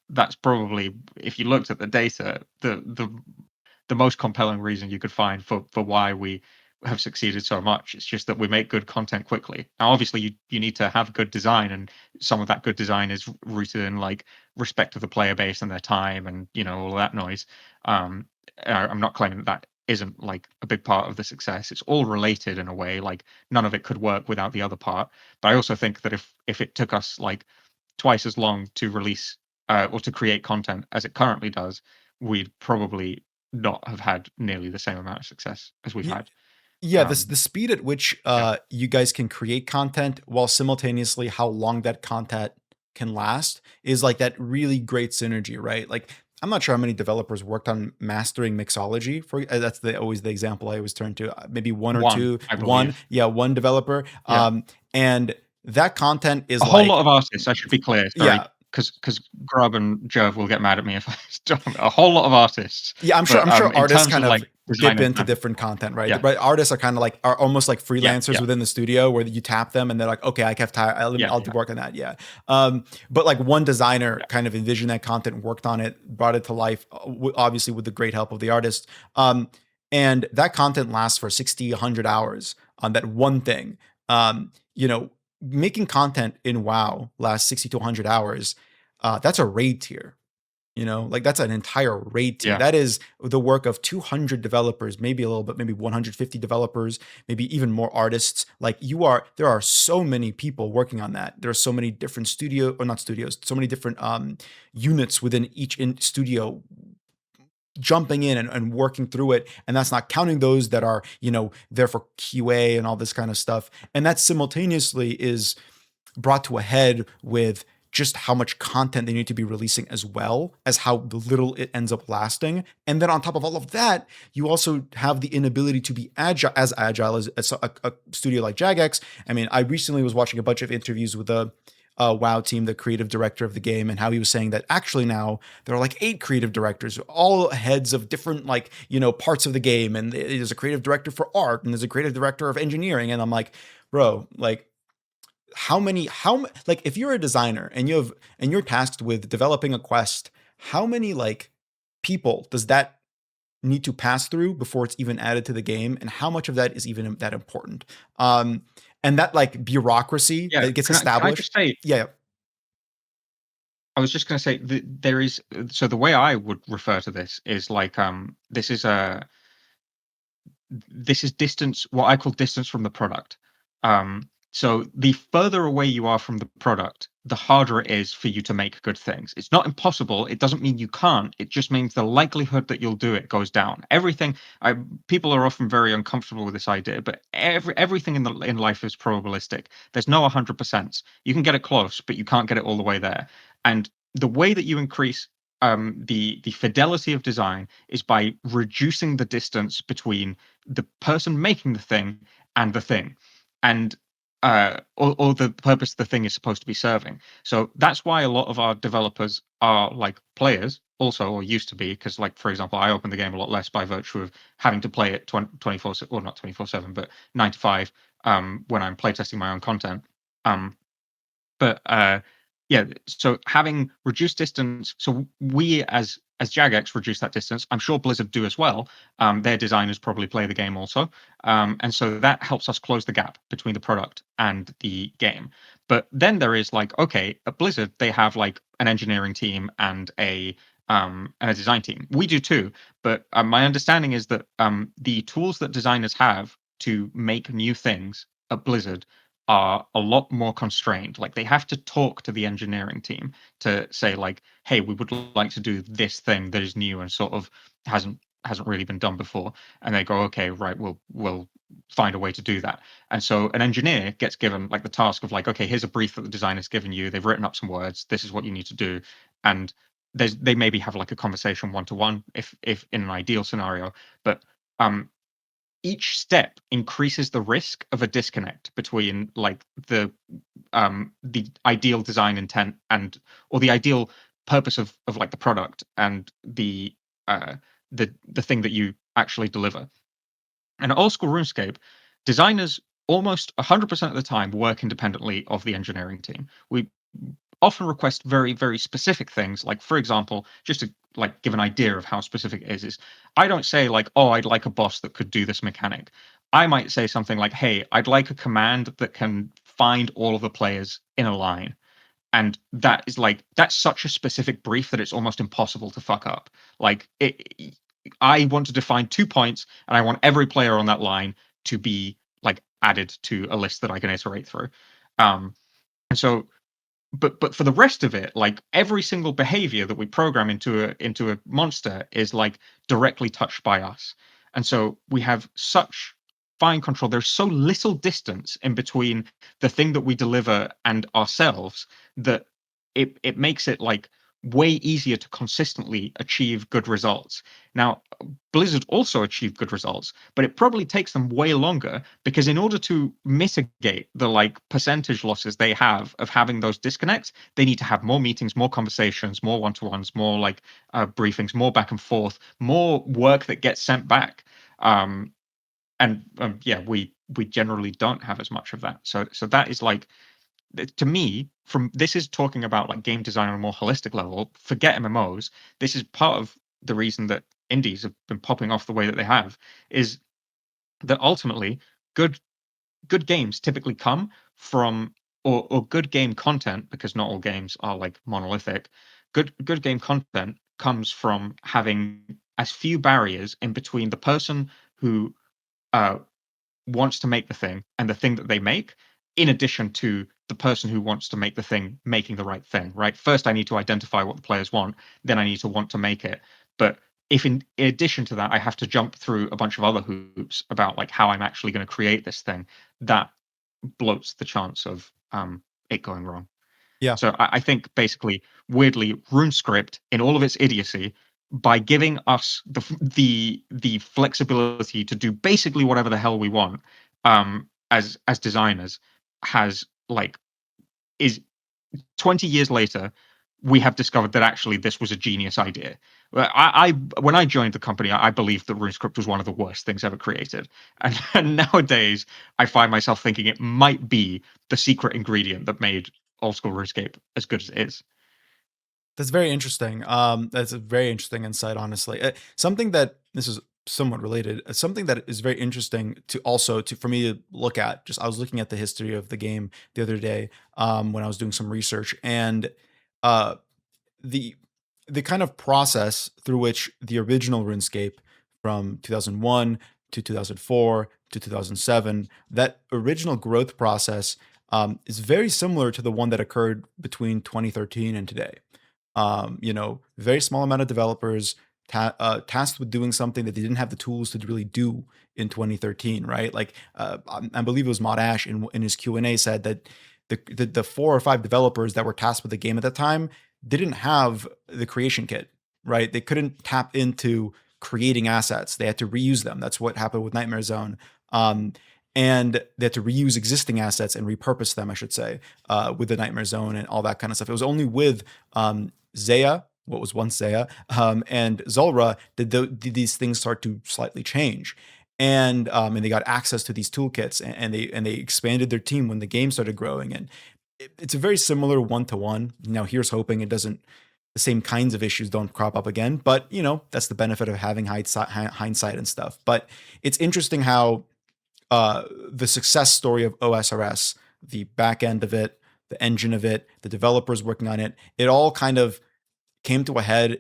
that's probably, if you looked at the data, the most compelling reason you could find for why we have succeeded so much. It's just that we make good content quickly. Now, obviously, you need to have good design, and some of that good design is rooted in like respect of the player base and their time, and all of that noise. Um, I'm not claiming that isn't like a big part of the success. It's all related in a way. Like none of it could work without the other part. But I also think that if it took us like twice as long to release or to create content as it currently does, we'd probably not have had nearly the same amount of success as we've had. Yeah, this Um, the speed at which yeah, you guys can create content while simultaneously how long that content can last is like that really great synergy, right? Like I'm not sure how many developers worked on mastering mixology for that's always the example I always turn to. Maybe one or one, two, I believe. yeah, one developer. Yeah, And that content a is whole lot like of artists. I should be clear. Sorry, yeah, because Grub and Jerv will get mad at me if I don't. A whole lot of artists, yeah, I'm sure. but I'm sure in artists terms kind of like of dip design and into time, different content, right? yeah, Right. Artists are kind of like are almost like yeah, freelancers yeah, within the studio, where you tap them and they're like, okay, I have time. yeah, I'll do yeah, work on that. Yeah. But like one designer yeah, kind of envisioned that content, worked on it, brought it to life, obviously with the great help of the artist. And that content lasts for 60, 100 hours on that one thing. Making content in WoW lasts 60 to 100 hours. That's a raid tier, like that's an entire raid tier. yeah. That is the work of 200 developers, maybe a little bit, maybe 150 developers, maybe even more artists. There are so many people working on that. There are so many different not studios, so many different units within each studio jumping in and working through it. And that's not counting those that are, there for QA and all this kind of stuff. And that simultaneously is brought to a head with just how much content they need to be releasing, as well as how little it ends up lasting. And then on top of all of that, you also have the inability to be agile as a studio like Jagex. I mean, I recently was watching a bunch of interviews with the WoW team, the creative director of the game, and how he was saying that actually now there are like 8 creative directors, all heads of different parts of the game, and there's a creative director for art, and there's a creative director of engineering, and I'm like, bro, like like if you're a designer and you're tasked with developing a quest, how many like people does that need to pass through before it's even added to the game, and how much of that is even that important? and that like bureaucracy Yeah, that gets can I just established. say, Yeah. I was just going to say that there is, so the way I would refer to this is like, this is distance, what I call distance from the product. So the further away you are from the product, the harder it is for you to make good things. It's not impossible. It doesn't mean you can't. It just means the likelihood that you'll do it goes down. Everything, people are often very uncomfortable with this idea, but everything in life is probabilistic. There's no 100%. You can get it close, but you can't get it all the way there. And the way that you increase the fidelity of design is by reducing the distance between the person making the thing and the thing, and or the purpose the thing is supposed to be serving. So that's why a lot of our developers are like players also, or used to be, because like for example, I open the game a lot less by virtue of having to play it 24, or not 24/7, but 9 to 5, when I'm playtesting my own content. Um but yeah, so having reduced distance, so we as Jagex reduce that distance. I'm sure Blizzard do as well. Their designers probably play the game also, and so that helps us close the gap between the product and the game. But then there is like, okay, at Blizzard they have like an engineering team and a design team. We do too, but my understanding is that the tools that designers have to make new things at Blizzard are a lot more constrained. Like they have to talk to the engineering team to say like, "Hey, we would like to do this thing that is new and sort of hasn't really been done before." And they go, "Okay, right, we'll find a way to do that." And so an engineer gets given like the task of like, "Okay, here's a brief that the designer's given you. They've written up some words. This is what you need to do." And they maybe have like a conversation one to one if in an ideal scenario, but um each step increases the risk of a disconnect between like the ideal design intent and or the ideal purpose of like the product and uh the thing that you actually deliver. And at Old School RuneScape, designers almost 100% of the time work independently of the engineering team. We often request very, very specific things. Like, for example, just to like give an idea of how specific it is I don't say like, oh, I'd like a boss that could do this mechanic. I might say something like, hey, I'd like a command that can find all of the players in a line. And that is like that's such a specific brief that it's almost impossible to fuck up. Like I want to define 2 points, and I want every player on that line to be like added to a list that I can iterate through. And so, but for the rest of it, like every single behavior that we program into a monster is like directly touched by us. And so we have such fine control. There's so little distance in between the thing that we deliver and ourselves that it makes it like way easier to consistently achieve good results. Now, Blizzard also achieve good results, but it probably takes them way longer because in order to mitigate the like percentage losses they have of having those disconnects, they need to have more meetings, more conversations, more one-to-ones, more like briefings, more back and forth, more work that gets sent back. And yeah, we generally don't have as much of that. So that is like to me, from this is talking about like game design on a more holistic level. Forget MMOs. This is part of the reason that indies have been popping off the way that they have. Is that ultimately good good games typically come from or good game content, because not all games are like monolithic. Good game content comes from having as few barriers in between the person who uh, wants to make the thing and the thing that they make, in addition to the person who wants to make the thing making the right thing, right? First, I need to identify what the players want, then I need to want to make it. But if in addition to that, I have to jump through a bunch of other hoops about like how I'm actually going to create this thing, that bloats the chance of it going wrong. Yeah. So I think basically, weirdly, RuneScript in all of its idiocy, by giving us the flexibility to do basically whatever the hell we want, as designers, has like is 20 years later, we have discovered that actually this was a genius idea. I when I joined the company, I believed that RuneScript was one of the worst things ever created, and nowadays I find myself thinking it might be the secret ingredient that made old school RuneScape as good as it is. That's very interesting. That's a very interesting insight, honestly. Something that this is somewhat related. Something that is very interesting to also to for me to look at. Just I was looking at the history of the game the other day when I was doing some research, and uh, the the kind of process through which the original RuneScape from 2001 to 2004 to 2007, that original growth process is very similar to the one that occurred between 2013 and today. Very small amount of developers tasked with doing something that they didn't have the tools to really do in 2013, right? Like I believe it was Mod Ash in his Q&A said that the 4 or 5 developers that were tasked with the game at that time didn't have the creation kit, right? They couldn't tap into creating assets. They had to reuse them. That's what happened with Nightmare Zone. Um, and they had to reuse existing assets and repurpose them, I should say, with the Nightmare Zone and all that kind of stuff. It was only with Zaya, what was once Zaya, and Zulrah did these things start to slightly change. And they got access to these toolkits, and they expanded their team when the game started growing. And it's a very similar one-to-one. Now, here's hoping it doesn't the same kinds of issues don't crop up again. But that's the benefit of having hindsight and stuff. But it's interesting how the success story of OSRS, the back end of it, the engine of it, the developers working on it, it all kind of came to a head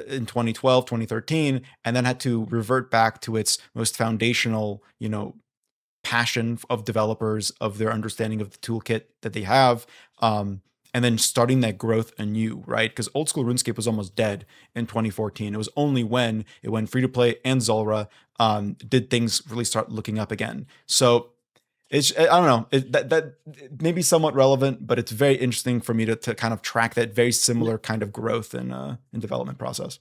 in 2012, 2013, and then had to revert back to its most foundational, passion of developers, of their understanding of the toolkit that they have, and then starting that growth anew, right? Because old school RuneScape was almost dead in 2014. It was only when it went free to play and Zulrah did things really start looking up again. So I don't know, that may be somewhat relevant, but it's very interesting for me to kind of track that very similar kind of growth in development process.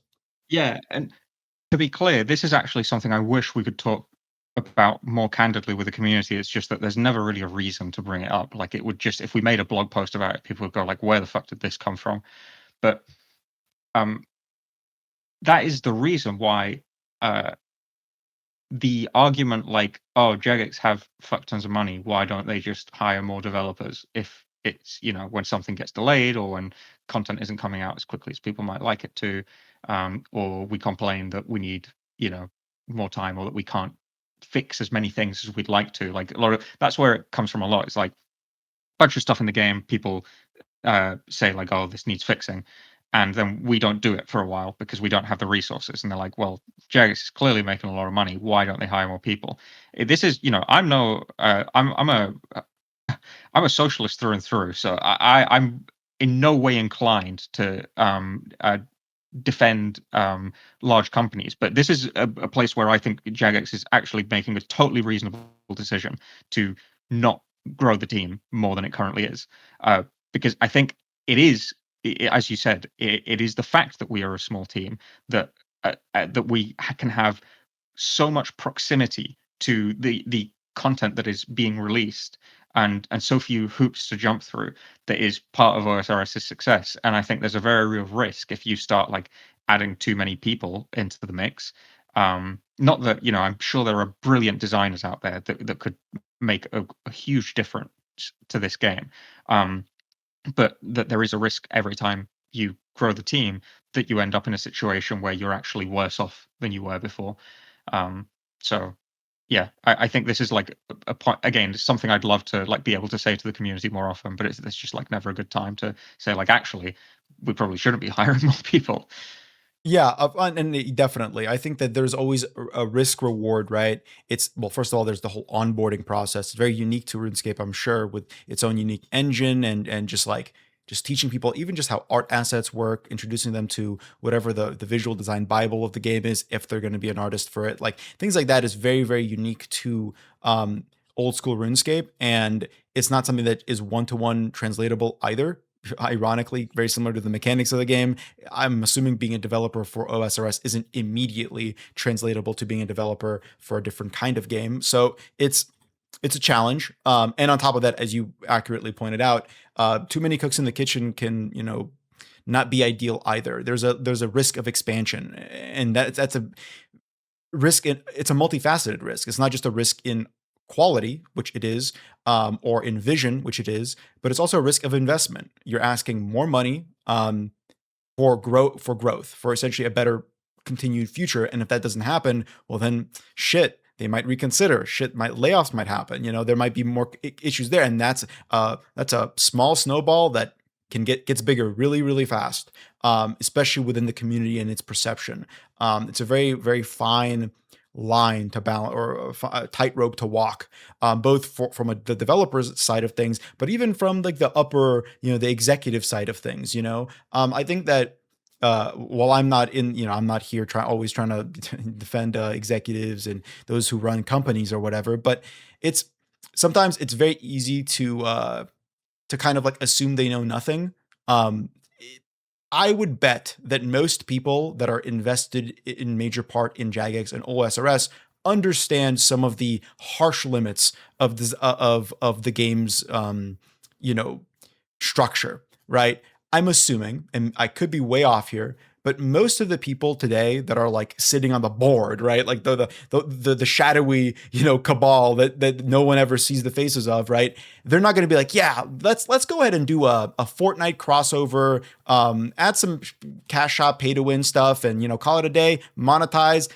Yeah, and to be clear, this is actually something I wish we could talk about more candidly with the community. It's just that there's never really a reason to bring it up. Like, it would just, if we made a blog post about it, people would go like, "Where the fuck did this come from?" But um, that is the reason why uh, the argument like, "Oh, Jagex have fuck tons of money. Why don't they just hire more developers?" If it's, when something gets delayed or when content isn't coming out as quickly as people might like it to, or we complain that we need, more time, or that we can't fix as many things as we'd like to. Like, a lot of that's where it comes from a lot. It's like a bunch of stuff in the game. People say like, "Oh, this needs fixing," and then we don't do it for a while because we don't have the resources. And they're like, "Well, Jagex is clearly making a lot of money. Why don't they hire more people?" This is, I'm no, I'm a socialist through and through. So I'm in no way inclined to defend large companies, but this is a place where I think Jagex is actually making a totally reasonable decision to not grow the team more than it currently is, because I think it is, as you said, it is the fact that we are a small team that that we can have so much proximity to the content that is being released, and so few hoops to jump through, that is part of OSRS's success. And I think there's a very real risk if you start like adding too many people into the mix. Not that, I'm sure there are brilliant designers out there that could make a huge difference to this game. But that there is a risk every time you grow the team that you end up in a situation where you're actually worse off than you were before. Um, so yeah, I think this is like a point again, something I'd love to like be able to say to the community more often, but it's just like never a good time to say like, actually, we probably shouldn't be hiring more people. Yeah, definitely. I think that there's always a risk reward, right? It's well, first of all, there's the whole onboarding process. It's very unique to RuneScape, I'm sure, with its own unique engine and just teaching people even just how art assets work, introducing them to whatever the visual design bible of the game is, if they're going to be an artist for it, like things like that is very very unique to old school RuneScape, and it's not something that is one-to-one translatable either. Ironically, very similar to the mechanics of the game. I'm assuming being a developer for OSRS isn't immediately translatable to being a developer for a different kind of game. So it's a challenge. And on top of that, as you accurately pointed out, too many cooks in the kitchen can, not be ideal either. There's a risk of expansion, and that's a risk. It's a multifaceted risk. It's not just a risk in quality, which it is, or in vision, which it is, but it's also a risk of investment. You're asking more money for growth, for essentially a better continued future. And if that doesn't happen, well, then shit, they might reconsider. Shit, might layoffs might happen. There might be more issues there, and that's a small snowball that gets bigger really really fast, especially within the community and its perception. It's a very very fine line to balance, or a tightrope to walk, both from the developers side of things, but even from like the upper, the executive side of things. I think that while I'm not I'm not here always trying to defend executives and those who run companies or whatever, but it's sometimes it's very easy to kind of like assume they know nothing. Um, I would bet that most people that are invested in major part in Jagex and OSRS understand some of the harsh limits of this of the game's you know structure, right? I'm assuming, and I could be way off here, but most of the people today that are like sitting on the board, right? Like the shadowy, cabal that no one ever sees the faces of, right? They're not going to be like, yeah, let's go ahead and do a Fortnite crossover, add some cash shop pay to win stuff, and call it a day, monetize.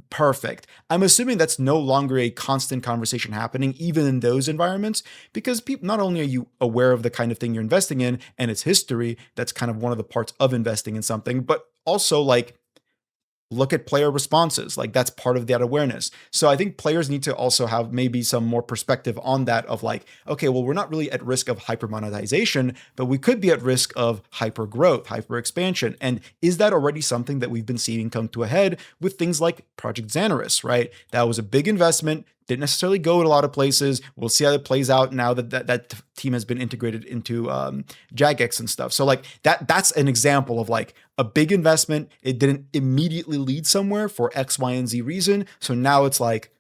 Perfect. I'm assuming that's no longer a constant conversation happening, even in those environments, because people, not only are you aware of the kind of thing you're investing in and its history, that's kind of one of the parts of investing in something, but also like look at player responses. Like that's part of that awareness. So I think players need to also have maybe some more perspective on that of like, okay, well, we're not really at risk of hyper monetization, but we could be at risk of hyper growth, hyper expansion. And is that already something that we've been seeing come to a head with things like Project Xanaris, right? That was a big investment. Didn't necessarily go to a lot of places. We'll see how it plays out now that team has been integrated into Jagex and stuff. So like that's an example of like a big investment. It didn't immediately lead somewhere for X, Y, and Z reason. So now it's like,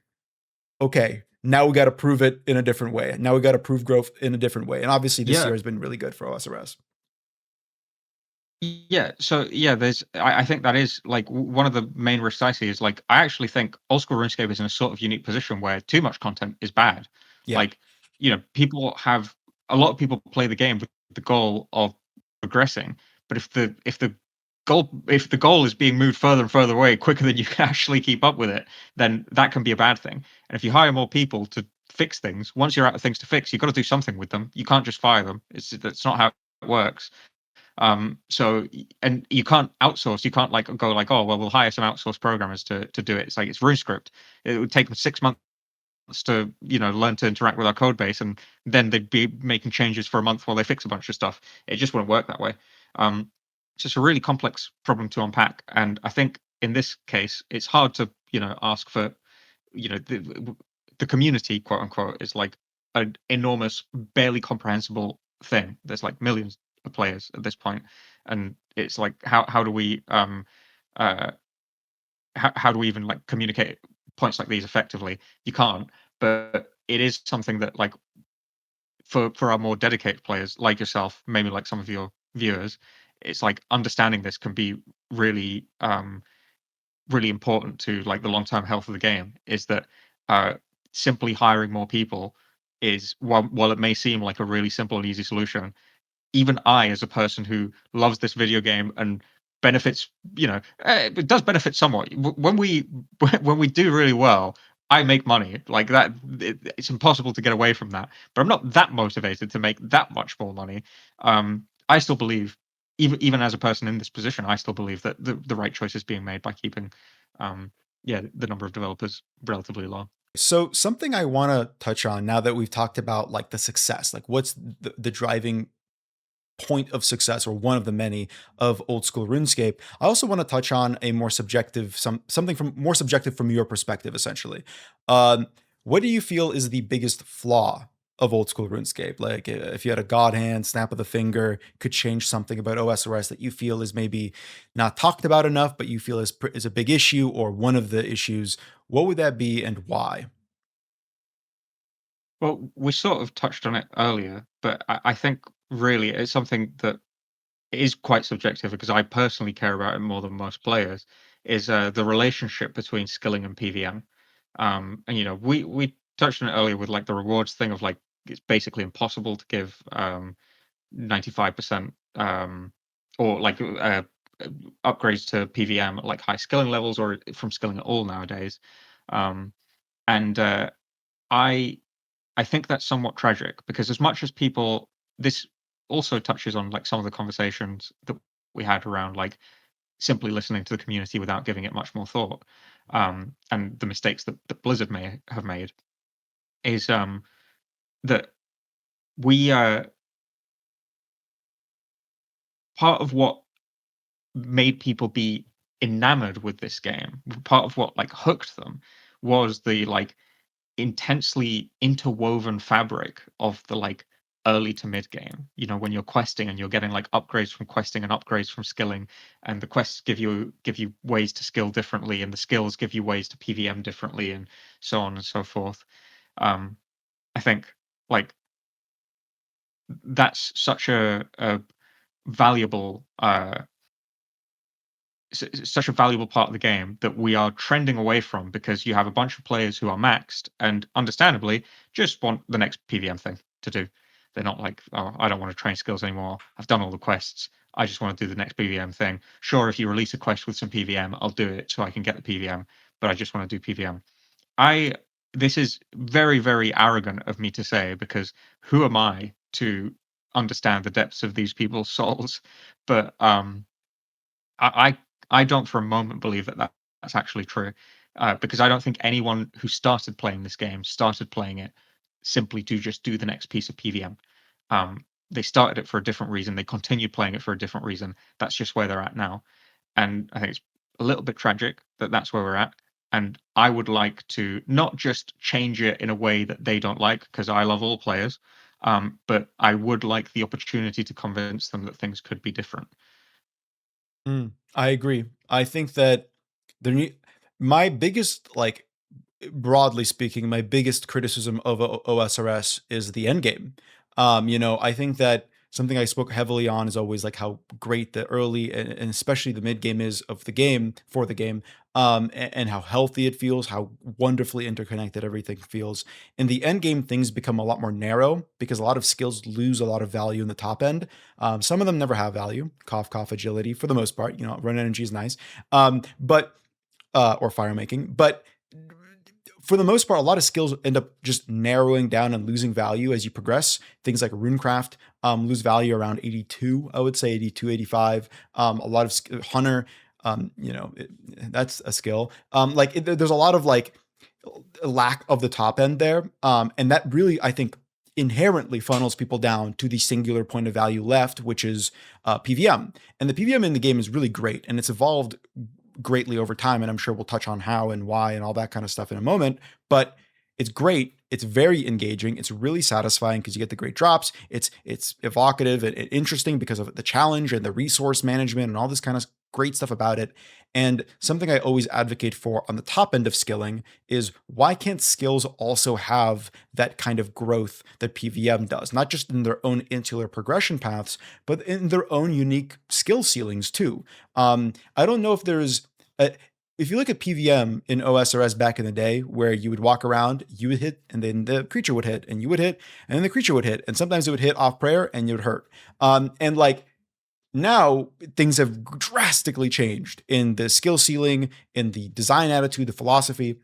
okay, now we got to prove it in a different way. Now we got to prove growth in a different way. And obviously this Yeah. year has been really good for OSRS. Yeah, so yeah, I think that is like one of the main risks I see is like I actually think old school RuneScape is in a sort of unique position where too much content is bad. Yeah. Like, people have a lot of people play the game with the goal of progressing, but if the goal is being moved further and further away quicker than you can actually keep up with it, then that can be a bad thing. And if you hire more people to fix things, once you're out of things to fix, you've got to do something with them. You can't just fire them. That's not how it works. And you can't outsource. You can't like go like, oh well, we'll hire some outsourced programmers to do it. It's like it's RuneScript. It would take them 6 months to learn to interact with our code base, and then they'd be making changes for a month while they fix a bunch of stuff. It just wouldn't work that way. It's just a really complex problem to unpack, and I think in this case, it's hard to ask for the community, quote unquote, is like an enormous, barely comprehensible thing. There's like millions of players at this point, and it's like how do we uh how do we even like communicate points like these effectively? You can't, but it is something that like for our more dedicated players like yourself, maybe like some of your viewers, it's like understanding this can be really really important to like the long term health of the game. Is that uh simply hiring more people is, while it may seem like a really simple and easy solution, even I, as a person who loves this video game and benefits, it does benefit somewhat. When we when we do really well, I make money like that. It's impossible to get away from that. But I'm not that motivated to make that much more money. I still believe, even as a person in this position, I still believe that the right choice is being made by keeping, um, the number of developers relatively low. So something I want to touch on now that we've talked about like the success, like what's the driving point of success, or one of the many, of old school RuneScape. I also want to touch on a more subjective, something from more subjective from your perspective, essentially. What do you feel is the biggest flaw of old school RuneScape? Like if you had a god hand, snap of the finger, could change something about OSRS that you feel is maybe not talked about enough, but you feel is a big issue or one of the issues. What would that be and why? Well, we sort of touched on it earlier, but I think really it's something that is quite subjective because I personally care about it more than most players. Is the relationship between skilling and PVM. And we touched on it earlier with like the rewards thing of like it's basically impossible to give 95% or like uh, upgrades to PVM at like high skilling levels or from skilling at all nowadays. Um, and I I think that's somewhat tragic because as much as people, this also touches on like some of the conversations that we had around like simply listening to the community without giving it much more thought, and the mistakes that Blizzard may have made is that we part of what made people be enamored with this game, part of what like hooked them was the like intensely interwoven fabric of the like early to mid game. You know, when you're questing and you're getting like upgrades from questing and upgrades from skilling, and the quests give you ways to skill differently, and the skills give you ways to PVM differently, and so on and so forth. Um, I think like that's such a valuable such a valuable part of the game that we are trending away from because you have a bunch of players who are maxed and understandably just want the next PVM thing to do. They're not like, oh, I don't want to train skills anymore. I've done all the quests. I just want to do the next PVM thing. Sure, if you release a quest with some PVM, I'll do it so I can get the PVM, but I just want to do PVM. I This is very, very arrogant of me to say because who am I to understand the depths of these people's souls? But I I don't for a moment believe that that's actually true, because I don't think anyone who started playing this game started playing it simply to just do the next piece of PVM. They started it for a different reason. They continued playing it for a different reason. That's just where they're at now, and I think it's a little bit tragic that that's where we're at. And I would like to not just change it in a way that they don't like, because I love all players, but I would like the opportunity to convince them that things could be different. I agree. I think that there need my biggest like broadly speaking, my biggest criticism of OSRS is the end game. I think that something I spoke heavily on is always like how great the early and especially the mid game is of the game for the game, and how healthy it feels, how wonderfully interconnected everything feels. In the end game, things become a lot more narrow because a lot of skills lose a lot of value in the top end. Some of them never have value. Cough, cough, agility for the most part. Run energy is nice, but or fire making, but for the most part, a lot of skills end up just narrowing down and losing value as you progress. Things like runecraft lose value around 82, I would say 82, 85. A lot of hunter, that's a skill. There's a lot of like lack of the top end there, and that really I think inherently funnels people down to the singular point of value left, which is PVM. And the PVM in the game is really great, and it's evolved greatly over time. And I'm sure we'll touch on how and why and all that kind of stuff in a moment. But it's great. It's very engaging. It's really satisfying because you get the great drops. It's evocative and interesting because of the challenge and the resource management and all this kind of great stuff about it. And something I always advocate for on the top end of skilling is why can't skills also have that kind of growth that PVM does, not just in their own insular progression paths, but in their own unique skill ceilings too. I don't know if there's if you look at PVM in OSRS back in the day, where you would walk around, you would hit, and then the creature would hit, and you would hit, and then the creature would hit, and sometimes it would hit off prayer, and you would hurt. And like now, things have drastically changed in the skill ceiling, in the design attitude, the philosophy.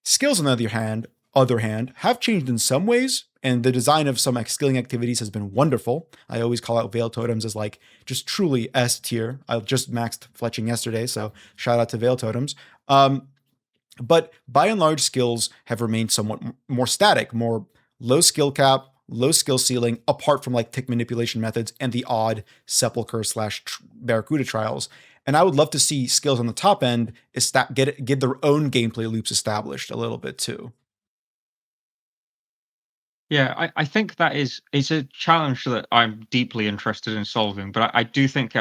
Skills, on the other hand, have changed in some ways, and the design of some skilling activities has been wonderful. I always call out Veil Totems as like just truly S tier. I just maxed fletching yesterday, so shout out to Veil Totems. But by and large, skills have remained somewhat more static, more low skill cap, low skill ceiling, apart from like tick manipulation methods and the odd sepulcher slash barracuda trials. And I would love to see skills on the top end get their own gameplay loops established a little bit too. Yeah, I think that is it's a challenge that I'm deeply interested in solving, but I do think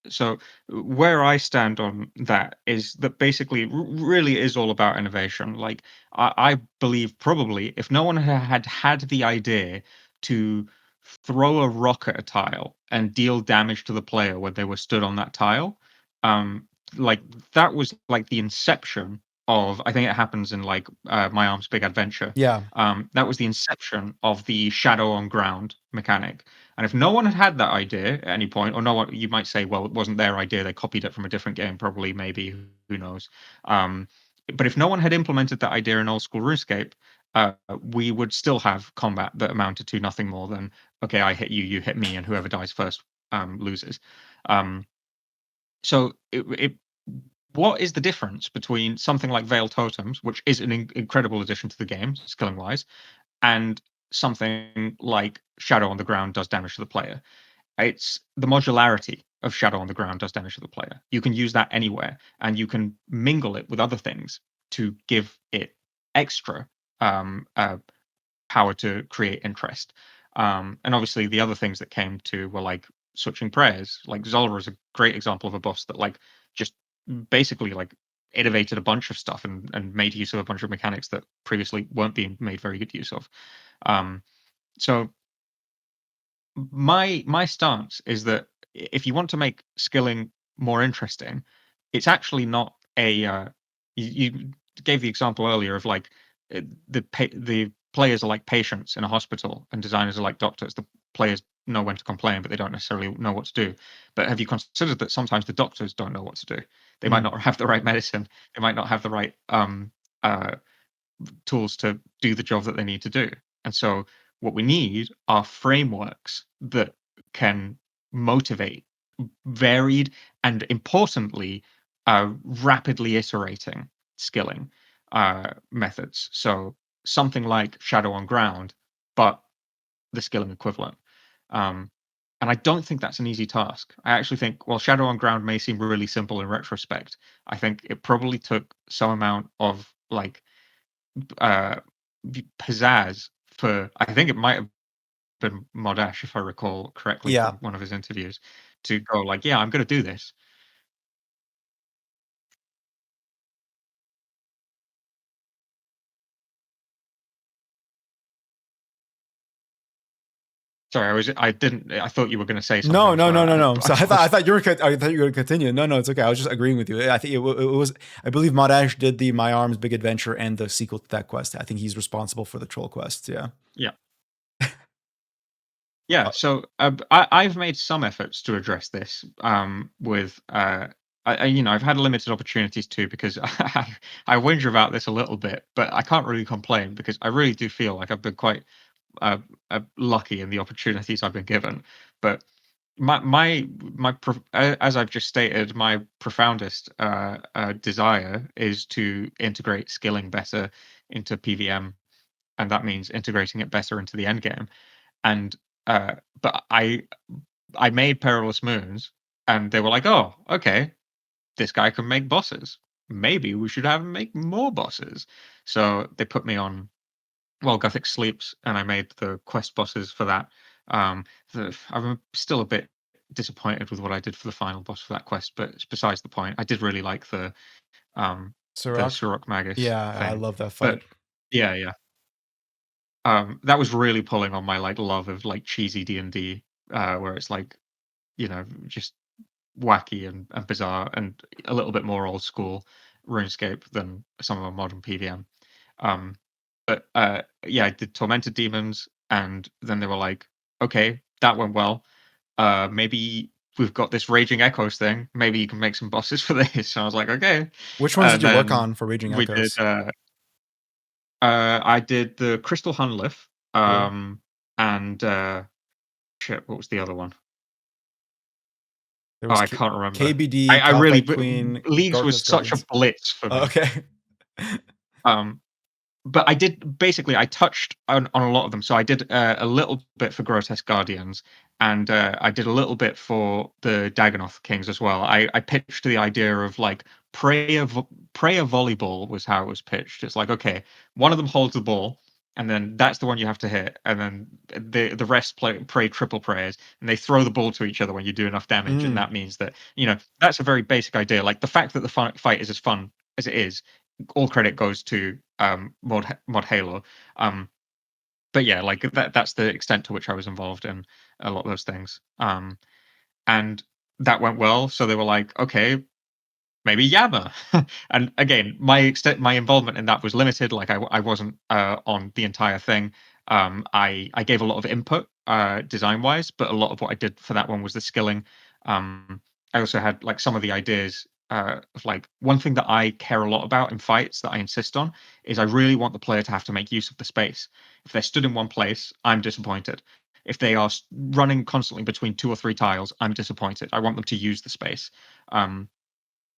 so where I stand on that is that basically really is all about innovation. Like I believe probably if no one had the idea to throw a rock at a tile and deal damage to the player when they were stood on that tile, um, like that was like the inception of, I think it happens in like My Arm's Big Adventure. Yeah. That was the inception of the shadow on ground mechanic. And if no one had had that idea at any point, or no one, you might say, well, it wasn't their idea. They copied it from a different game, probably, maybe, who knows. Um, but if no one had implemented that idea in old school RuneScape, we would still have combat that amounted to nothing more than, okay, I hit you, you hit me, and whoever dies first loses. Um, so what is the difference between something like Veiled Totems, which is an incredible addition to the game, skilling wise, and something like Shadow on the Ground does damage to the player? It's the modularity of Shadow on the Ground does damage to the player. You can use that anywhere, and you can mingle it with other things to give it extra power to create interest. And obviously, the other things that came to were like switching prayers. Like Zola is a great example of a boss that like just basically like innovated a bunch of stuff and made use of a bunch of mechanics that previously weren't being made very good use of. Um, so my stance is that if you want to make skilling more interesting, it's actually not a you gave the example earlier of like the players are like patients in a hospital and designers are like doctors. The players know when to complain, but they don't necessarily know what to do. But have you considered that sometimes the doctors don't know what to do? They might Mm. not have the right medicine. They might not have the right uh, tools to do the job that they need to do. And so what we need are frameworks that can motivate varied and importantly rapidly iterating skilling methods. So something like Shadow on Ground, but the skilling equivalent. Um, and I don't think that's an easy task. I actually think, well, Shadow on Ground may seem really simple in retrospect. I think it probably took some amount of like uh, pizzazz for, I think it might have been Modash, if I recall correctly Yeah. from one of his interviews, to go like, "Yeah, I'm gonna do this." Sorry, I didn't I thought you were gonna say No, something, no, so no, no, I no. I So I paused. thought you were I thought you were going to continue. No, no, it's okay. I was just agreeing with you. I think it was. I believe Modash did the My Arms Big Adventure and the sequel to that quest. I think he's responsible for the troll quest. Yeah. Yeah. Yeah, Uh, so, I've made some efforts to address this, with, I've had limited opportunities to because I whinge about this a little bit, but I can't really complain because I really do feel like I've been quite, uh, lucky in the opportunities I've been given. But as I've just stated, my profoundest desire is to integrate skilling better into PVM, and that means integrating it better into the end game. And but I made Perilous Moons, and they were like, "Oh, okay, this guy can make bosses. Maybe we should have him make more bosses." So they put me on, well, Gothic Sleeps, and I made the quest bosses for that. I'm still a bit disappointed with what I did for the final boss for that quest, but it's besides the point. I did really like the Sirach. Suruk Magus Yeah, I thing, love that but fight. yeah, yeah, that was really pulling on my like love of like cheesy D&D, where it's like just wacky and bizarre and a little bit more old school RuneScape than some of our modern PVM. Um, but yeah, I did Tormented Demons, and then they were like, "Okay, that went well. Maybe we've got this Raging Echoes thing. Maybe you can make some bosses for this." And I was like, "Okay." Which ones did And you work then on for Raging we did. Echoes? I did the Crystal Hunlif, Cool. and shit. What was the other one? There Oh, was I can't remember. KBD, I really Calcite Queen, Leagues was Gorgas such a Guardians. blitz for Oh, me. okay. Um, but I did basically I touched on a lot of them. So I did a little bit for Grotesque Guardians, and I did a little bit for the Dagonoth Kings as well. I pitched the idea of like prayer volleyball was how it was pitched. It's like, okay, one of them holds the ball, and then that's the one you have to hit, and then the rest pray triple prayers, and they throw the ball to each other when you do enough damage, and Mm. that means that that's a very basic idea. Like the fact that the fight is as fun as it is, all credit goes to Mod Halo. Um, but yeah, like that's the extent to which I was involved in a lot of those things. And that went well. So they were like, okay, maybe Yammer. And again, my involvement in that was limited. Like I wasn't on the entire thing. I gave a lot of input design wise, but a lot of what I did for that one was the skilling. I also had like some of the ideas. Of like one thing that I care a lot about in fights that I insist on is I really want the player to have to make use of the space. If they're stood in one place, I'm disappointed. If they are running constantly between two or three tiles, I'm disappointed. I want them to use the space. Um,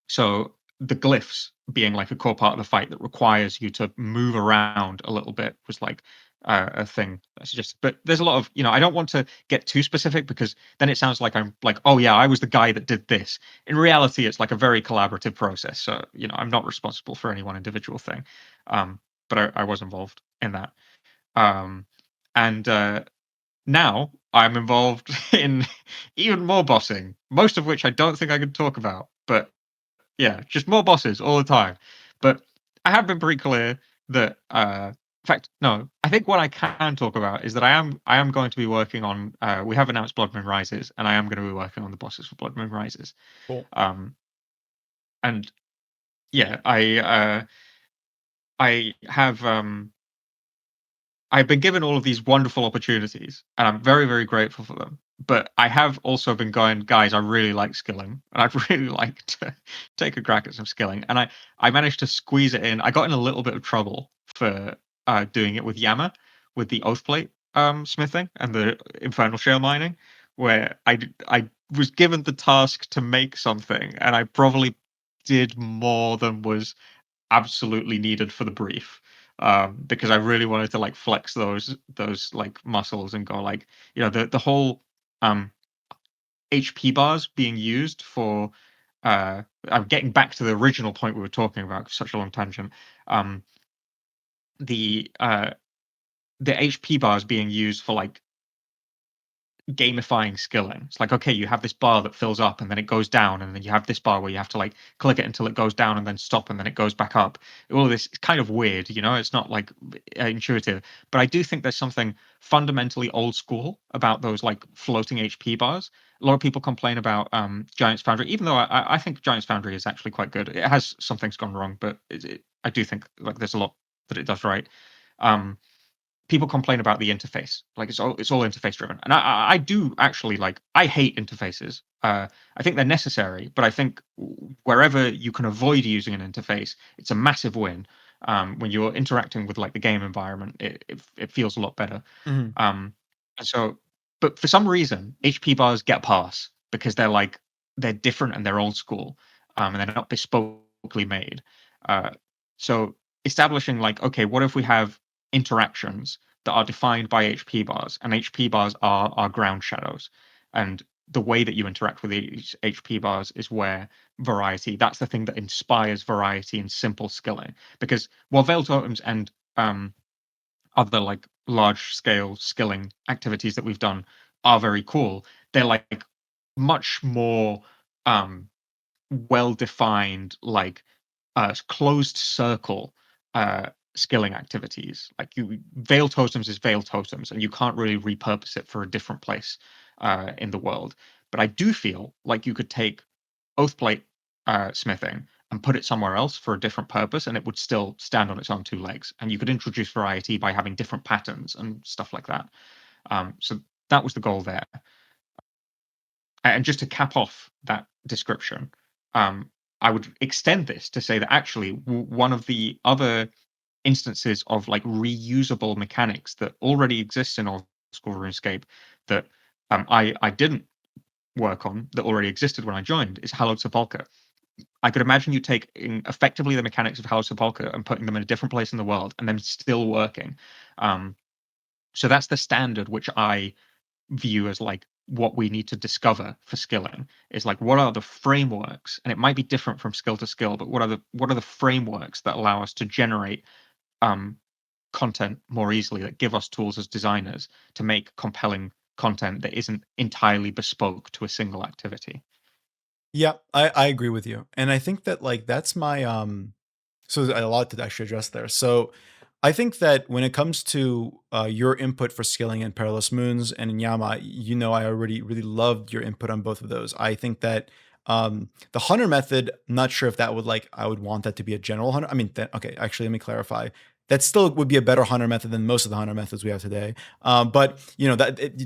so the glyphs being like a core part of the fight that requires you to move around a little bit was like a thing that's just. But there's a lot of I don't want to get too specific because then it sounds like I'm like, oh yeah, I was the guy that did this. In reality, it's like a very collaborative process. So I'm not responsible for any one individual thing, um, but I was involved in that. Um, and now I'm involved in even more bossing, most of which I don't think I can talk about, but yeah, just more bosses all the time. But I have been pretty clear that in fact, no, I think what I can talk about is that I am going to be working on we have announced Blood Moon Rises, and I am going to be working on the bosses for Blood Moon Rises. Cool. Um and yeah, I have I've been given all of these wonderful opportunities, and I'm very, very grateful for them. But I have also been going, guys, I really like skilling, and I'd really like to take a crack at some skilling. And I managed to squeeze it in. I got in a little bit of trouble for doing it with Yammer, with the Oathplate smithing and the Infernal Shale mining, where I was given the task to make something, and I probably did more than was absolutely needed for the brief, because I really wanted to like flex those like muscles and go like the whole um HP bars being used for I'm getting back to the original point we were talking about, such a long tangent. um the uh the HP bars being used for like gamifying skilling. It's like, okay, you have this bar that fills up and then it goes down, and then you have this bar where you have to like click it until it goes down and then stop and then it goes back up. All of this is kind of weird, it's not like intuitive. But I do think there's something fundamentally old school about those like floating HP bars. A lot of people complain about Giants Foundry, even though I think Giants Foundry is actually quite good. It has some things gone wrong, but I do think like there's a lot that it does right. Um, People complain about the interface, like it's all interface driven, and I do actually like I hate interfaces. I think they're necessary, but I think wherever you can avoid using an interface, it's a massive win. When you're interacting with like the game environment, it feels a lot better. Mhm. Um, and so, but for some reason, HP bars get a pass because they're different and they're old school, and they're not bespokely made. Uh, so establishing like, okay, what if we have interactions that are defined by HP bars, and HP bars are ground shadows, and the way that you interact with these HP bars is where variety. That's the thing that inspires variety and simple skilling. Because while Veil Totems and other like large scale skilling activities that we've done are very cool, they're like much more um well defined, like closed circle skilling activities. Like Veil Totems is Veil Totems, and you can't really repurpose it for a different place in the world. But I do feel like you could take Oathplate smithing and put it somewhere else for a different purpose, and it would still stand on its own two legs. And you could introduce variety by having different patterns and stuff like that. So that was the goal there. And just to cap off that description, um, I would extend this to say that actually one of the other instances of like reusable mechanics that already exists in old school RuneScape that I didn't work on, that already existed when I joined, is Hallowed Sepulchre. I could imagine you taking effectively the mechanics of Hallowed Sepulchre and putting them in a different place in the world and them still working. Um, so that's the standard which I view as like what we need to discover for skilling, is like what are the frameworks, and it might be different from skill to skill, but what are the frameworks that allow us to generate um content more easily, that give us tools as designers to make compelling content that isn't entirely bespoke to a single activity. Yeah, I agree with you. And I think that like that's my so there's a lot to actually address there. So I think that when it comes to your input for scaling in Perilous Moons and in Yama, I already really loved your input on both of those. I think that The hunter method, not sure if that would like I would want that to be a general hunter. I mean, okay, actually, let me clarify. That still would be a better hunter method than most of the hunter methods we have today. But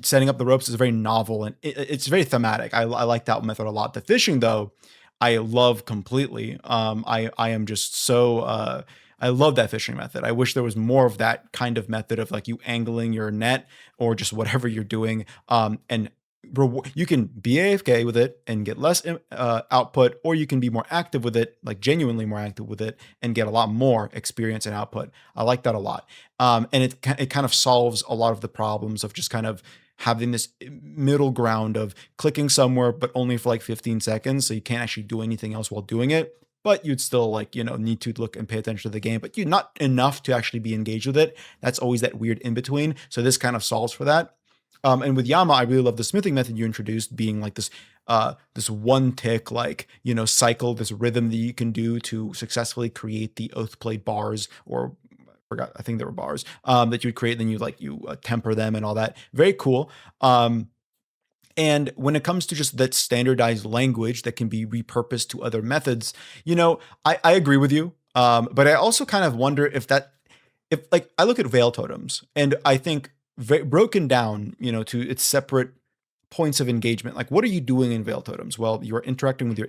setting up the ropes is very novel and it's very thematic. I like that method a lot. The fishing though, I love completely. I am just so I love that fishing method. I wish there was more of that kind of method of like you angling your net or just whatever you're doing. And you can be AFK with it and get less output, or you can be more active with it, like genuinely more active with it, and get a lot more experience and output. I like that a lot, and it kind of solves a lot of the problems of just kind of having this middle ground of clicking somewhere, but only for like 15 seconds, so you can't actually do anything else while doing it. But you'd still like need to look and pay attention to the game, but you're not enough to actually be engaged with it. That's always that weird in between. So this kind of solves for that. And with Yama, I really love the smithing method you introduced, being like this one tick, like cycle, this rhythm that you can do to successfully create the oath plate bars, or forgot, I think there were bars that you would create. Then you temper them and all that. Very cool. And when it comes to just that standardized language that can be repurposed to other methods, I agree with you. But I also kind of wonder if like I look at Veil totems and I think broken down, to its separate points of engagement. Like, what are you doing in Veil totems? Well, you're interacting with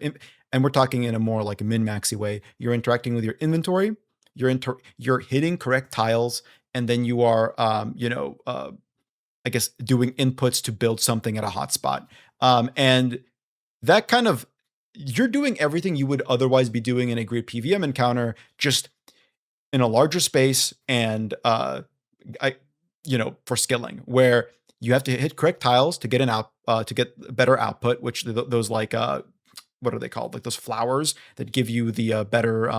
and we're talking in a more like a min-maxy way. You're interacting with your inventory. You're hitting correct tiles, and then you are, I guess, doing inputs to build something at a hotspot. And that kind of you're doing everything you would otherwise be doing in a great PVM encounter, just in a larger space and I for skilling, where you have to hit correct tiles to get to get better output, which those like what are they called, like those flowers that give you the better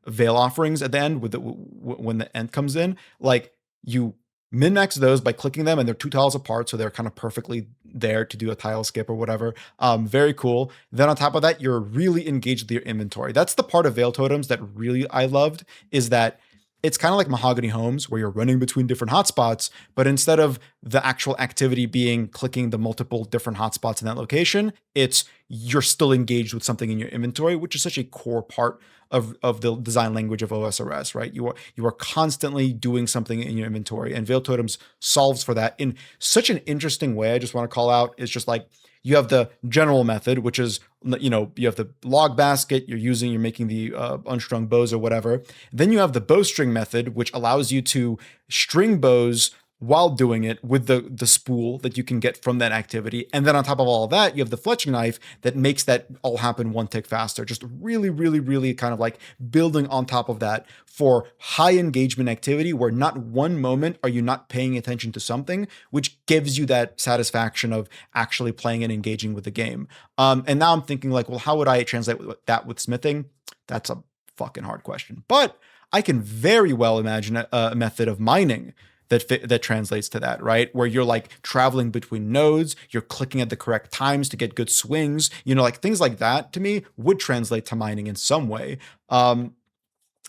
veil offerings at the end with when the end comes in. Like, you min-max those by clicking them, and they're 2 tiles apart, so they're kind of perfectly there to do a tile skip or whatever. Very cool. Then on top of that, you're really engaged with your inventory. That's the part of Veil Totems that really I loved, is that it's kind of like Mahogany Homes, where you're running between different hotspots, but instead of the actual activity being clicking the multiple different hotspots in that location, it's you're still engaged with something in your inventory, which is such a core part of the design language of OSRS, right? You are constantly doing something in your inventory, and Veil Totems solves for that in such an interesting way. I just want to call out, it's just like, you have the general method, which is, you have the log basket you're making the unstrung bows or whatever. Then you have the bowstring method, which allows you to string bows while doing it with the spool that you can get from that activity. And then on top of all of that, you have the fletching knife that makes that all happen one tick faster. Just really, really, really kind of like building on top of that for high engagement activity, where not one moment are you not paying attention to something, which gives you that satisfaction of actually playing and engaging with the game. And now I'm thinking like, well, how would I translate that with smithing? That's a fucking hard question. But I can very well imagine a method of mining that translates to that, right? Where you're like traveling between nodes, you're clicking at the correct times to get good swings, like things like that to me would translate to mining in some way. And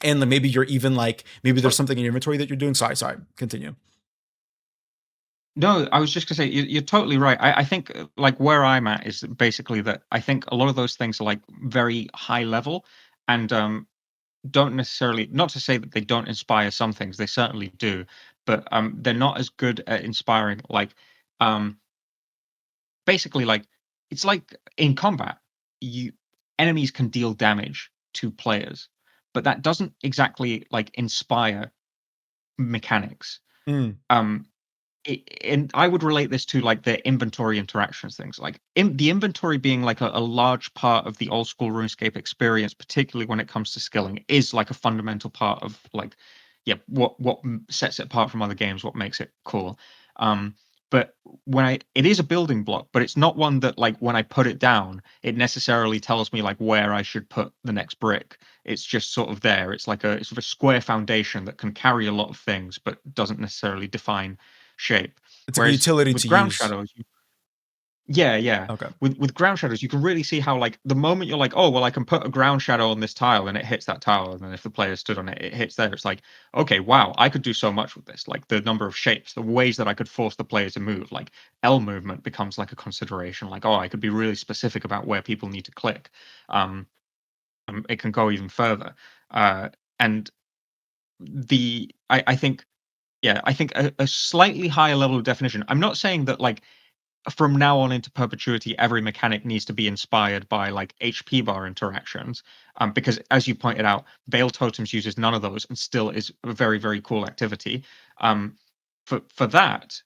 then maybe you're even like, maybe there's something in your inventory that you're doing. Sorry, continue. No, I was just gonna say you're totally right. I think like where I'm at is basically that I think a lot of those things are like very high level and don't necessarily, not to say that they don't inspire some things, they certainly do, but they're not as good at inspiring like um basically like it's like in combat, you enemies can deal damage to players, but that doesn't exactly like inspire mechanics. Mm, Um and I would relate this to like the inventory interactions things, like the inventory being like a large part of the old school RuneScape experience, particularly when it comes to skilling, is like a fundamental part of like, yeah, what sets it apart from other games, what makes it cool. Um, but it is a building block, but it's not one that like when I put it down, it necessarily tells me like where I should put the next brick. It's just sort of there. It's like a sort of a square foundation that can carry a lot of things, but doesn't necessarily define shape. it's like a Whereas utility with to ground use. shadows, Yeah, yeah. Okay. With ground shadows, you can really see how like the moment you're like, oh well, I can put a ground shadow on this tile and it hits that tile, and then if the player stood on it, it hits there. It's like, okay, wow, I could do so much with this. Like the number of shapes, the ways that I could force the player to move. Like L movement becomes like a consideration. Like, oh, I could be really specific about where people need to click. Um, it can go even further. And I think yeah, I think a slightly higher level of definition. I'm not saying that like from now on into perpetuity, every mechanic needs to be inspired by like HP bar interactions. Because as you pointed out, Veil Totems uses none of those and still is a very, very cool activity. Um, for that,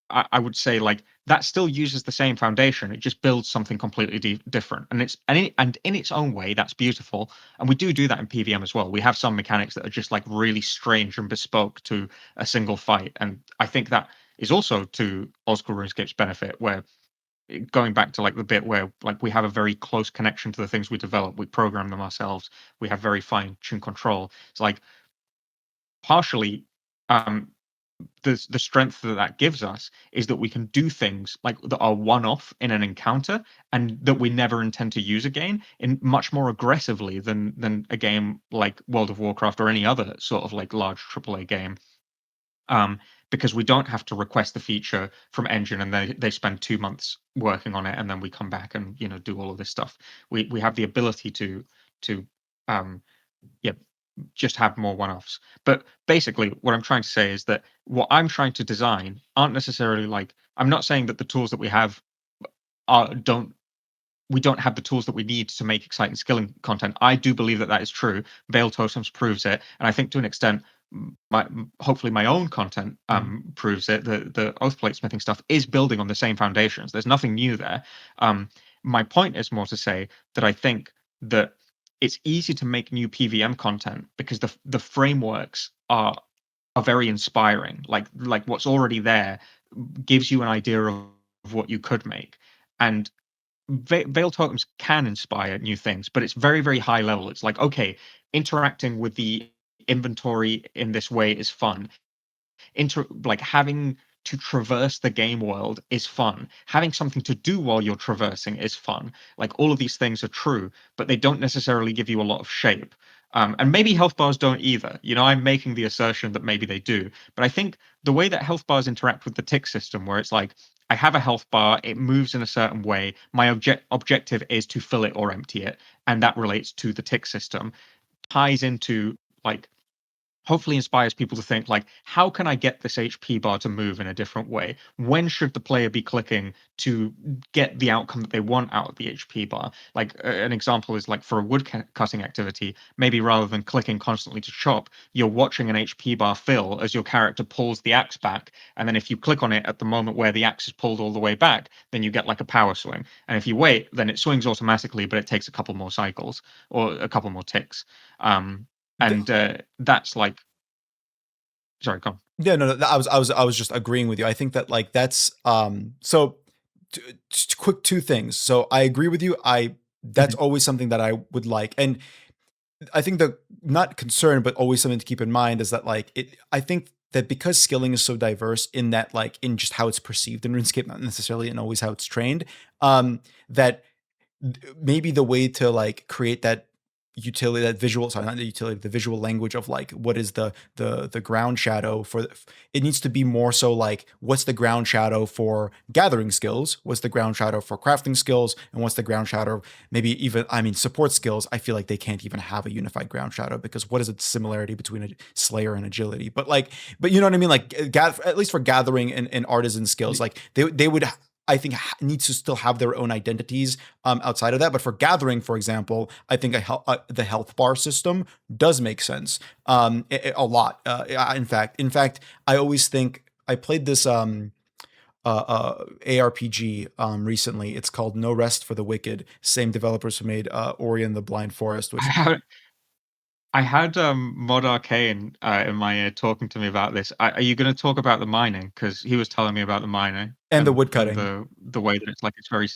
I would say like that still uses the same foundation. It just builds something completely different, and and in its own way, that's beautiful. And we do that in PVM as well. We have some mechanics that are just like really strange and bespoke to a single fight, and I think that is also to Oldschool Runescape's benefit, where going back to like the bit where like we have a very close connection to the things we develop, we program them ourselves, we have very fine-tuned control. It's like partially um the strength that that gives us is that we can do things like that are one-off in an encounter and that we never intend to use again in much more aggressively than a game like World of Warcraft or any other sort of like large AAA game. um, because we don't have to request the feature from Engine and they spend 2 months working on it and then we come back and do all of this stuff. We have the ability to um, yeah, just have more one-offs. But basically, what I'm trying to say is that what I'm trying to design aren't necessarily like I'm not saying that the tools that we have are don't we don't have the tools that we need to make exciting skilling content. I do believe that that is true. Veil Totems proves it, and I think to an extent, hopefully my own content Mhm. proves it. The Oathplate smithing stuff is building on the same foundations. There's nothing new there. Um, my point is more to say that I think that it's easy to make new PVM content because the frameworks are very inspiring. Like what's already there gives you an idea of what you could make, and Veil Totems can inspire new things, but it's very, very high level. It's like, okay, interacting with the inventory in this way is fun. Like having to traverse the game world is fun. Having something to do while you're traversing is fun. Like all of these things are true, but they don't necessarily give you a lot of shape. And maybe health bars don't either. I'm making the assertion that maybe they do, but I think the way that health bars interact with the tick system, where it's like I have a health bar, it moves in a certain way. My objective is to fill it or empty it, and that relates to the tick system. Ties into like hopefully inspires people to think like how can I get this HP bar to move in a different way? When should the player be clicking to get the outcome that they want out of the HP bar? Like an example is like for a wood cutting activity, maybe rather than clicking constantly to chop, you're watching an HP bar fill as your character pulls the axe back, and then if you click on it at the moment where the axe is pulled all the way back, then you get like a power swing, and if you wait then it swings automatically but it takes a couple more cycles or a couple more ticks. um and that's like sorry, go on. Yeah, no, no, I was just agreeing with you. I think that like that's so quick two things. So I agree with you. I That's Mhm. always something that I would like. And I think the not concern, but always something to keep in mind is that like I think that because skilling is so diverse in that like in just how it's perceived in RuneScape, not necessarily in always how it's trained, that maybe the way to like create that utility, that visual, sorry, not the utility, the visual language of like what is the ground shadow for it needs to be more so like what's the ground shadow for gathering skills, what's the ground shadow for crafting skills, and what's the ground shadow maybe even, I mean, support skills. I feel like they can't even have a unified ground shadow because what is the similarity between a slayer and agility? But you know what I mean, like at least for gathering and artisan skills, like they would, I think, needs to still have their own identities outside of that. But for gathering, for example, I think the health bar system does make sense a lot. In fact, I always think I played this ARPG recently. It's called No Rest for the Wicked. Same developers who made Ori and the Blind Forest, I which had I had Mod Arcane in my ear talking to me about this. Are you going to talk about the mining? Because he was telling me about the mining and the and wood and cutting. the way that it's like it's very.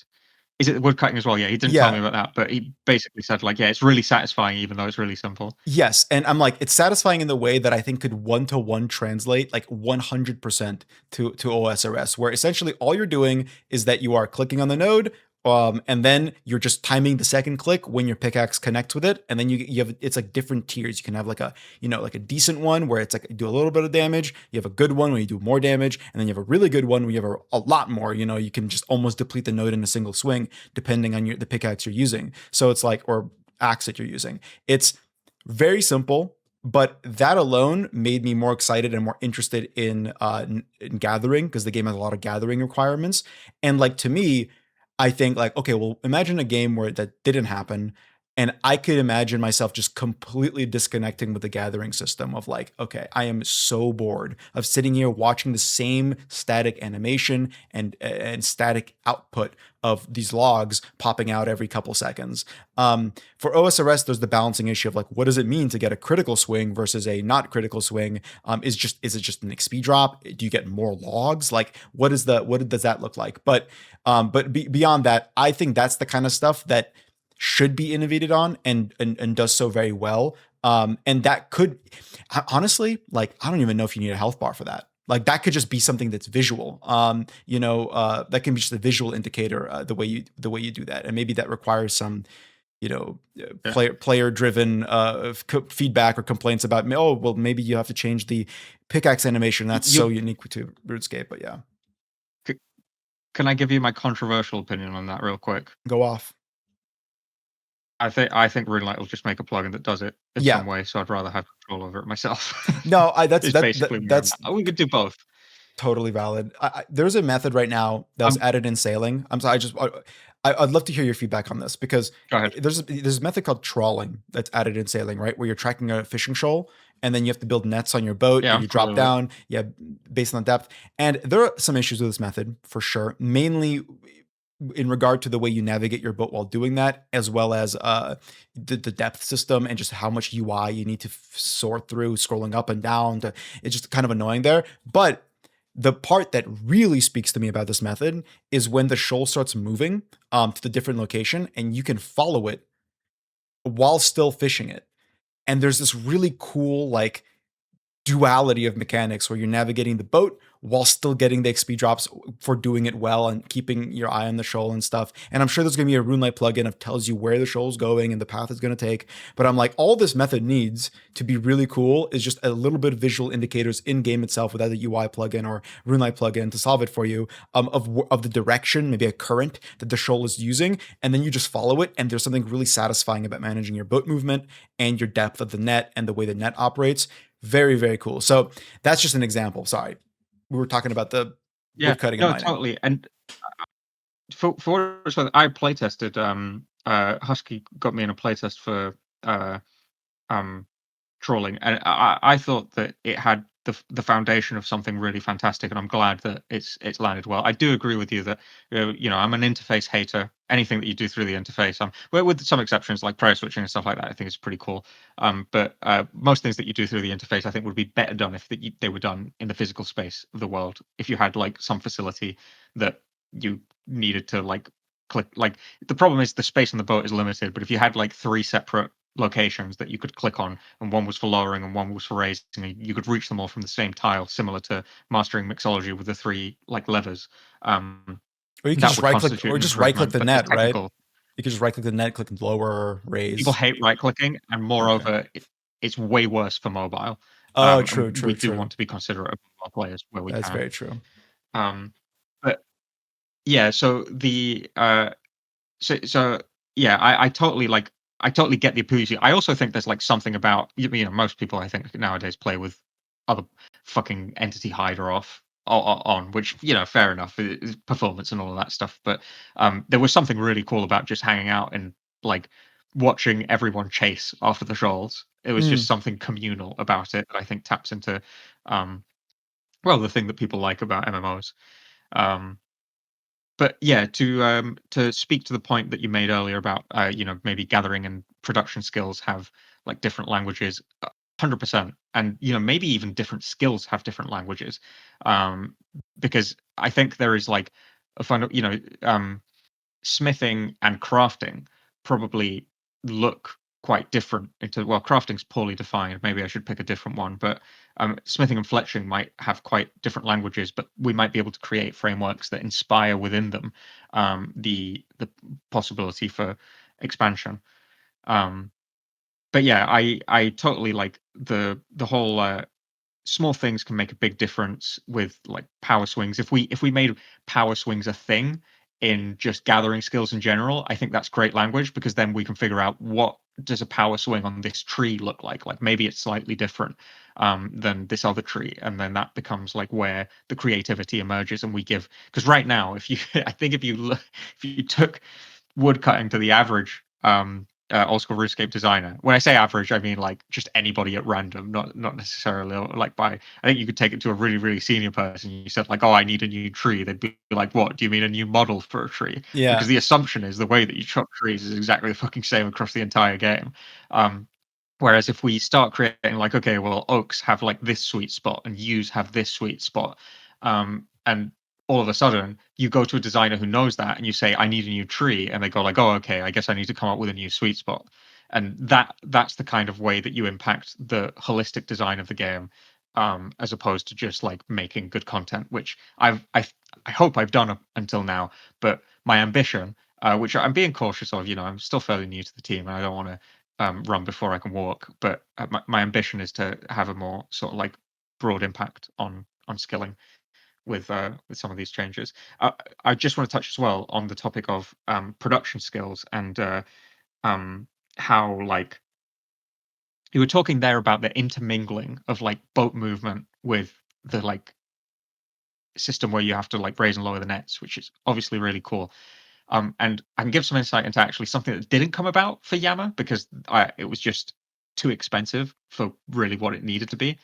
Is it the wood cutting as well? Yeah, he didn't tell me Yeah. about that, but he basically said like, yeah, it's really satisfying even though it's really simple. Yes, and I'm like, it's satisfying in the way that I think could one to one translate like 100% to OSRS, where essentially all you're doing is that you are clicking on the node, and then you're just timing the second click when your pickaxe connects with it, and then you have it's like different tiers. You can have like a like a decent one where it's like you do a little bit of damage. You have a good one where you do more damage, and then you have a really good one where you have a lot more. You can just almost deplete the node in a single swing depending on the pickaxe you're using. So it's like or axe that you're using. It's very simple, but that alone made me more excited and more interested in gathering because the game has a lot of gathering requirements. And like to me, I think like okay, well, imagine a game where that didn't happen, and I could imagine myself just completely disconnecting with the gathering system of like, okay, I am so bored of sitting here watching the same static animation and static output of these logs popping out every couple seconds. For OSRS, there's the balancing issue of like, what does it mean to get a critical swing versus a not critical swing? Is it just an XP drop? Do you get more logs? Like, what does that look like? But beyond that, I think that's the kind of stuff that should be innovated on and does so very well. And that could honestly, like, I don't even know if you need a health bar for that. Like that could just be something that's visual. That can be just a visual indicator the way you do that, and maybe that requires some Yeah. player driven feedback or complaints about me. Oh, well, maybe you have to change the pickaxe animation. That's so You unique to RuneScape. But yeah, c- can I give you my controversial opinion on that real quick? go off. I think Runelite will just make a plugin that does it in Yeah, some way, so I'd rather have control over it myself. no, I that's Is that, basically that where I'm that's at. We could do both. totally valid. There's a method right now that was Um, added in sailing. I'm sorry, I'd love to hear your feedback on this because Go ahead. there's a method called trawling that's added in sailing, right? Where you're tracking a fishing shoal and then you have to build nets on your boat Yeah, that I'm you drop familiar with it. down, yeah, based on the depth. And there are some issues with this method for sure, mainly in regard to the way you navigate your boat while doing that, as well as the depth system and just how much UI you need to sort through, scrolling up and down. It's just kind of annoying there. But the part that really speaks to me about this method is when the shoal starts moving to the different location and you can follow it while still fishing it. And there's this really cool, like, duality of mechanics where you're navigating the boat while still getting the XP drops for doing it well and keeping your eye on the shoal and stuff. And I'm sure there's going to be a RuneLight plugin that tells you where the shoal's going and the path it's going to take. But I'm like, all this method needs to be really cool is just a little bit of visual indicators in game itself without a UI plugin or RuneLight plugin to solve it for you of the direction, maybe a current that the shoal is using. And then you just follow it. And there's something really satisfying about managing your boat movement and your depth of the net and the way the net operates. Very, very cool. So that's just an example. Sorry. We were talking about the Yeah, wood cutting and no, mining. totally. And for what it's worth, I play tested. Husky got me in a playtest for uh, um, trawling, and I thought that it had the foundation of something really fantastic, and I'm glad that it's landed well. I do agree with you that I'm an interface hater. Anything that you do through the interface, well, with some exceptions like prayer switching and stuff like that, I think it's pretty cool. But most things that you do through the interface, I think, would be better done if they were done in the physical space of the world. If you had like some facility that you needed to like click, like the problem is the space on the boat is limited. But if you had like three separate locations that you could click on, and one was for lowering and one was for raising, and you could reach them all from the same tile, similar to mastering mixology with the three like levers. Or you could That just would right click constitute or an just right click improvement. the But the net, right? technical You could just right click the net, click lower, people raise. hate right clicking, and Okay. moreover, it's way worse for mobile. Oh, true, And we true, do true. want to be considerate of mobile players where we That's can. very true. Um, but yeah, so so yeah, I totally like I totally get the appeal. I also think there's like something about most people I think nowadays play with other fucking entity hider on, which fair enough, performance and all of that stuff. But there was something really cool about just hanging out and like watching everyone chase after the shoals. It was just Mm. something communal about it that I think taps into um well, the thing that people like about MMOs. Um, but yeah, to speak to the point that you made earlier about maybe gathering and production skills have like different languages, 100%, and maybe even different skills have different languages, um, because I think there is like a fun smithing and crafting probably look quite different into, well, crafting's poorly defined. Maybe I should pick a different one, but smithing and fletching might have quite different languages, but we might be able to create frameworks that inspire within them the possibility for expansion. Um, but yeah, I totally like the whole small things can make a big difference with like power swings. If we made power swings a thing in just gathering skills in general, I think that's great language, because then we can figure out what does a power swing on this tree look like. Like maybe it's slightly different than this other tree, and then that becomes like where the creativity emerges. And we give, because right now, if you I think if you took woodcutting to the average old school RuneScape designer. When I say average, I mean like just anybody at random, not necessarily like by. I think you could take it to a really really senior person. You said like, oh, I need a new tree. They'd be like, what? Do you mean a new model for a tree? Because Yeah. the assumption is the way that you chop trees is exactly the fucking same across the entire game. Um, Whereas if we start creating like, okay, well, oaks have like this sweet spot and yews have this sweet spot, and all of a sudden you go to a designer who knows that and you say, I need a new tree, and they go like, oh, okay, I guess I need to come up with a new sweet spot. And that's the kind of way that you impact the holistic design of the game, as opposed to just like making good content, which I hope I've done up until now. But my ambition, which I'm being cautious of, I'm still fairly new to the team and I don't want to run before I can walk. But my ambition is to have a more sort of like broad impact on skilling with some of these changes. I just want to touch as well on the topic of production skills and um, how like you were talking there about the intermingling of like boat movement with the like system where you have to like raise and lower the nets, which is obviously really cool. And I can give some insight into actually something that didn't come about for Yammer, because it was just too expensive for really what it needed to be.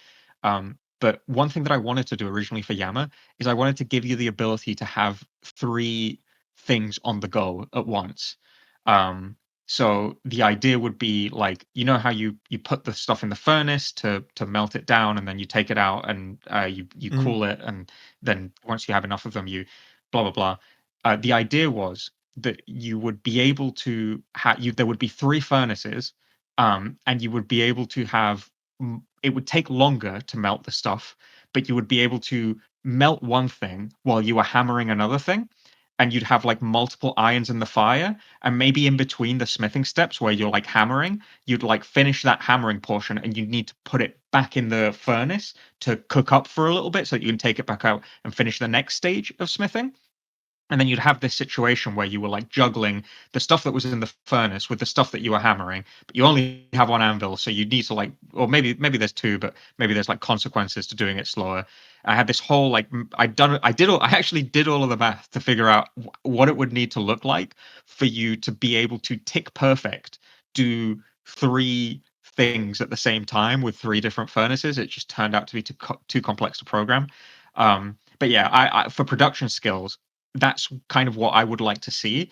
But one thing that I wanted to do originally for Yammer is I wanted to give you the ability to have three things on the go at once. Um, so the idea would be like, how you put the stuff in the furnace to melt it down, and then you take it out and you Mhm. cool it, and then once you have enough of them, you blah blah blah. The idea was that you would be able to have there would be three furnaces, and you would be able to have it would take longer to melt the stuff, but you would be able to melt one thing while you were hammering another thing, and you'd have like multiple irons in the fire, and maybe in between the smithing steps where you're like hammering, you'd like finish that hammering portion and you need to put it back in the furnace to cook up for a little bit so that you can take it back out and finish the next stage of smithing. And then you'd have this situation where you were like juggling the stuff that was in the furnace with the stuff that you were hammering, but you only have one anvil, so you need to like, or maybe there's two, but maybe there's like consequences to doing it slower. I had this whole like I actually did all of the math to figure out what it would need to look like for you to be able to tick perfect, do three things at the same time with three different furnaces. It just turned out to be too complex to program. But yeah, I for production skills, that's kind of what I would like to see,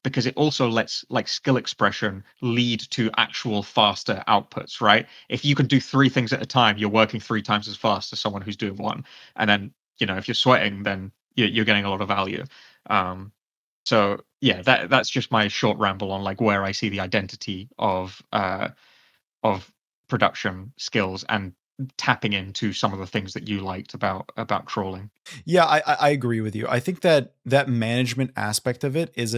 because it also lets like skill expression lead to actual faster outputs, right? If you can do three things at a time, you're working three times as fast as someone who's doing one. And then, if you're sweating, then you're getting a lot of value. Um, so yeah, that's just my short ramble on like where I see the identity of production skills and tapping into some of the things that you liked about crawling. Yeah, I agree with you. I think that that management aspect of it is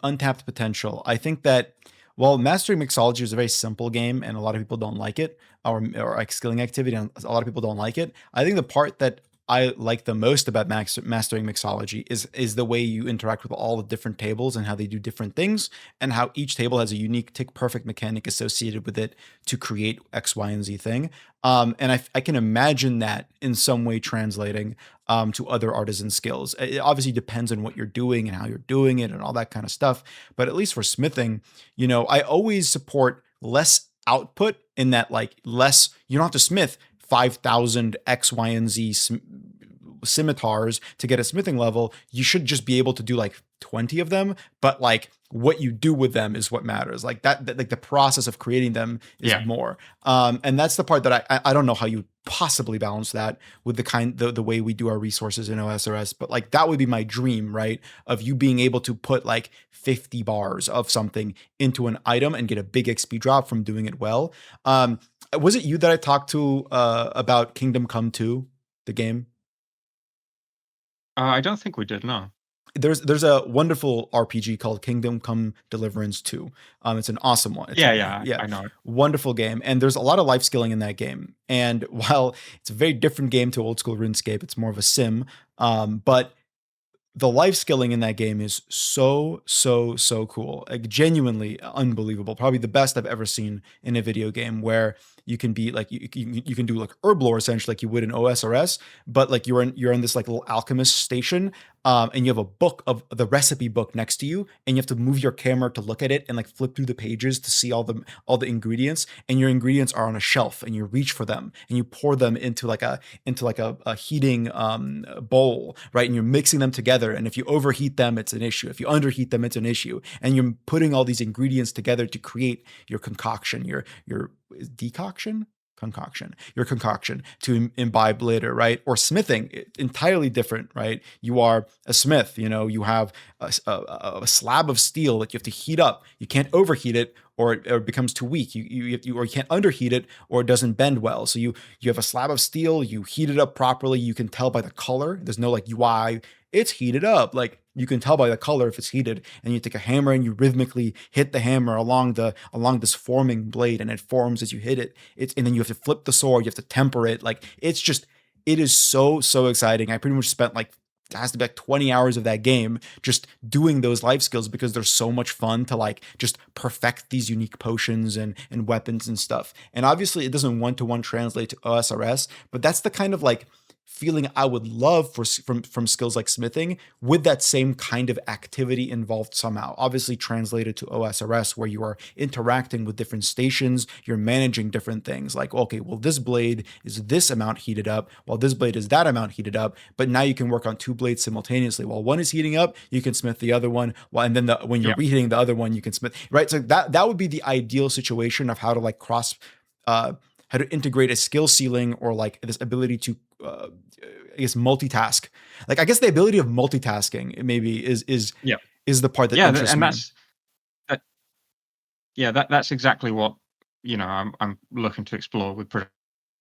untapped potential. I think that while mastering mixology is a very simple game and a lot of people don't like it, or like skilling activity, and a lot of people don't like it. I think the part that I like the most about mastering mixology is the way you interact with all the different tables and how they do different things, and how each table has a unique tick perfect mechanic associated with it to create X, Y, and Z thing. And I can imagine that in some way translating to other artisan skills. It obviously depends on what you're doing and how you're doing it and all that kind of stuff. But at least for smithing, I always support less output, in that like less, you don't have to smith 5,000 X, Y, and Z scimitars to get a smithing level, you should just be able to do like 20 of them, but like what you do with them is what matters. Like like the process of creating them is Yeah. more. And that's the part that I don't know how you possibly balance that with the way we do our resources in OSRS, but like that would be my dream, right? Of you being able to put like 50 bars of something into an item and get a big XP drop from doing it well. Was it you that I talked to about Kingdom Come 2, the game? I don't think we did. No. There's a wonderful RPG called Kingdom Come Deliverance 2. It's an awesome one. It's Yeah, a yeah, yeah, I know it. wonderful game. And there's a lot of life skilling in that game. And while it's a very different game to old school RuneScape, it's more of a sim. But the life skilling in that game is so cool, like genuinely unbelievable, probably the best I've ever seen in a video game, where you can be like you can do like herb lore essentially like you would in OSRS, but like you're in this like little alchemist station, and you have a book of the recipe book next to you, and you have to move your camera to look at it and like flip through the pages to see all the ingredients, and your ingredients are on a shelf, and you reach for them and you pour them into a heating bowl, right? And you're mixing them together. And if you overheat them, it's an issue. If you underheat them, it's an issue. And you're putting all these ingredients together to create your concoction, your decoction, your concoction to imbibe later, right? Or smithing, entirely different, right? You are a smith, you have a slab of steel that you have to heat up. You can't overheat it, or it becomes too weak. Or you can't underheat it, or it doesn't bend well. So you have a slab of steel, you heat it up properly. You can tell by the color. There's no like UI. It's heated up. Like you can tell by the color if it's heated. And you take a hammer and you rhythmically hit the hammer along this forming blade, and it forms as you hit it. And then you have to flip the sword. You have to temper it. Like it is so exciting. I pretty much spent like it has to be like 20 hours of that game just doing those life skills, because they're so much fun to like just perfect these unique potions and weapons and stuff. And obviously it doesn't one-to-one translate to OSRS, but that's the kind of like feeling I would love from skills like smithing, with that same kind of activity involved somehow. Obviously translated to OSRS, where you are interacting with different stations, you're managing different things. Like, okay, well, this blade is this amount heated up, while this blade is that amount heated up. But now you can work on two blades simultaneously. While one is heating up, you can smith the other one. And then when you're Yeah. reheating the other one, you can smith. Right. So that would be the ideal situation of how to like uh, how to integrate a skill ceiling, or like this ability to I guess multitask. Like I guess the ability of multitasking maybe Yeah. is the part that Yeah, interests and me. that yeah, that's exactly what, I'm looking to explore with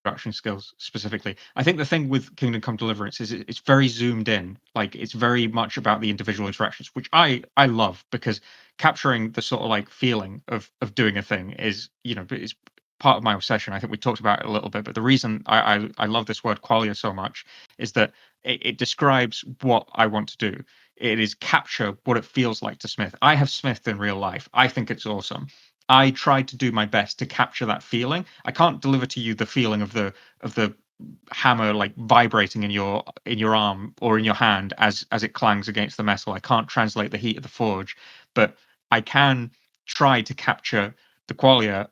production skills specifically. I think the thing with Kingdom Come Deliverance is it's very zoomed in. Like it's very much about the individual interactions, which I love, because capturing the sort of like feeling of doing a thing is, is part of my obsession. I think we talked about it a little bit, but the reason I love this word qualia so much is that it describes what I want to do. It is capture what it feels like to smith. I have smithed in real life. I think it's awesome. I tried to do my best to capture that feeling. I can't deliver to you the feeling of the hammer like vibrating in your arm or in your hand as it clangs against the metal. I can't translate the heat of the forge, but I can try to capture the qualia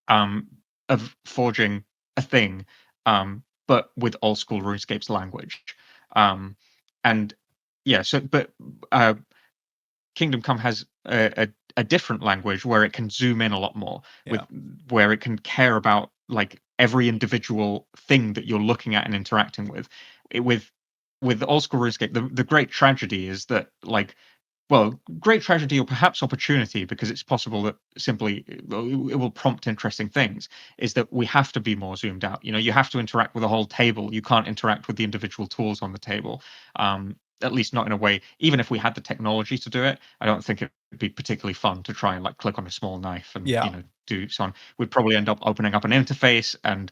um of forging a thing, but with old school RuneScape's language. Um and yeah, so but uh Kingdom Come has a different language where it can zoom in a lot more, with Yeah. where it can care about like every individual thing that you're looking at and interacting with. With old school RuneScape, the great tragedy is that like, well, great tragedy or perhaps opportunity, because it's possible that simply it will prompt interesting things, is that we have to be more zoomed out. You have to interact with a whole table. You can't interact with the individual tools on the table. At least not in a way. Even if we had the technology to do it, I don't think it would be particularly fun to try and like click on a small knife and Yeah. do so on. We'd probably end up opening up an interface, and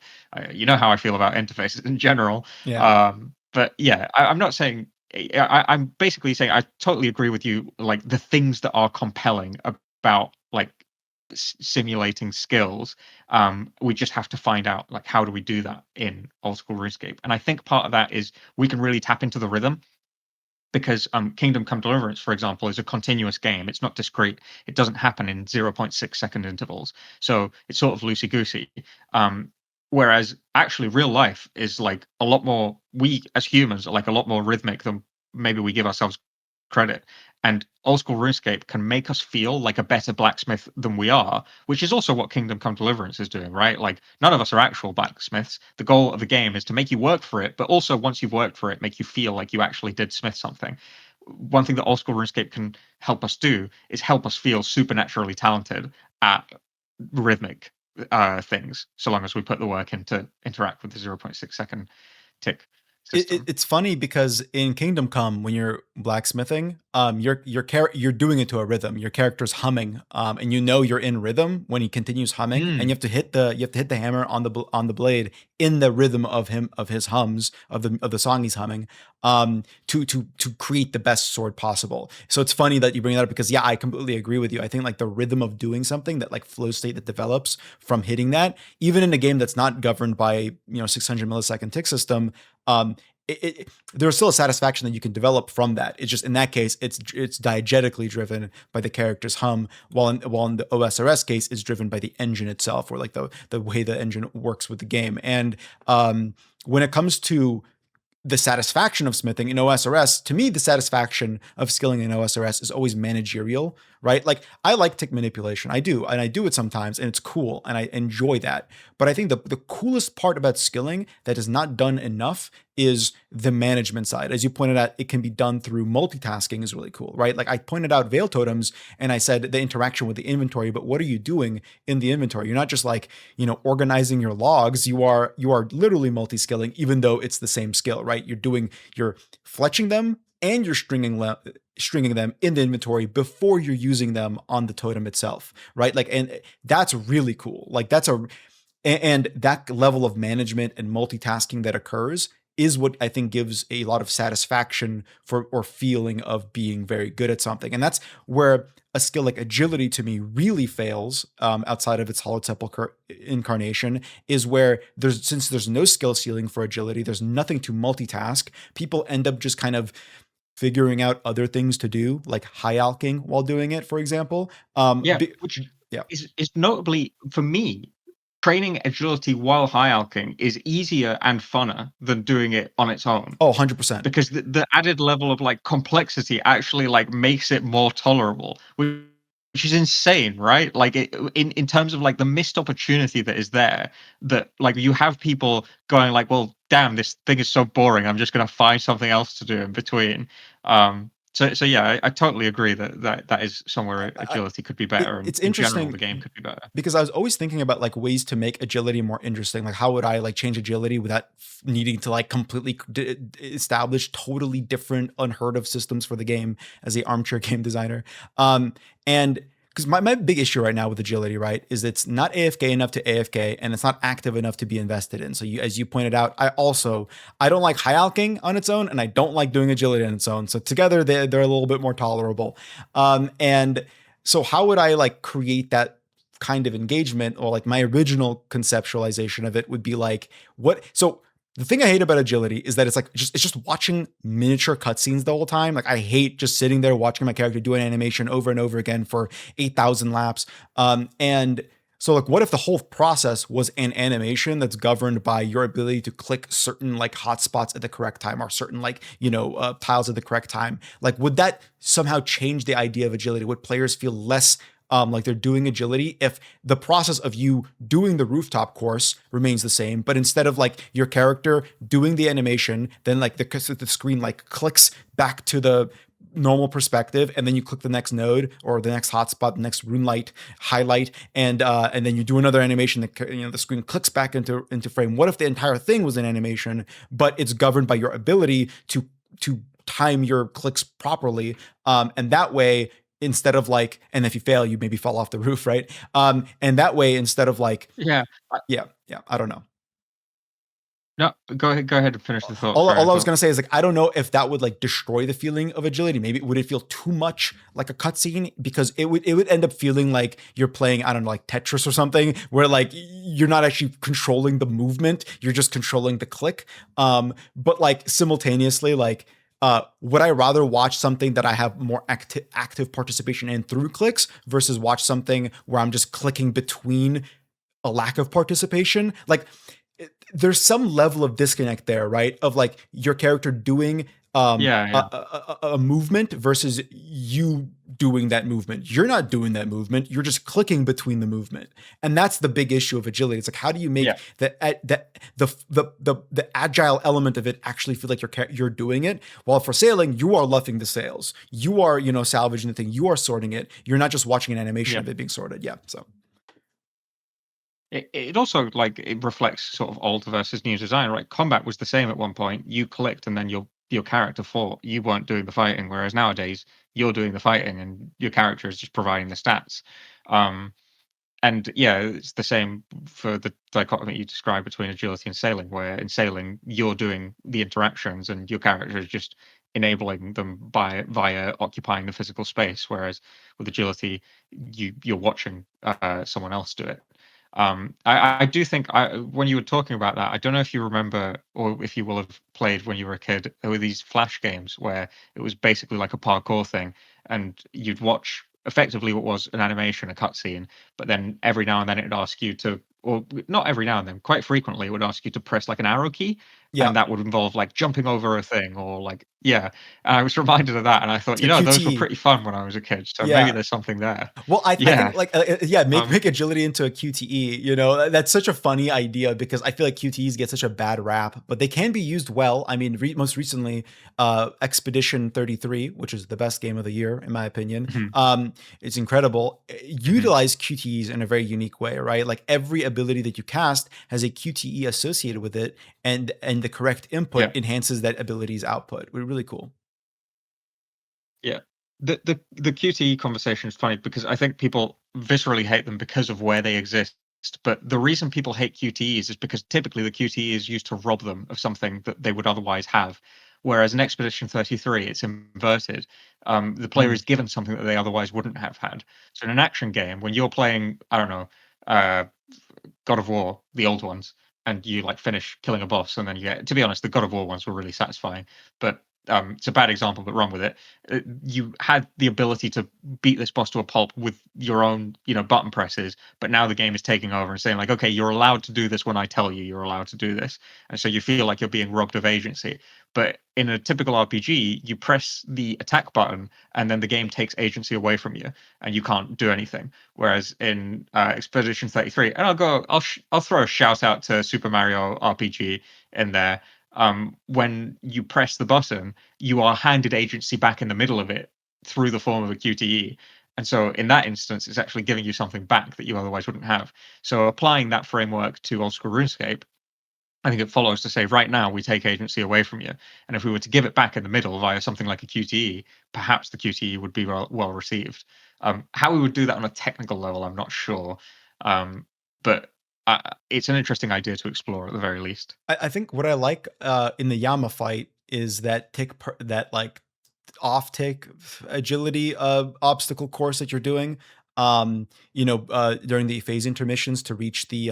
you know how I feel about interfaces in general. Yeah. But yeah, I'm not saying I'm basically saying I totally agree with you. Like the things that are compelling about like simulating skills, we just have to find out like how do we do that in old school RuneScape. And I think part of that is we can really tap into the rhythm, because Kingdom Come Deliverance, for example, is a continuous game. It's not discrete. It doesn't happen in 0.6 second intervals. So it's sort of loosey goosey. Whereas actually real life is like a lot more, we as humans are like a lot more rhythmic than maybe we give ourselves credit. And old school RuneScape can make us feel like a better blacksmith than we are, which is also what Kingdom Come Deliverance is doing, right? Like none of us are actual blacksmiths. The goal of the game is to make you work for it, but also once you've worked for it, make you feel like you actually did smith something. One thing that old school RuneScape can help us do is help us feel supernaturally talented at rhythmic things, so long as we put the work in to interact with the 0.6 second tick system. It's funny because in Kingdom Come, when you're blacksmithing, you're doing it to a rhythm. Your character's humming, and you know you're in rhythm when he continues humming, and Mm, you have to hit the hammer on the blade in the rhythm of his hums of the song he's humming, to create the best sword possible. So it's funny that you bring that up because yeah, I completely agree with you. I think like the rhythm of doing something, that like flow state that develops from hitting that, even in a game that's not governed by 600 millisecond tick system. Um, there's still a satisfaction that you can develop from that. It's just in that case, it's diegetically driven by the character's hum, while in the OSRS case, is driven by the engine itself, or like the way the engine works with the game. And when it comes to the satisfaction of smithing in OSRS, to me, the satisfaction of skilling in OSRS is always managerial, right? Like I like tick manipulation. I do. And I do it sometimes and it's cool and I enjoy that. But I think the coolest part about skilling that is not done enough is the management side. As you pointed out, it can be done through multitasking is really cool, right? Like I pointed out Veil Totems and I said the interaction with the inventory, but what are you doing in the inventory? You're not just like, organizing your logs. You are literally multi-skilling, even though it's the same skill, right? You're fletching them and you're stringing them in the inventory before you're using them on the totem itself, right? Like, and that's really cool. Like and that level of management and multitasking that occurs is what I think gives a lot of satisfaction for or feeling of being very good at something. And that's where a skill like agility to me really fails, outside of its Hollow Temple incarnation, is where since there's no skill ceiling for agility, there's nothing to multitask. People end up just kind of figuring out other things to do, like high alking while doing it, for example. yeah, which Yeah. is notably for me, training agility while high alching is easier and funner than doing it on its own. Oh, 100%. Because the added level of like complexity actually like makes it more tolerable, which is insane, right? Like in terms of like the missed opportunity that is there, that like you have people going like, well, damn, this thing is so boring. I'm just gonna find something else to do in between. So yeah, I totally agree that is somewhere I, agility could be better, and it's in general interesting the game could be better. because I was always thinking about like ways to make agility more interesting. Like, how would I like change agility without needing to like completely establish totally different, unheard of systems for the game as a armchair game designer? And because my big issue right now with agility, right, is it's not AFK enough to AFK and it's not active enough to be invested in. So as you pointed out, I don't like high alching on its own and I don't like doing agility on its own. So together they're a little bit more tolerable. And so how would I like create that kind of engagement? Or like my original conceptualization of it would be like, what? So the thing I hate about agility is that it's just watching miniature cutscenes the whole time. Like I hate just sitting there watching my character do an animation over and over again for 8,000 laps. And so like what if the whole process was an animation that's governed by your ability to click certain like hotspots at the correct time, or certain like, tiles at the correct time? Like would that somehow change the idea of agility? Would players feel less like they're doing agility if the process of you doing the rooftop course remains the same, but instead of like your character doing the animation, then like the screen like clicks back to the normal perspective, and then you click the next node or the next hotspot, the next rune light highlight, and then you do another animation. The screen clicks back into frame. What if the entire thing was an animation, but it's governed by your ability to time your clicks properly, and that way instead of like, and if you fail, you maybe fall off the roof, right? And that way, instead of like, Yeah. yeah, I don't know. No, go ahead and finish the thought. All, Sorry, I all I was thought. gonna say is like, I don't know if that would like destroy the feeling of agility. Maybe would it feel too much like a cutscene, because it would end up feeling like you're playing, I don't know, like Tetris or something, where like you're not actually controlling the movement, you're just controlling the click. But like simultaneously, like would I rather watch something that I have more active participation in through clicks versus watch something where I'm just clicking between a lack of participation. Like there's some level of disconnect there, right? Of like your character doing Yeah, yeah, a movement versus you doing that movement. You're not doing that movement. You're just clicking between the movement, and that's the big issue of agility. It's like how do you make yeah, the agile element of it actually feel like you're doing it? While for sailing, you are luffing the sails. You are salvaging the thing. You are sorting it. You're not just watching an animation yeah. of it being sorted. Yeah. So It also like it reflects sort of old versus new design, right? Combat was the same at one point. You clicked and then your character fought. You weren't doing the fighting, whereas nowadays you're doing the fighting and your character is just providing the stats. Um, and yeah, it's the same for the dichotomy you described between agility and sailing, where in sailing you're doing the interactions and your character is just enabling them by via occupying the physical space. Whereas with agility, you're watching someone else do it. I do think when you were talking about that, I don't know if you remember or if you will have played when you were a kid. There were these flash games where it was basically like a parkour thing, and you'd watch effectively what was an animation, a cutscene, but then every now and then it'd ask you to, or not every now and then, quite frequently it would ask you to press like an arrow key, yeah, and that would involve like jumping over a thing or like yeah. And I was reminded of that, and I thought, it's a those were QTE. pretty fun when I was a kid. So maybe Yeah. there's something there. Well, I think Yeah. like yeah, Um. make agility into a QTE. That's such a funny idea because I feel like QTEs get such a bad rap, but they can be used well. I mean, most recently, Expedition 33, which is the best game of the year in my opinion. Mhm, It's incredible. mhm, Utilize QTEs in a very unique way, right? Like every ability that you cast has a QTE associated with it, and the correct input yeah. enhances that ability's output. We're really cool. Yeah. The QTE conversation is funny because I think people viscerally hate them because of where they exist. But the reason people hate QTEs is because typically the QTE is used to rob them of something that they would otherwise have. Whereas in Expedition 33, it's inverted. The player Mm. is given something that they otherwise wouldn't have had. So in an action game, when you're playing, I don't know, uh, God of War, the old ones, and you like finish killing a boss, and then you get. To be honest, the God of War ones were really satisfying, but it's a bad example, but run with it. You had the ability to beat this boss to a pulp with your own, button presses, but now the game is taking over and saying like, okay, you're allowed to do this when I tell you you're allowed to do this, and so you feel like you're being robbed of agency. But in a typical RPG, you press the attack button, and then the game takes agency away from you, and you can't do anything. Whereas in Expedition 33, and I'll throw a shout out to Super Mario RPG in there. When you press the button, you are handed agency back in the middle of it through the form of a QTE. And so in that instance, it's actually giving you something back that you otherwise wouldn't have. So applying that framework to Oldschool Runescape, I think it follows to say right now we take agency away from you, and if we were to give it back in the middle via something like a QTE, perhaps the QTE would be well received. How we would do that on a technical level, I'm not sure, but it's an interesting idea to explore at the very least. I think what I like in the Yama fight is that like off tick agility obstacle course that you're doing. During the phase intermissions to reach the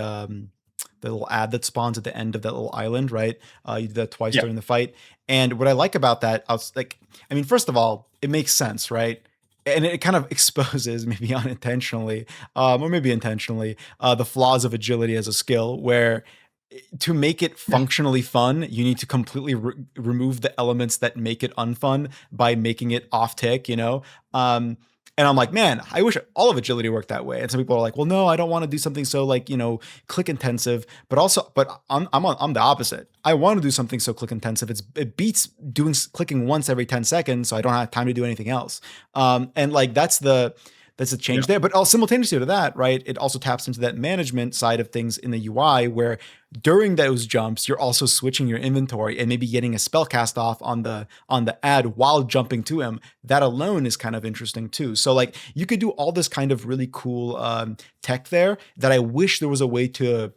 little ad that spawns at the end of that little island, right? You do that twice Yeah, during the fight. And what I like about that, I was like, I mean, first of all, it makes sense, right? And it kind of exposes, maybe unintentionally, or maybe intentionally, the flaws of agility as a skill, where to make it yeah, functionally fun, you need to completely remove the elements that make it unfun by making it off tick. Um, and I'm like, man, I wish all of agility worked that way. And some people are like, well, no, I don't want to do something so like, click intensive, but I'm the opposite. I want to do something so click intensive. It beats clicking once every 10 seconds. So I don't have time to do anything else. And like, that's a yeah, change there. But also simultaneously to that, right? It also taps into that management side of things in the UI where during those jumps, you're also switching your inventory and maybe getting a spell cast off on the ad while jumping to him. That alone is kind of interesting too. So like you could do all this kind of really cool tech there that I wish there was a way to,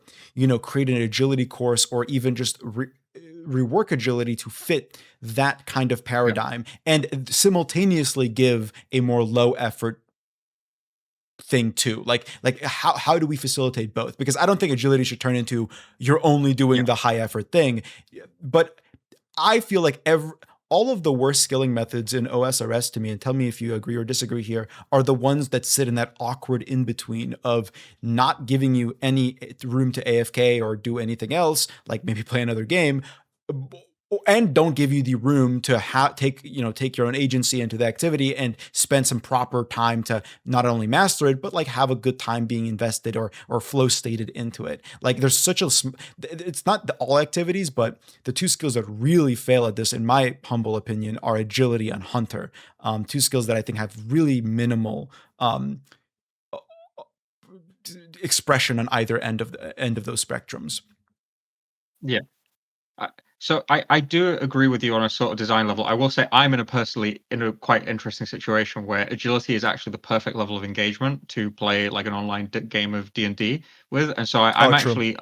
create an agility course or even just rework agility to fit that kind of yeah, paradigm and simultaneously give a more low effort thing too. Like how do we facilitate both? Because I don't think agility should turn into you're only doing yeah, the high effort thing. But I feel like all of the worst skilling methods in OSRS to me, and tell me if you agree or disagree here, are the ones that sit in that awkward in between of not giving you any room to AFK or do anything else, like maybe play another game, and don't give you the room to take your own agency into the activity and spend some proper time to not only master it but like have a good time being invested or flow stated into it. Like there's such a it's not all activities, but the two skills that really fail at this in my humble opinion are agility and hunter. Two skills that I think have really minimal expression on either end of those spectrums. Yeah. I so I do agree with you on a sort of design level. I will say I'm in a quite interesting situation where agility is actually the perfect level of engagement to play like an online game of D&D with, and so Oh, I'm true. actually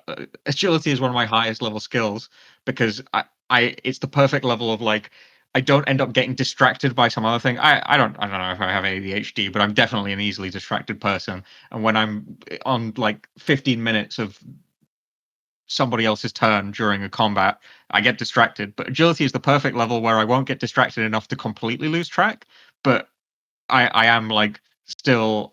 agility is one of my highest level skills because I it's the perfect level of like I don't end up getting distracted by some other thing. I don't know if I have ADHD, but I'm definitely an easily distracted person. And when I'm on like 15 minutes of somebody else's turn during a combat, I get distracted. But agility is the perfect level where I won't get distracted enough to completely lose track. But I am like still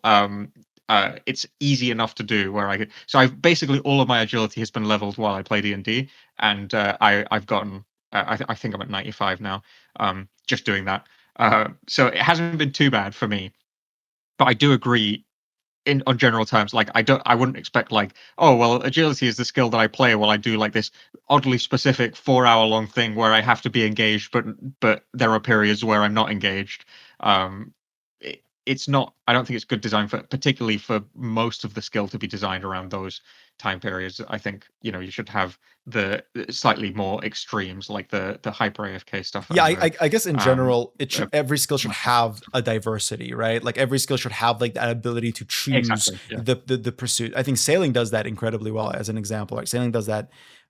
it's easy enough to do where I could so I've basically all of my agility has been leveled while I play D&D and I've gotten I think I'm at 95 now just doing that. So it hasn't been too bad for me. But I do agree in on general terms, like I wouldn't expect like, oh well, agility is the skill that I play while I do like this oddly specific 4 hour long thing where I have to be engaged, but there are periods where I'm not engaged. It's not. I don't think it's good design for particularly for most of the skill to be designed around those time periods. I think you should have the slightly more extremes like the hyper AFK stuff Yeah, and I, the I I guess in um general, it uh, should every skill should much more have a diversity, right? Like every skill should have like that ability to choose exactly. Yeah. the pursuit. I think sailing does that incredibly well, as an example. Like sailing does that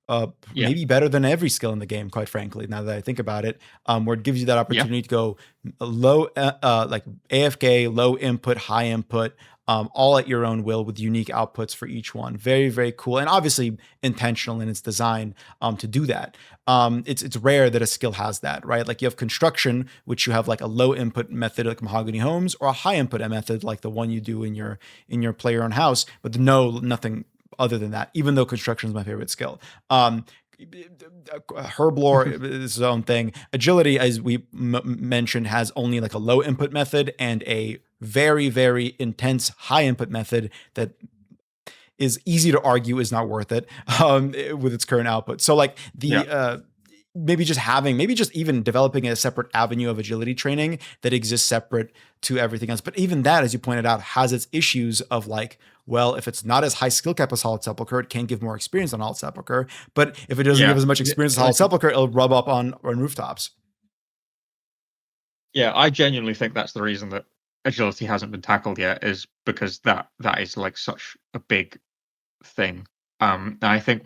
Yeah. maybe better than every skill in the game, quite frankly. Now that I think about it, where it gives you that Yeah. opportunity to go low, like AFK, low input, high input, all at your own will with unique outputs for each one. Very, very cool, and obviously intentional in its design to do that. It's rare that a skill has that, right? Like you have construction, which you have like a low input method like Mahogany Homes, or a high input method like the one you do in your player own house, but nothing other than that. Even though construction is my favorite skill. Herblore is his own thing. Agility, as we mentioned, has only like a low input method and a very, very intense high input method that is easy to argue is not worth it with its current output. So like Yeah. maybe just even developing a separate avenue of agility training that exists separate to everything else. But even that, as you pointed out, has its issues of like, well, if it's not as high skill cap as Solid Sepulchre, it can give more experience on Solid Sepulchre. But if it doesn't give Yeah. as much experience as Solid Sepulchre, it'll rub up on rooftops. Yeah, I genuinely think that's the reason that agility hasn't been tackled yet is because that is like such a big thing. And I think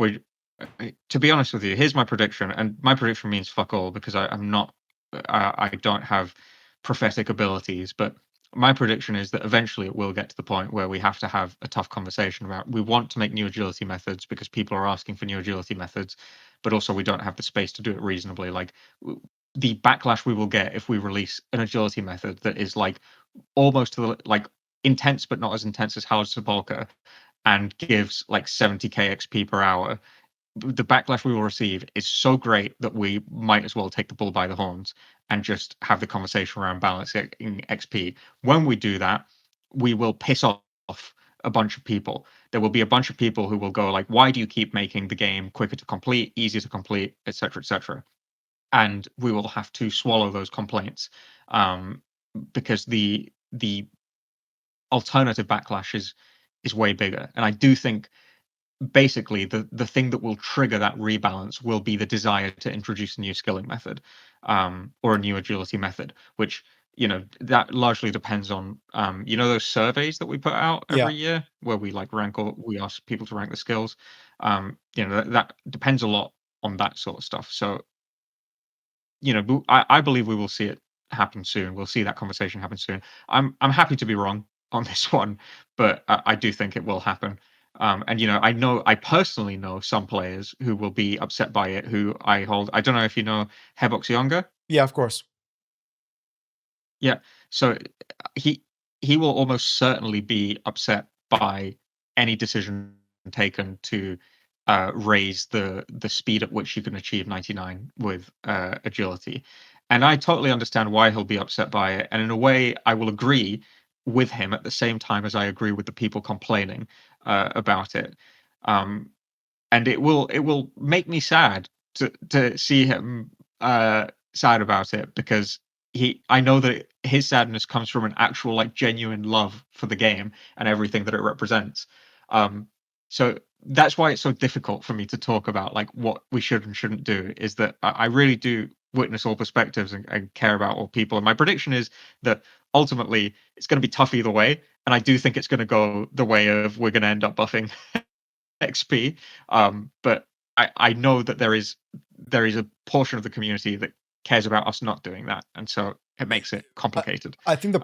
to be honest with you, here's my prediction, and my prediction means fuck all because I'm not, I don't have prophetic abilities, but my prediction is that eventually it will get to the point where we have to have a tough conversation about we want to make new agility methods because people are asking for new agility methods, but also we don't have the space to do it reasonably. Like the backlash we will get if we release an agility method that is like almost to the like intense but not as intense as Howard Sepulchre and gives like 70k XP per hour, the backlash we will receive is so great that we might as well take the bull by the horns and just have the conversation around balancing XP. When we do that, we will piss off a bunch of people. There will be a bunch of people who will go like, "Why do you keep making the game quicker to complete, easier to complete, etc., etc.?" And we will have to swallow those complaints um, because the alternative backlash is way bigger. And I do think basically the thing that will trigger that rebalance will be the desire to introduce a new skilling method or a new agility method, which that largely depends on those surveys that we put out Yeah. every year where we like rank or we ask people to rank the skills. That depends a lot on that sort of stuff. So I believe we will see it happen soon. We'll see that conversation happen soon. I'm happy to be wrong on this one, but I do think it will happen. And I personally know some players who will be upset by it. Who I hold. I don't know if you know Hebox Yeah, of course. Yeah. So he he will almost certainly be upset by any decision taken to raise the speed at which you can achieve 99 with agility. And I totally understand why he'll be upset by it. And in a way, I will agree with him at the same time as I agree with the people complaining about it. Um, and it will make me sad to see him sad about it, because he I know that his sadness comes from an actual, like, genuine love for the game and everything that it represents. Um, so that's why it's so difficult for me to talk about, like, what we should and shouldn't do, is that I really do witness all perspectives and care about all people. And my prediction is that ultimately it's going to be tough either way, and I do think it's going to go the way of we're going to end up buffing XP. But I know that there is a portion of the community that cares about us not doing that, and so it makes it I, complicated, I think the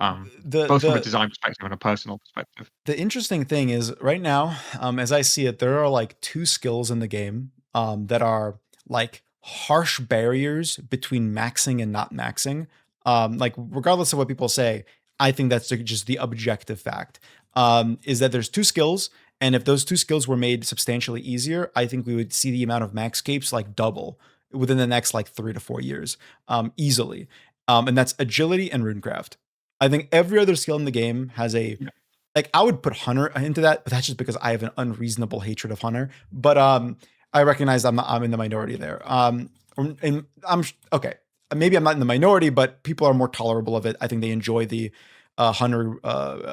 both from a the design perspective and a personal perspective. the interesting thing is right now, as I see it, there are like two skills in the game that are like harsh barriers between maxing and not maxing. Like regardless of what people say, I think that's just the objective fact. Is that there's two skills, and if those two skills were made substantially easier, I think we would see the amount of max capes like double within the next like 3 to 4 years, easily. And that's agility and runecraft. I think every other skill in the game has a Yeah, like I would put Hunter into that, but that's just because I have an unreasonable hatred of Hunter. But I recognize I'm in the minority there. And I'm okay. Maybe I'm not in the minority, but people are more tolerable of it. I think they enjoy the Hunter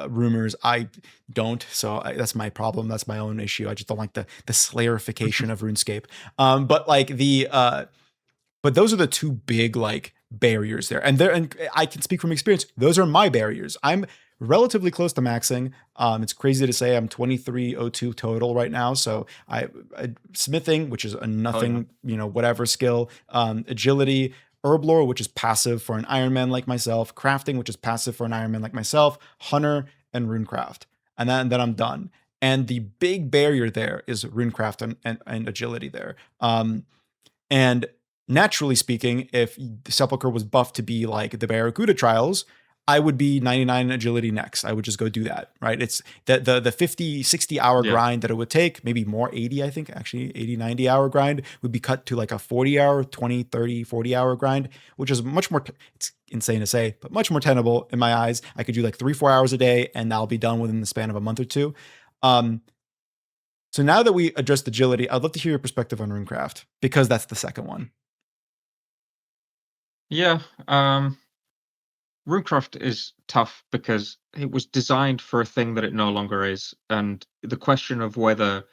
rumors. I don't, so that's my problem. That's my own issue. I just don't like the slayerification of RuneScape. But like but those are the two big like barriers there. And I can speak from experience. Those are my barriers. I'm relatively close to maxing. It's crazy to say I'm 2302 total right now. So I smithing, which is a oh yeah, nothing, whatever skill, agility, herblore, which is passive for an Ironman like myself, crafting, which is passive for an Ironman like myself, hunter, and runecraft. And then I'm done. And the big barrier there is runecraft and agility there. And naturally speaking, if Sepulchre was buffed to be like the Barracuda trials, I would be 99 agility next. I would just go do that, right? It's the 50, 60 hour yeah, grind that it would take, maybe more 80, I think, actually 80, 90 hour grind would be cut to like a 40 hour, 20, 30, 40 hour grind, which is much more, it's insane to say, but much more tenable in my eyes. I could do like 3, 4 hours a day and I'll be done within the span of a month or two. Um, so now that we addressed agility, I'd love to hear your perspective on Runecraft because that's the second one. yeah. Runecraft is tough because it was designed for a thing that it no longer is, and the question of whether,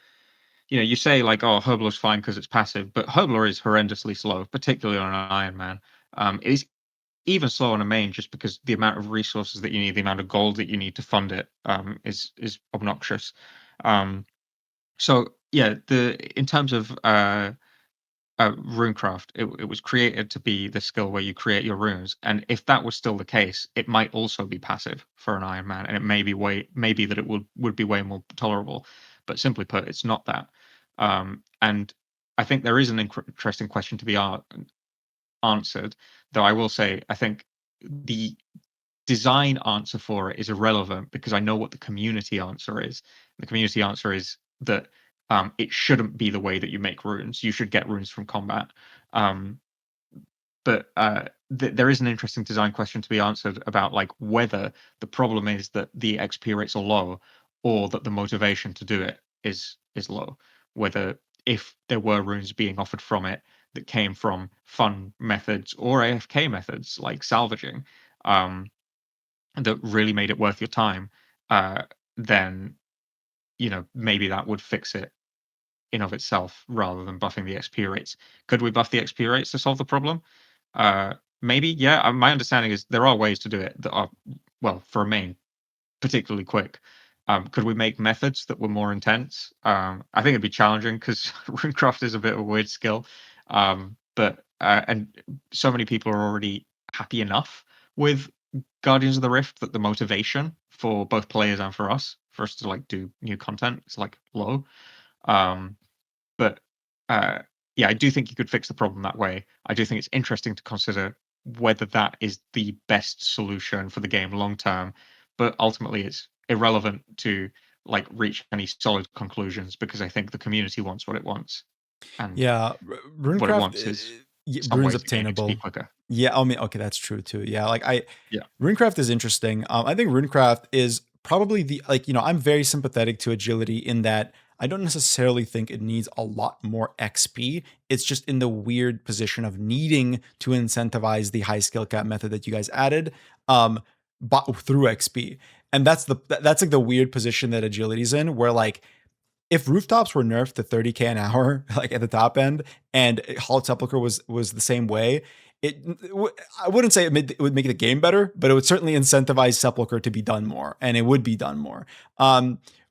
you say like, oh, Herblor's fine because it's passive, but Herblor is horrendously slow, particularly on an Iron Man. It is even slow on a main, just because the amount of resources that you need, the amount of gold that you need to fund it, is obnoxious. Um, so yeah, the in terms of runecraft, it was created to be the skill where you create your runes, and if that was still the case, it might also be passive for an Iron Man, and it may be maybe that it would be way more tolerable, but simply put, it's not that. And I think there is an interesting question to be answered, though I will say I think the design answer for it is irrelevant, because I know what the community answer is. The community answer is that it shouldn't be the way that you make runes. You should get runes from combat. Um, but there is an interesting design question to be answered about, like, whether the problem is that the XP rates are low, or that the motivation to do it is low. Whether, if there were runes being offered from it that came from fun methods or AFK methods like salvaging, um, that really made it worth your time, uh, then maybe that would fix it in of itself, rather than buffing the XP rates. Could we buff the XP rates to solve the problem? Maybe, yeah. My understanding is there are ways to do it that are, well, for a main, particularly quick. Could we make methods that were more intense? I think it'd be challenging because Runecraft is a bit of a weird skill. But and so many people are already happy enough with Guardians of the Rift that the motivation for both players and for us to like do new content is like low. Um, but uh, yeah, I do think you could fix the problem that way. I do think it's interesting to consider whether that is the best solution for the game long term. But ultimately, it's irrelevant to like reach any solid conclusions because I think the community wants what it wants, and Yeah, what it runecraft, wants is some runes way to gain XP obtainable. quicker. Yeah, I mean, okay, that's true too. Yeah, like Yeah. runecraft is interesting. I think runecraft is probably the like I'm very sympathetic to agility in that I don't necessarily think it needs a lot more XP. It's just in the weird position of needing to incentivize the high skill cap method that you guys added, but through XP. And that's like the weird position that agility's in, where like if rooftops were nerfed to 30k an hour, like at the top end, and Hallowed Sepulchre was the same way, I wouldn't say it would make the game better, but it would certainly incentivize Sepulchre to be done more, and it would be done more.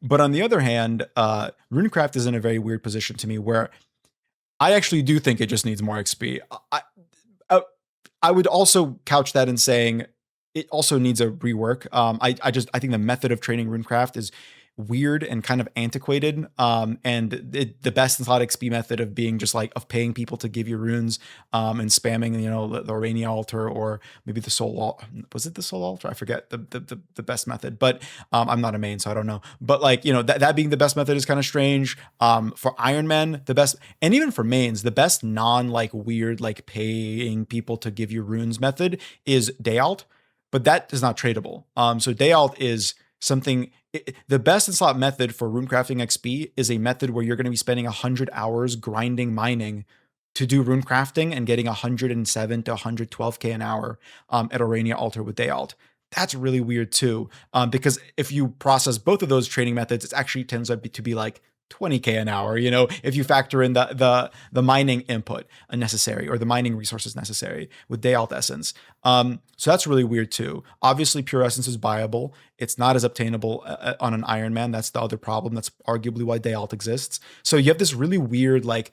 But on the other hand, Runecraft is in a very weird position to me where I actually do think it just needs more XP. I, I would also couch that in saying it also needs a rework. I think the method of training Runecraft is weird and kind of antiquated. And the best slot XP method of being just like of paying people to give you runes, and spamming, the Urania altar, or maybe the soul altar. Was it the soul altar? I forget the best method, but I'm not a main, so I don't know. But like, that being the best method is kind of strange. For Iron Man, the best, and even for mains, the best non like weird, like paying people to give you runes method is Day Alt, but that is not tradable. So Day Alt is something. The best in slot method for runecrafting XP is a method where you're going to be spending 100 hours grinding mining to do runecrafting and getting 107 to 112k an hour, at Orania Altar with Day Alt. That's really weird too, because if you process both of those training methods, it actually tends to be like 20k an hour, if you factor in the mining input necessary, or the mining resources necessary with Day Alt Essence. So that's really weird too. Obviously, Pure Essence is buyable. It's not as obtainable on an Iron Man. That's the other problem. That's arguably why Day Alt exists. So you have this really weird like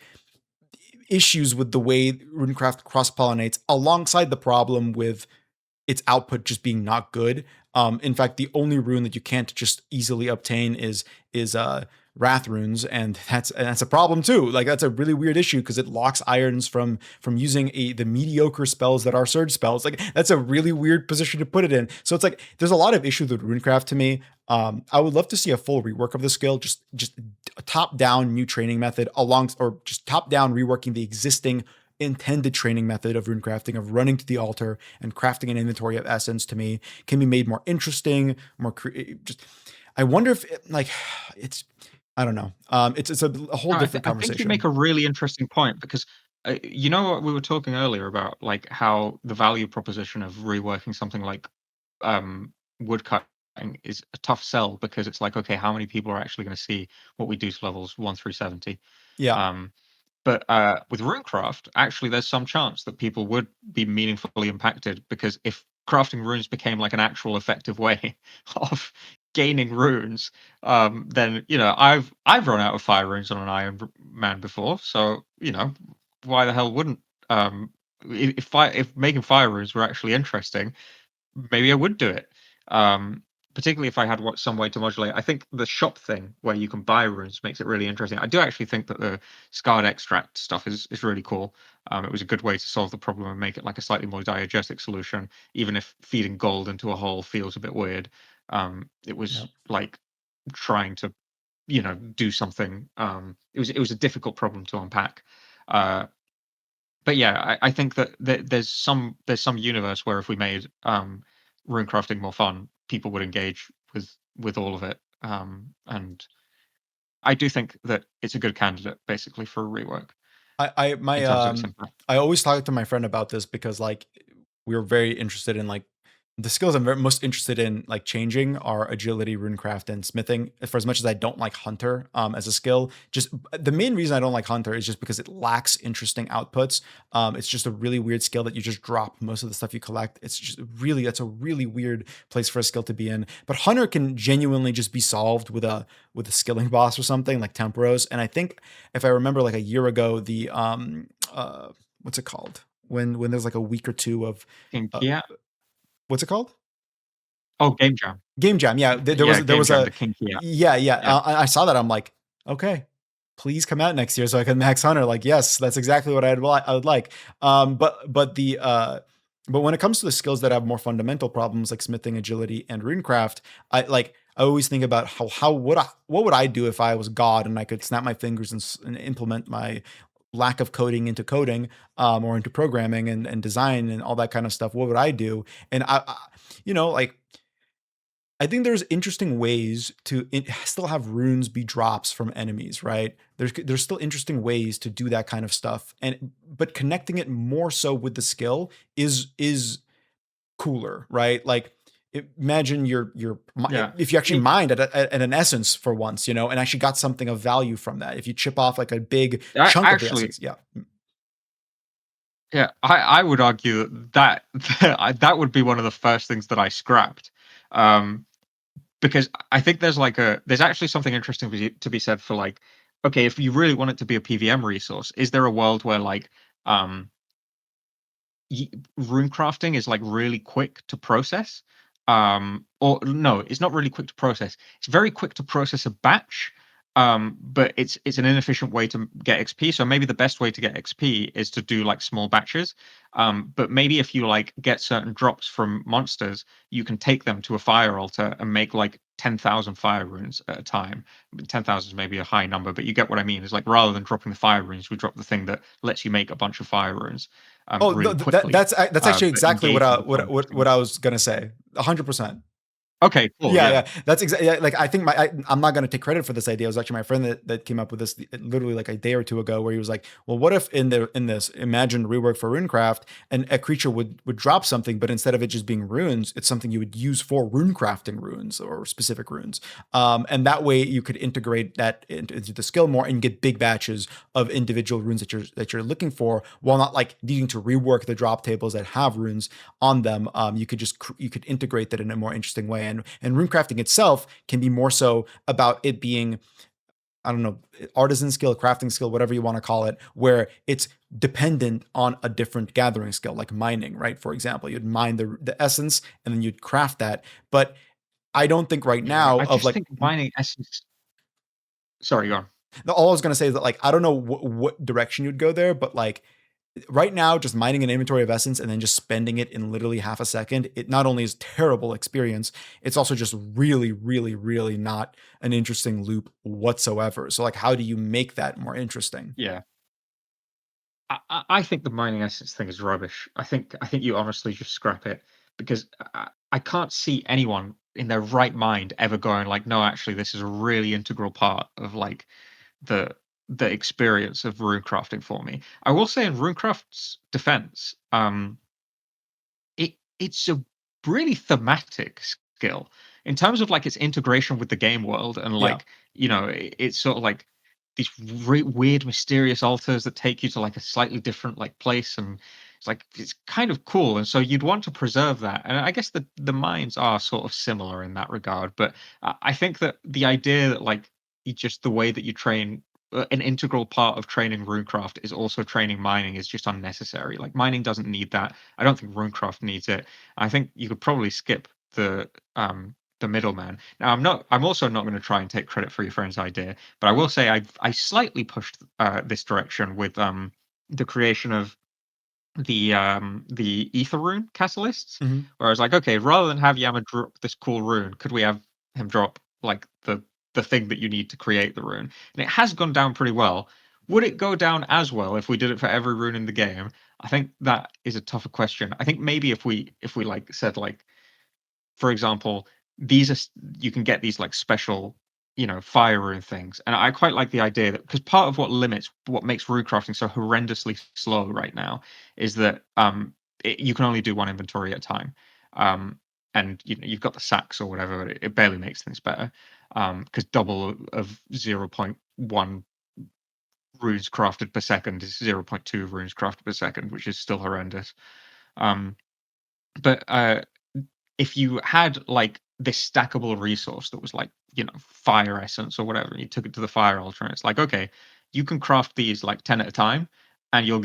issues with the way Runecraft cross pollinates, alongside the problem with its output just being not good. In fact, the only rune that you can't just easily obtain is Wrath runes, and that's a problem too. Like that's a really weird issue because it locks irons from using the mediocre spells that are surge spells. Like that's a really weird position to put it in. So it's like there's a lot of issues with Runecraft to me. I would love to see a full rework of the skill, just a top down new training method or just top down reworking the existing intended training method of runecrafting, of running to the altar and crafting an inventory of essence, to me can be made more interesting, more just I wonder if it's I don't know. It's a whole No, different I think you make conversation. a really interesting point because you know what we were talking earlier about, like how the value proposition of reworking something like woodcutting is a tough sell because it's like, okay, how many people are actually going to see what we do to levels 1 through 70? Yeah. Um, but with runecraft, actually, there's some chance that people would be meaningfully impacted because if crafting runes became like an actual effective way of gaining runes, then I've run out of fire runes on an Iron Man before, so why the hell wouldn't if making fire runes were actually interesting, maybe I would do it. Um, Particularly if I had some way to modulate. I think the shop thing where you can buy runes makes it really interesting. I do actually think that the scarred extract stuff is really cool. It was a good way to solve the problem and make it like a slightly more diegetic solution, even if feeding gold into a hole feels a bit weird. It Yeah. was like trying to do something. It was a difficult problem to unpack. Uh, but yeah, I think that there's some universe where if we made rune crafting more fun, people would engage with all of it. And I do think that it's a good candidate basically for a rework I in my terms of its impact. I always talk to my friend about this because like we were very interested in like the skills I'm most interested in like changing are agility, runecraft, and smithing. For as much as I don't like hunter as a skill, just the main reason I don't like hunter is just because it lacks interesting outputs. It's just a really weird skill that you just drop most of the stuff you collect. It's just really that's a really weird place for a skill to be in. But hunter can genuinely just be solved with a skilling boss or something like Temporos. And I think if I remember like a year ago, the what's it called when there's like a week or two of In uh, Kiat, what's it called? oh, Game Jam, Game Jam. Yeah, yeah, there Game was Jam, a the King Kiat, yeah, yeah. yeah. I saw that. I'm like, okay, please come out next year so I can max hunter. Like, yes, that's exactly what I would like. But But when it comes to the skills that have more fundamental problems like smithing, agility, and runecraft, I always think about how would I what would I do if I was God and I could snap my fingers and implement my lack of coding into coding, or into programming and design and all that kind of stuff. What would I do? And like I think there's interesting ways to still have runes be drops from enemies, right? There's still interesting ways to do that kind of stuff, and but connecting it more so with the skill is cooler, right? Like imagine Yeah. if you I actually mean, mined at an essence for once, and actually got something of value from that. If you chip off like a big I chunk of the actually, essence, yeah. yeah, I would argue that that would be one of the first things that I scrapped. Um, because I think there's actually something interesting to be said for like, okay, if you really want it to be a PVM resource, is there a world where like um rune crafting is like really quick to process, or no, it's not really quick to process, it's very quick to process a batch, but it's an inefficient way to get XP. So maybe the best way to get XP is to do like small batches, but maybe if you like get certain drops from monsters, you can take them to a fire altar and make like 10,000 fire runes at a time. 10,000 is maybe a high number, but you get what I mean. Is like rather than dropping the fire runes, we drop the thing that lets you make a bunch of fire runes Oh no, really quickly, that's actually but exactly what engage I with the what content. I was gonna say. 100%. Okay, cool, Yeah, yeah. yeah, that's exactly, yeah, like I think I'm not gonna take credit for this idea. It was actually my friend that came up with this literally like a day or two ago, where he was like, "Well, what if in this imagined rework for runecraft, and a creature would drop something, but instead of it just being runes, it's something you would use for rune crafting runes or specific runes, and that way you could integrate that into the skill more and get big batches of individual runes that you're looking for, while not like needing to rework the drop tables that have runes on them. You could just you could integrate that in a more interesting way, and runecrafting itself can be more so about it being, I don't know, artisan skill, crafting skill, whatever you want to call it, where it's dependent on a different gathering skill, like mining, right? For example, you'd mine the essence and then you'd craft that. But I don't think right Yeah, now I of just like, think mining essence. Sorry, go on. all I was gonna say is that like I don't know what direction you'd go there, but like right now, just mining an inventory of essence and then just spending it in literally half a second, it not only is terrible experience, it's also just really, really, really not an interesting loop whatsoever. So like, how do you make that more interesting? Yeah. I think the mining essence thing is rubbish. I think you honestly just scrap it, because I can't see anyone in their right mind ever going like, "No, actually, this is a really integral part of, like, the the experience of rune crafting for me." I will say in Runecraft's defense, it's a really thematic skill in terms of like its integration with the game world, and Yeah. like, it's sort of like these weird mysterious altars that take you to like a slightly different like place, and it's kind of cool, and so you'd want to preserve that. And I guess the mines are sort of similar in that regard, but I think that the idea that like just the way that you train, an integral part of training runecraft is also training mining, is just unnecessary. Like mining doesn't need that. I don't think runecraft needs it. I think you could probably skip the middleman. Now, I'm also not going to try and take credit for your friend's idea, but I will say I slightly pushed this direction with the creation of the ether rune catalysts, Hmm. where I was like, okay, rather than have Yama drop this cool rune, could we have him drop like the thing that you need to create the rune? And it has gone down pretty well. Would it go down as well if we did it for every rune in the game? I think that is a tougher question. I think maybe if we like said like, for example, these are you can get these like special, fire rune things, and I quite like the idea that, because part of what makes rune crafting so horrendously slow right now is that you can only do one inventory at a time, um, and you've got the sacks or whatever, but it barely makes things better, because double of 0.1 runes crafted per second is 0.2 runes crafted per second, which is still horrendous. Um, but if you had like this stackable resource that was like, fire essence or whatever, and you took it to the fire altar, and it's like, okay, you can craft these like 10 at a time, and you'll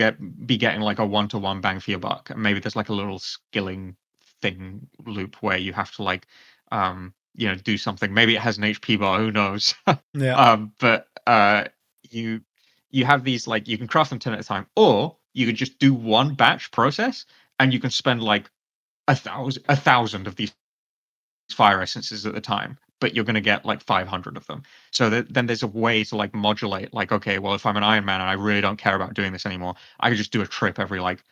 be getting like a 1-to-1 bang for your buck. And maybe there's like a little skilling thing loop where you have to like, do something. Maybe it has an HP bar, who knows? Yeah. But you have these, like, you can craft them 10 at a time, or you could just do one batch process, and you can spend like a thousand of these fire essences at the time, but you're going to get like 500 of them. So then there's a way to like modulate, like, okay, well, if I'm an Iron Man and I really don't care about doing this anymore, I could just do a trip every like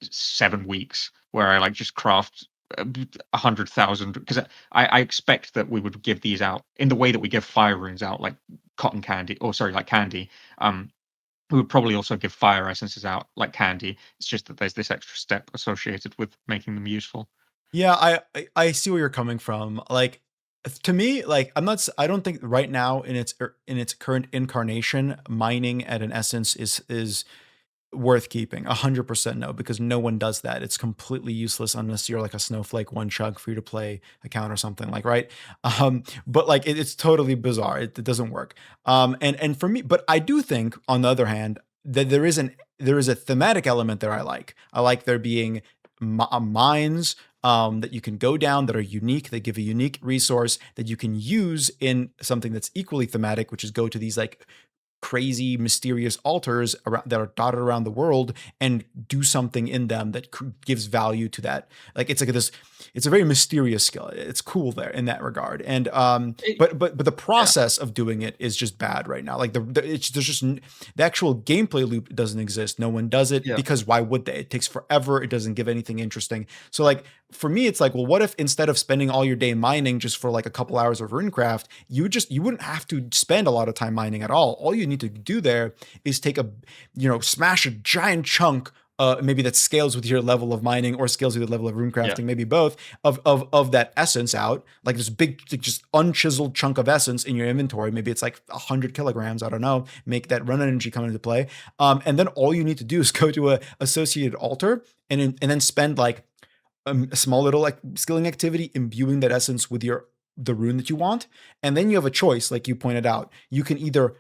7 weeks where I like just craft 100,000, because I expect that we would give these out in the way that we give fire runes out, like cotton candy, or sorry, like candy. Um, we would probably also give fire essences out like candy. It's just that there's this extra step associated with making them useful. Yeah, I see where you're coming from. Like to me, like I don't think right now in its current incarnation, mining at an essence is worth keeping. 100% no, because no one does that. It's completely useless unless you're like a snowflake one chug free to play account or something like, right. But like it's totally bizarre. It doesn't work. And for me, but I do think on the other hand that there is a thematic element that I like. I like there being mines that you can go down that are unique, that give a unique resource that you can use in something that's equally thematic, which is go to these like crazy, mysterious altars around, that are dotted around the world and do something in them that gives value to that. Like it's like this, it's a very mysterious skill. It's cool there in that regard. And It- but the yeah, process of doing it is just bad right now. Like there's just the actual gameplay loop doesn't exist. No one does it yeah, because why would they? It takes forever. It doesn't give anything interesting. So like for me, it's like, well, what if instead of spending all your day mining just for like a couple hours of runecraft, you wouldn't have to spend a lot of time mining at all. All you need to do there is take a, smash a giant chunk. Maybe that scales with your level of mining or scales with your level of yeah. runecrafting, maybe both, of that essence out, like this big, just unchiseled chunk of essence in your inventory. Maybe it's like 100 kilograms. I don't know. Make that run energy come into play, and then all you need to do is go to a associated altar and then spend like a small little like skilling activity imbuing that essence with your the rune that you want, and then you have a choice. Like you pointed out, you can either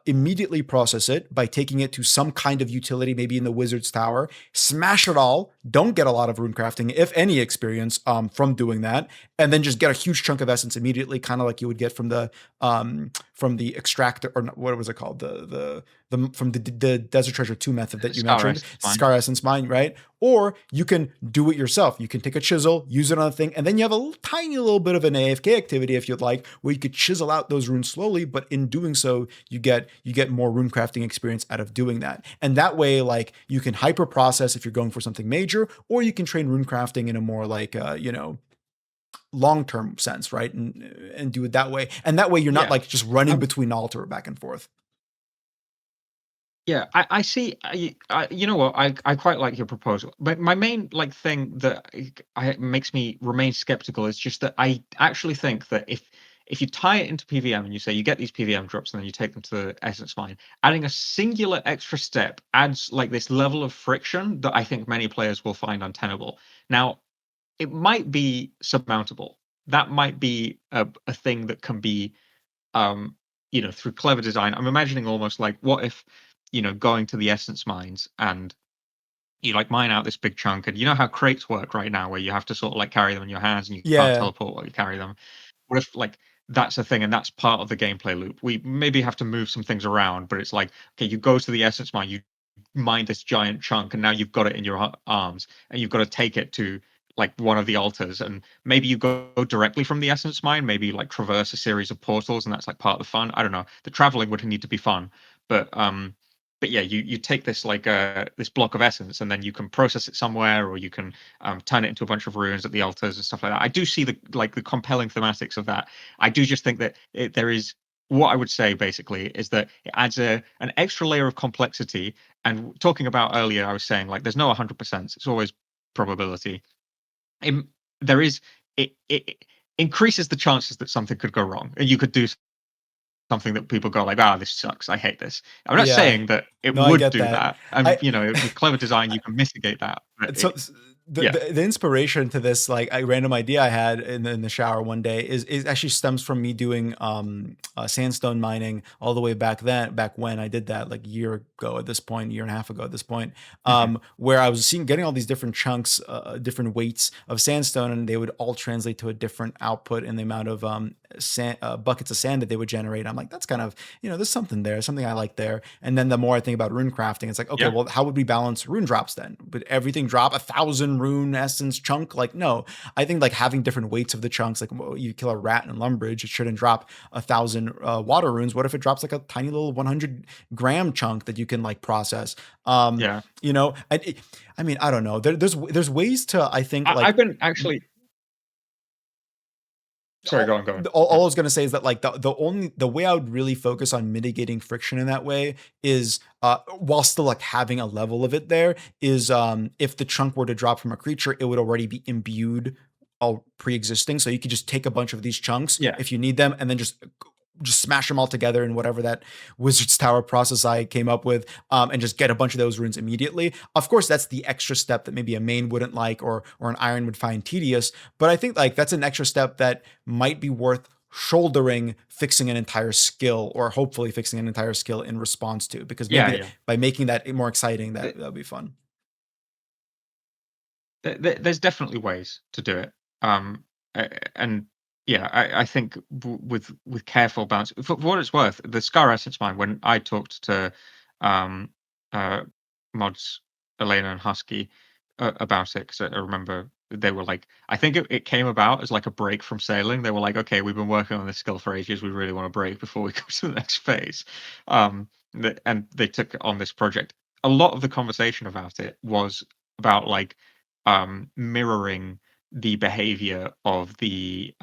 immediately process it by taking it to some kind of utility, maybe in the wizard's tower, smash it all, don't get a lot of rune crafting, if any experience, from doing that, and then just get a huge chunk of essence immediately, kind of like you would get from the extractor, or what was it called, the from the desert treasure 2 method that you Scar mentioned, essence mine. scar essence mine, right? Or you can do it yourself. You can take a chisel, use it on a thing, and then you have a tiny little bit of an AFK activity if you'd like, where you could chisel out those runes slowly, but in doing so, you get more rune crafting experience out of doing that. And that way, like you can hyper process if you're going for something major, or you can train rune crafting in a more like long term sense, right? And do it that way. And that way, you're not Yeah. like just running Um, between altar back and forth. Yeah, I see. You know what? I quite like your proposal, but my main like thing that makes me remain skeptical is just that I actually think that if you tie it into PVM and you say you get these PVM drops and then you take them to the essence mine, adding a singular extra step adds like this level of friction that I think many players will find untenable. Now, it might be surmountable. That might be a thing that can be um, through clever design. I'm imagining almost like, what if, going to the essence mines and you like mine out this big chunk, and you know how crates work right now, where you have to sort of like carry them in your hands and you can't Yeah, teleport while you carry them. What if like that's a thing and that's part of the gameplay loop? We maybe have to move some things around, but it's like, okay, you go to the essence mine, you mine this giant chunk, and now you've got it in your arms, and you've got to take it to like one of the altars, and maybe you go directly from the essence mine, maybe you, like traverse a series of portals, and that's like part of the fun. I don't know. The traveling would need to be fun, but yeah, you take this like this block of essence, and then you can process it somewhere, or you can turn it into a bunch of runes at the altars and stuff like that. I do see the compelling thematics of that. I do just think that there is, what I would say basically is that it adds an extra layer of complexity. And talking about earlier, I was saying like there's no 100%. It's always probability. It, there is it increases the chances that something could go wrong, and you could do something that people go like, "Ah, this sucks. I hate this." I'm not yeah. saying that it No, I would get do that. that, and I with clever design, you can mitigate that. But so it, Yeah. The inspiration to this like a random idea I had in the shower one day is actually stems from me doing sandstone mining all the way back when I did that like a year ago at this point, year and a half ago at this point, Mhm. where I was getting all these different chunks, different weights of sandstone, and they would all translate to a different output in the amount of buckets of sand that they would generate. I'm like, that's kind of, there's something there, something I like there. And then the more I think about rune crafting, it's like, okay, Yeah. well, how would we balance rune drops then? Would everything drop 1,000 rune essence chunk? Like, no. I think like having different weights of the chunks, like you kill a rat in Lumbridge, it shouldn't drop 1,000 water runes. What if it drops like a tiny little 100-gram chunk that you can like process? Um, Yeah. I mean, I don't know. There's ways to, I think, like I've been actually. Sorry, all, go on, go on. all I was gonna say is that like the way I would really focus on mitigating friction in that way is while still like having a level of it there is if the chunk were to drop from a creature, it would already be imbued all pre-existing. So you could just take a bunch of these chunks Yeah. if you need them and then just smash them all together in whatever that Wizard's Tower process I came up with, and just get a bunch of those runes immediately. Of course, that's the extra step that maybe a main wouldn't like or an iron would find tedious. But I think like that's an extra step that might be worth shouldering fixing an entire skill or hopefully fixing an entire skill in response to, because Yeah, maybe yeah. by making that more exciting, Th that'd be fun. there's definitely ways to do it. And yeah, I think with careful balance, for what it's worth, the Scar Essence mine, when I talked to um, uh, mods Elena and Husky about it, because I remember they were like, I think it came about as like a break from sailing. They were like, okay, we've been working on this skill for ages. We really want to break before we go to the next phase. And they took on this project. A lot of the conversation about it was about like mirroring the behavior of the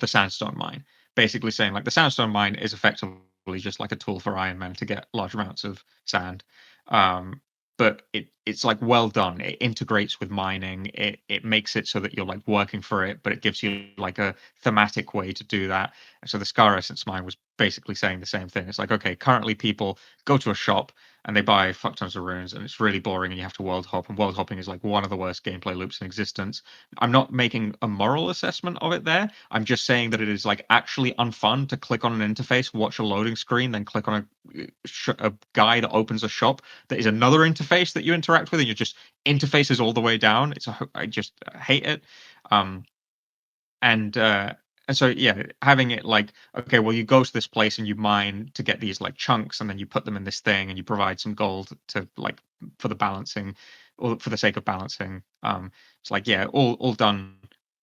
sandstone mine. Basically saying like the sandstone mine is effectively just like a tool for Iron Man to get large amounts of sand. Um, but it's like well done. It integrates with mining. It makes it so that you're like working for it, but it gives you like a thematic way to do that. And so the Scar Essence mine was basically saying the same thing. It's like, okay, currently people go to a shop and they buy fuck tons of runes and it's really boring and you have to world hop, and world hopping is like one of the worst gameplay loops in existence. I'm not making a moral assessment of it there. I'm just saying that it is like actually unfun to click on an interface, watch a loading screen, then click on a guy that opens a shop that is another interface that you interact with, and you're just interfaces all the way down. I just hate it. Um, and uh and so yeah, having it like, okay, well, you go to this place and you mine to get these like chunks, and then you put them in this thing and you provide some gold to like for the balancing or for the sake of balancing. It's like, yeah, all done.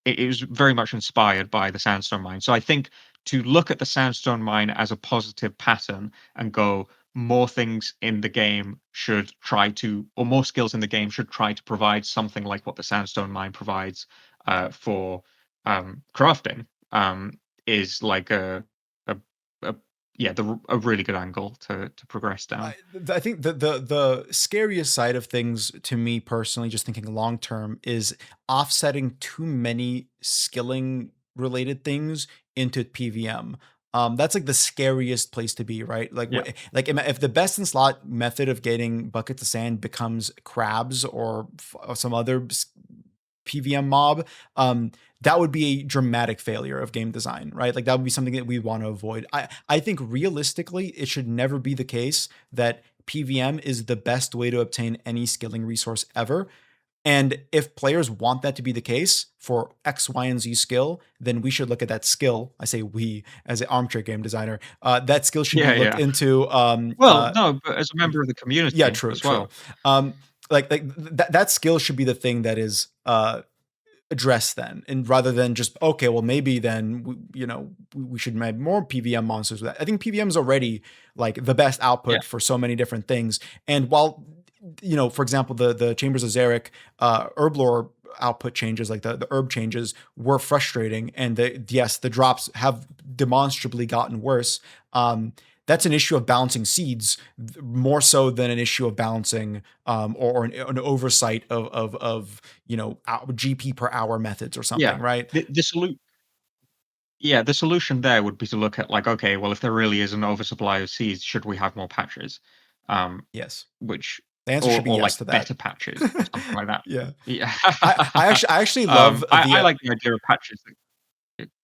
It was very much inspired by the sandstone mine. So I think to look at the sandstone mine as a positive pattern and go, more things in the game should try to, or more skills in the game should try to provide something like what the sandstone mine provides for crafting, is like a, a yeah, a really good angle to progress down. I think the scariest side of things to me personally, just thinking long term, is offsetting too many skilling related things into PVM. That's like the scariest place to be, right? Like, Yeah, like if the best in slot method of getting buckets of sand becomes crabs or some other PVM mob, that would be a dramatic failure of game design, right? Like that would be something that we want to avoid. I think realistically, it should never be the case that PVM is the best way to obtain any skilling resource ever. And if players want that to be the case for X, Y, and Z skill, then we should look at that skill. I say we as an armchair game designer. That skill should be yeah, looked yeah. into. Well, no, but as a member of the Yeah, community true, as true. well. Um, that skill should be the thing that is address then, and rather than just okay, well maybe then we should make more PVM monsters with that. I think PVM is already like the best Yeah, output for so many different things. And while for example, the Chambers of Zarek herblore output changes, like the herb changes, were frustrating, and yes, the drops have demonstrably gotten worse. That's an issue of balancing seeds more so than an issue of balancing or an oversight of GP per hour methods or something, yeah. right? The solution. Yeah, the solution there would be to look at like, okay, well, if there really is an oversupply of seeds, should we have more patches? Um, Yes, which The answer should be or yes like to that. better patches or something like that. Yeah. Yeah. I actually love I like the idea of patches.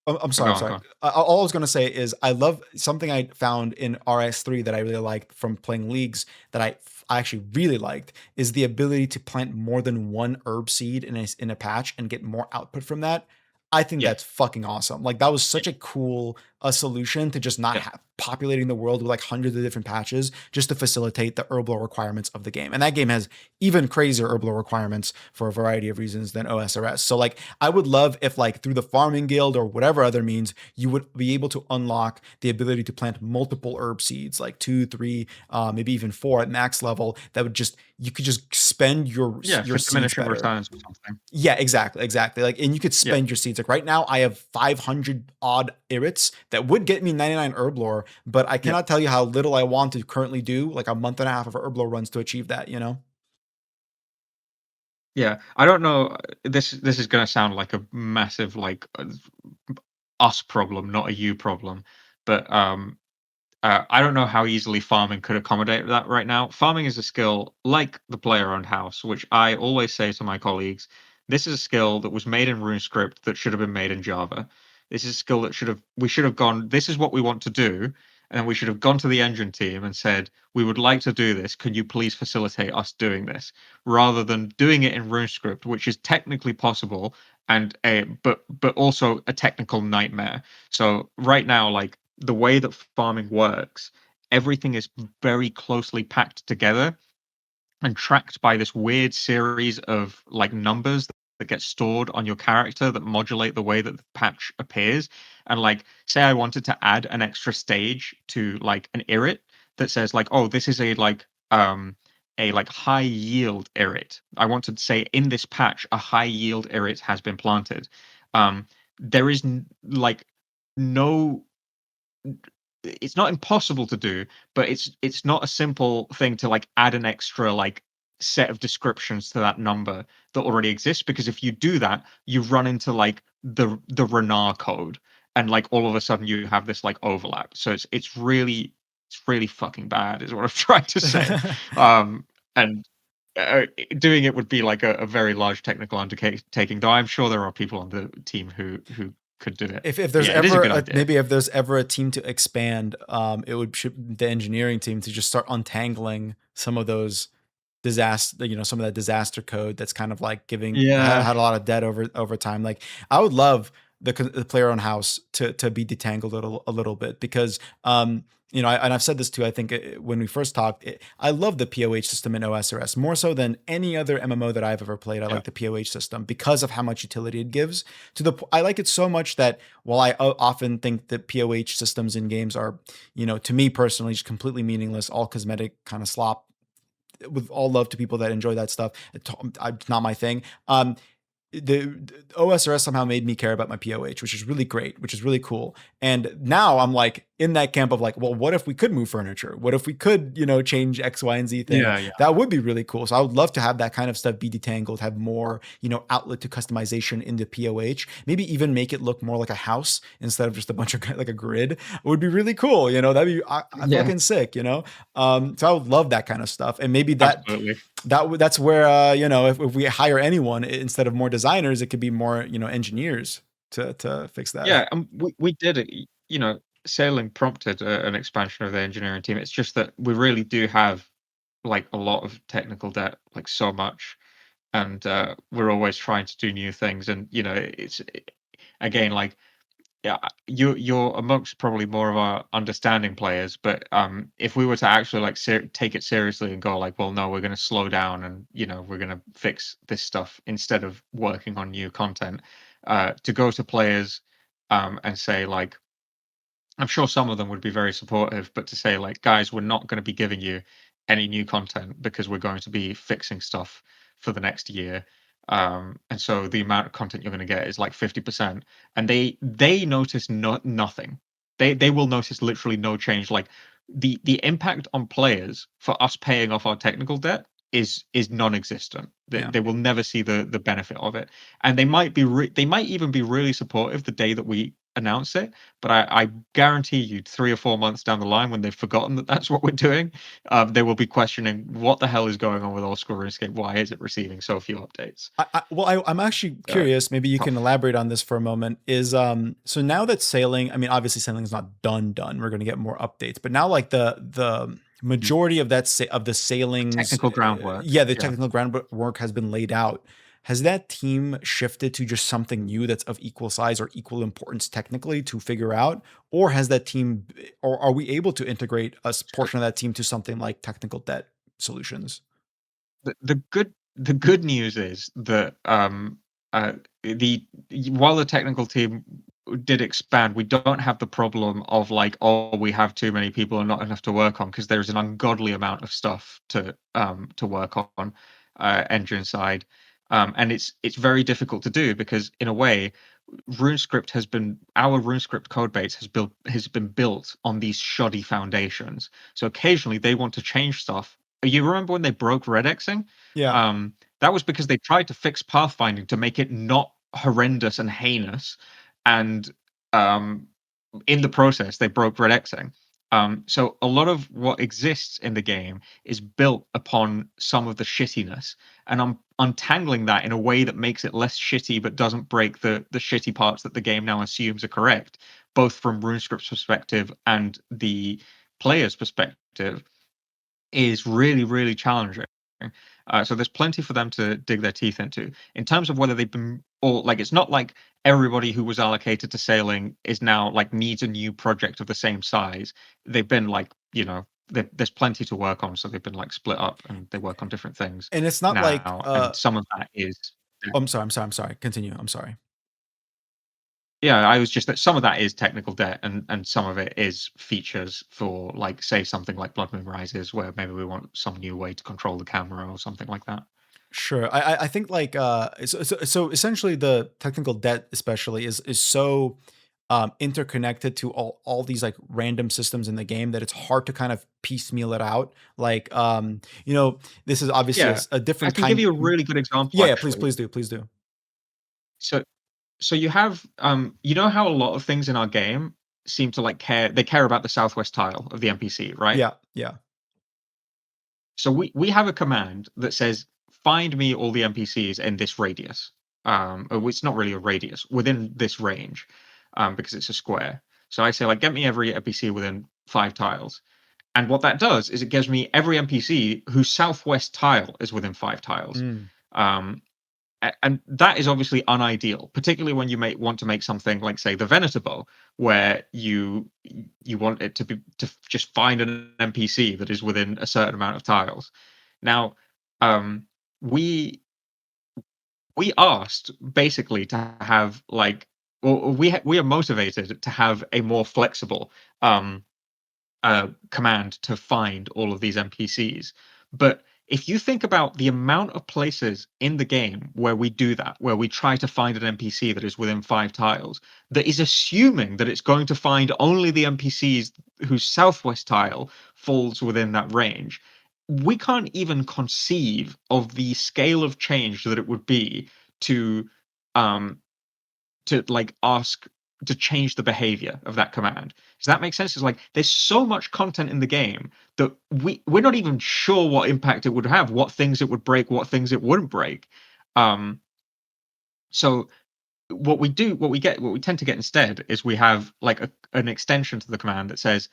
I'm Go sorry, I'm on, go sorry. on. All I was going to say is I love something I found in RS3 that I really liked from playing leagues that I actually really liked is the ability to plant more than one herb seed in a patch and get more output from that. I think Yeah, that's fucking awesome. Like that was yeah, such a cool solution to just not yeah, have populating the world with like hundreds of different patches just to facilitate the herb lore requirements of the game. And that game has even crazier herb lore requirements for a variety of reasons than OSRS. So like I would love if like through the farming guild or whatever other means, you would be able to unlock the ability to plant multiple herb seeds, like two, three, maybe even four at max level. That would just you could just spend your yeah, your for seeds diminishing better. returns or something. Yeah, exactly. Like, and you could Yeah, spend your seeds. Like right now, I have 500 odd irrits that would get me 99 herb lore, but I yeah, cannot tell you how little I want to currently do like a month and a half of herb lore runs to achieve that. You know? yeah. I don't know. This is gonna sound like a massive like us problem, not a you problem, but I don't know how easily farming could accommodate that right now. Farming is a skill like the player-owned house, which I always say to my colleagues, this is a skill that was made in RuneScript that should have been made in Java. This is a skill that we should have gone, this is what we want to do, and then we should have gone to the engine team and said, we would like to do this. Can you please facilitate us doing this? Rather than doing it in RuneScript, which is technically possible and a but also a technical nightmare. So right now, like the way that farming works, everything is very closely packed together and tracked by this weird series of like numbers that get stored on your character that modulate the way that the patch appears. And like, say I wanted to add an extra stage to like an irrit that says like, oh, this is a like high yield irrit. I want to say in this patch a high yield irrit has been planted. Um, there is like no it's not impossible to do, but it's not a simple thing to like add an extra like set of descriptions to that number that already exists because if you do that, you run into like the Renar code and like all of a sudden you have this like overlap. So it's really fucking bad is what I'm trying to say. And doing it would be like a very large technical undertaking, though I'm sure there are people on the team who could do it. If But there's yeah, it is a ever good idea. maybe if there's ever a team to expand, it would should the engineering team to just start untangling some of those disaster, some of that disaster code that's kind of like giving Yeah. had a lot of debt over time. Like I would love the player on house to be detangled a little bit because and I've said this too. I think when we first talked, I love the POH system in OSRS more so than any other MMO that I've ever played. I Yeah. like the POH system because of how much utility it gives. I like it so much that while I often think that POH systems in games are, to me personally, just completely meaningless, all cosmetic kind of slop. With all love to people that enjoy that stuff, it's not my thing. The OSRS somehow made me care about my POH, which is really great, which is really cool. And now I'm like in that camp of like, well, what if we could move furniture? What if we could, change X, Y, and Z thing? Yeah, yeah. That would be really cool. So I would love to have that kind of stuff be detangled, have more, outlet to customization in the POH. Maybe even make it look more like a house instead of just a bunch of like a grid. It would be really cool. That'd be I Yeah, fucking sick. So I would love that kind of stuff, and maybe absolutely. that's where if we hire anyone instead of more designers, it could be more engineers to fix that. Yeah, and we did it. Sailing prompted an expansion of the engineering team. It's just that we really do have like a lot of technical debt, like so much, and we're always trying to do new things. And again like yeah, you're amongst probably more of our understanding players, but if we were to actually like take it seriously and go like, well, no, we're going to slow down and we're going to fix this stuff instead of working on new content, to go to players and say like, I'm sure some of them would be very supportive, but to say like, guys, we're not going to be giving you any new content because we're going to be fixing stuff for the next year. And so the amount of content you're going to get is like 50%. And they notice nothing. They will notice literally no change. Like the impact on players for us paying off our technical debt is non-existent. They, Yeah. they will never see the benefit of it. And they might even be really supportive the day that we announce it, but I guarantee you 3 or 4 months down the line when they've forgotten that that's what we're doing, they will be questioning what the hell is going on with Oldschool Runescape. Why is it receiving so few updates? I'm actually Uh, curious. Maybe you can Tough. elaborate on this for a moment. Is so now that sailing, I mean, obviously sailing is not done. We're going to get more updates, but now like the Mhm. majority of of the sailings, Technical groundwork. yeah, the Yeah. technical groundwork has been laid out. Has that team shifted to just something new that's of equal size or equal importance technically to figure out, or has that team, or are we able to integrate a So portion of that team to something like technical debt solutions? the good news is that the while the technical team did expand, we don't have the problem of like, oh, we have too many people and not enough to work on, because there's an ungodly amount of stuff to work on engine side. And it's very difficult to do because in a way RuneScript has been our RuneScript code base has been built on these shoddy foundations. So occasionally they want to change stuff. You remember when they broke redexing? Yeah. That was because they tried to fix pathfinding to make it not horrendous and heinous, and um, in the process, they broke redexing. So a lot of what exists in the game is built upon some of the shittiness, and I'm untangling that in a way that makes it less shitty, but doesn't break the shitty parts that the game now assumes are correct, both from RuneScript's perspective and the player's perspective, is really, really challenging. So there's plenty for them to dig their teeth into. In terms of whether they've been, or like, it's not like everybody who was allocated to sailing is now like needs a new project of the same size. They've been like, there's plenty to work on, so they've been like split up and they work on different things And it's not like now, and some of that is. oh, I'm sorry. Continue. I'm sorry. Yeah, I was just that some of that is technical debt, and some of it is features for, like, say something like Blood Moon Rises, where maybe we want some new way to control the camera or something like that. Sure. I think like so essentially the technical debt especially is so interconnected to all these like random systems in the game that it's hard to kind of piecemeal it out. Like this is obviously Yeah, a I different can give kind. you a really good example, Yeah, yeah, please, actually. please do, please do. So you have, you know how a lot of things in our game seem to, like, care about the southwest tile of the NPC, right? Yeah, yeah. So we have a command that says, "Find me all the NPCs in this radius." It's not really a radius, within this range, because it's a square. So I say, like, "Get me every NPC within 5 tiles." And what that does is it gives me every NPC whose southwest tile is within 5 tiles. Mm, Um, and that is obviously unideal, particularly when you want to make something like, say, the Venerable, where you want it to just find an NPC that is within a certain amount of tiles. Now, um, we we asked basically to have, like, well, we are motivated to have a more flexible command to find all of these NPCs. But if you think about the amount of places in the game where we do that, where we try to find an NPC that is within 5 tiles, that is assuming that it's going to find only the NPCs whose southwest tile falls within that range, we can't even conceive of the scale of change that it would be to um, like ask to change the behavior of that command. Does that make sense? It's like there's so much content in the game that we're not even sure what impact it would have, what things it would break, what things it wouldn't break. Um, so what we tend to get instead is we have like an extension to the command that says,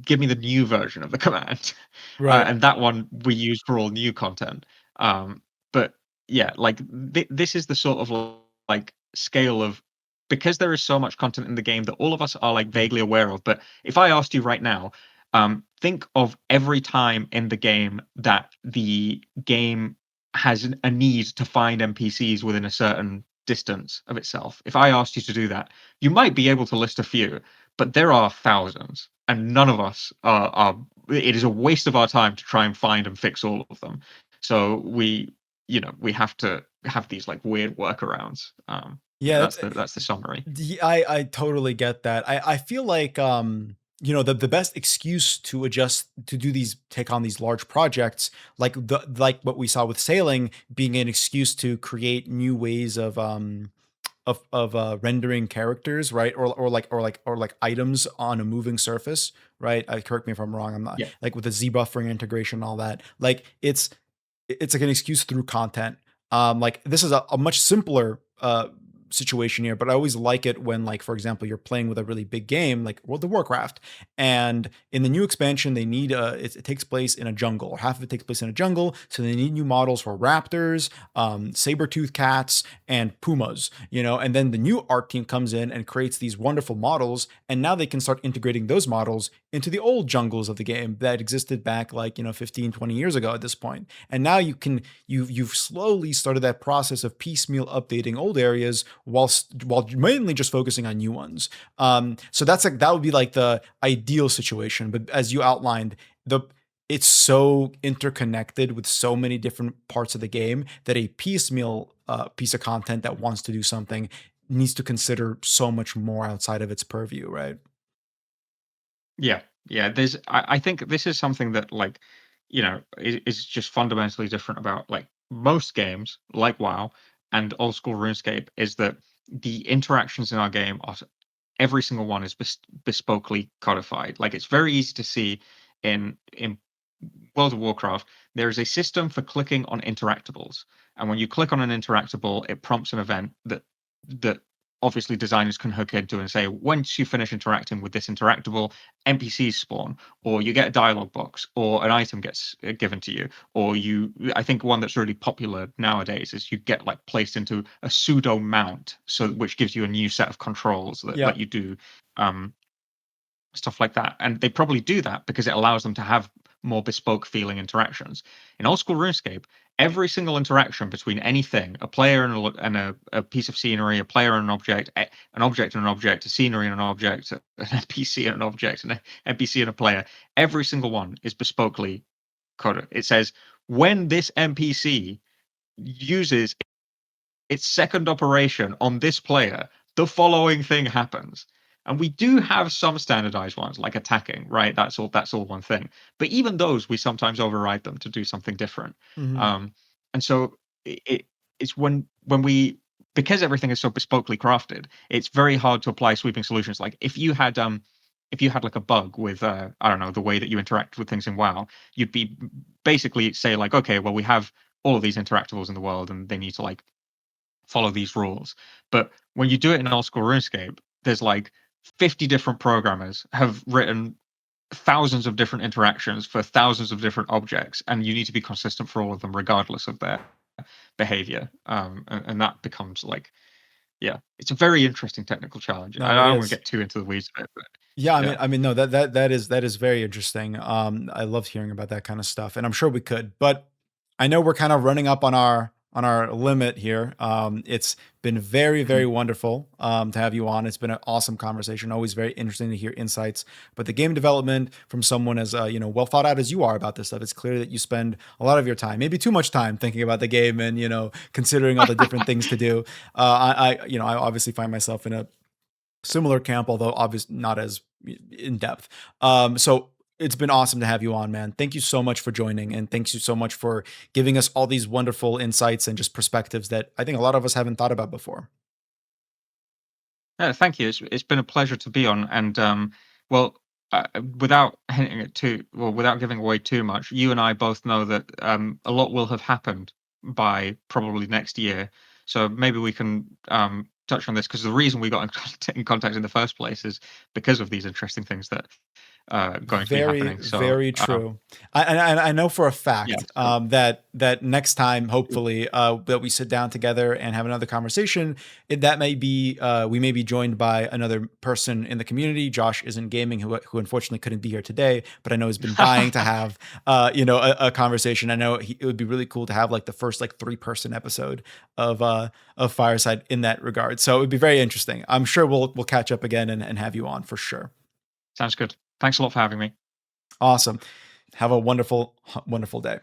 give me the new version of the command, right. and that one we use for all new content. But yeah, like this is the sort of like scale of, because there is so much content in the game that all of us are like vaguely aware of. But if I asked you right now, think of every time in the game that the game has a need to find NPCs within a certain distance of itself. If I asked you to do that, you might be able to list a few, but there are thousands, and none of us are. It is a waste of our time to try and find and fix all of them. So we have to have these like weird workarounds. Yeah, Yeah, that's the summary. I totally get that. I feel like the best excuse to adjust to do these take on these large projects like what we saw with sailing being an excuse to create new ways of rendering characters, right? Or like items on a moving surface, right? Correct me if I'm wrong. I'm not Yeah. like with the Z buffering integration and all that. Like it's like an excuse through content. Like this is a much simpler situation here, but I always like it when, like, for example, you're playing with a really big game like World of Warcraft, and in the new expansion, they need it takes place in a jungle, or half of it takes place in a jungle, so they need new models for raptors, saber-tooth cats, and pumas, and then the new art team comes in and creates these wonderful models, and now they can start integrating those models into the old jungles of the game that existed back, like, 15, 20 years ago at this point. And now you've slowly started that process of piecemeal updating old areas while mainly just focusing on new ones. So that would be like the ideal situation. But as you outlined, the it's so interconnected with so many different parts of the game that a piecemeal piece of content that wants to do something needs to consider so much more outside of its purview, right? Yeah, yeah. I think this is something that, like, is just fundamentally different about like most games, like WoW and old school RuneScape, is that the interactions in our game are every single one is bespokely codified. Like, it's very easy to see in World of Warcraft, there is a system for clicking on interactables, and when you click on an interactable, it prompts an event that obviously designers can hook into and say, once you finish interacting with this interactable, NPCs spawn, or you get a dialogue box, or an item gets given to you, or you. I think one that's really popular nowadays is you get like placed into a pseudo mount, so which gives you a new set of controls that Yeah. let you do um, stuff like that. And they probably do that because it allows them to have more bespoke feeling interactions. In old school RuneScape, every single interaction between anything, a player and a piece of scenery, a player and an object and an object, a scenery and an object, an NPC and an object, an NPC and a player, every single one is bespokely coded. It says, when this NPC uses its second operation on this player, the following thing happens. And we do have some standardized ones, like attacking, right? That's all one thing. But even those, we sometimes override them to do something different. Hmm. Um, and so it's when we, because everything is so bespokely crafted, it's very hard to apply sweeping solutions. Like, if you had like a bug with I don't know, the way that you interact with things in WoW, you'd be basically say like, okay, well, we have all of these interactables in the world, and they need to like follow these rules. But when you do it in old school RuneScape, there's like 50 different programmers have written thousands of different interactions for thousands of different objects, and you need to be consistent for all of them, regardless of their behavior. And that becomes like, yeah, it's a very interesting technical challenge. No, it I don't want to is. get too into the weeds of it, but Yeah, I mean, yeah. no, that is very interesting. I love hearing about that kind of stuff, and I'm sure we could, but I know we're kind of running up on our limit here. It's been very, very Mhm. wonderful to have you on. It's been an awesome conversation. Always very interesting to hear insights, but the game development from someone as well thought out as you are about this stuff. It's clear that you spend a lot of your time, maybe too much time, thinking about the game and considering all the different things to do. I obviously find myself in a similar camp, although obviously not as in depth. So it's been awesome to have you on, man. Thank you so much for joining, and thanks you so much for giving us all these wonderful insights and just perspectives that I think a lot of us haven't thought about before. Yeah, thank you. It's been a pleasure to be on, and well, without hinting it too, well, without giving away too much, you and I both know that a lot will have happened by probably next year. So maybe we can touch on this, because the reason we got in contact in the first place is because of these interesting things that going to be Very, happening. So very true. I know for a yeah, fact so that next time, hopefully, that we sit down together and have another conversation, that may be we may be joined by another person in the community. Josh isn't gaming, who unfortunately couldn't be here today, but I know has been dying to have a conversation. I know it would be really cool to have like the first like 3-person episode of Fireside in that regard. So it would be very interesting. I'm sure we'll catch up again and have you on for sure. sounds good. Thanks a lot for having me. Awesome. Have a wonderful, wonderful day.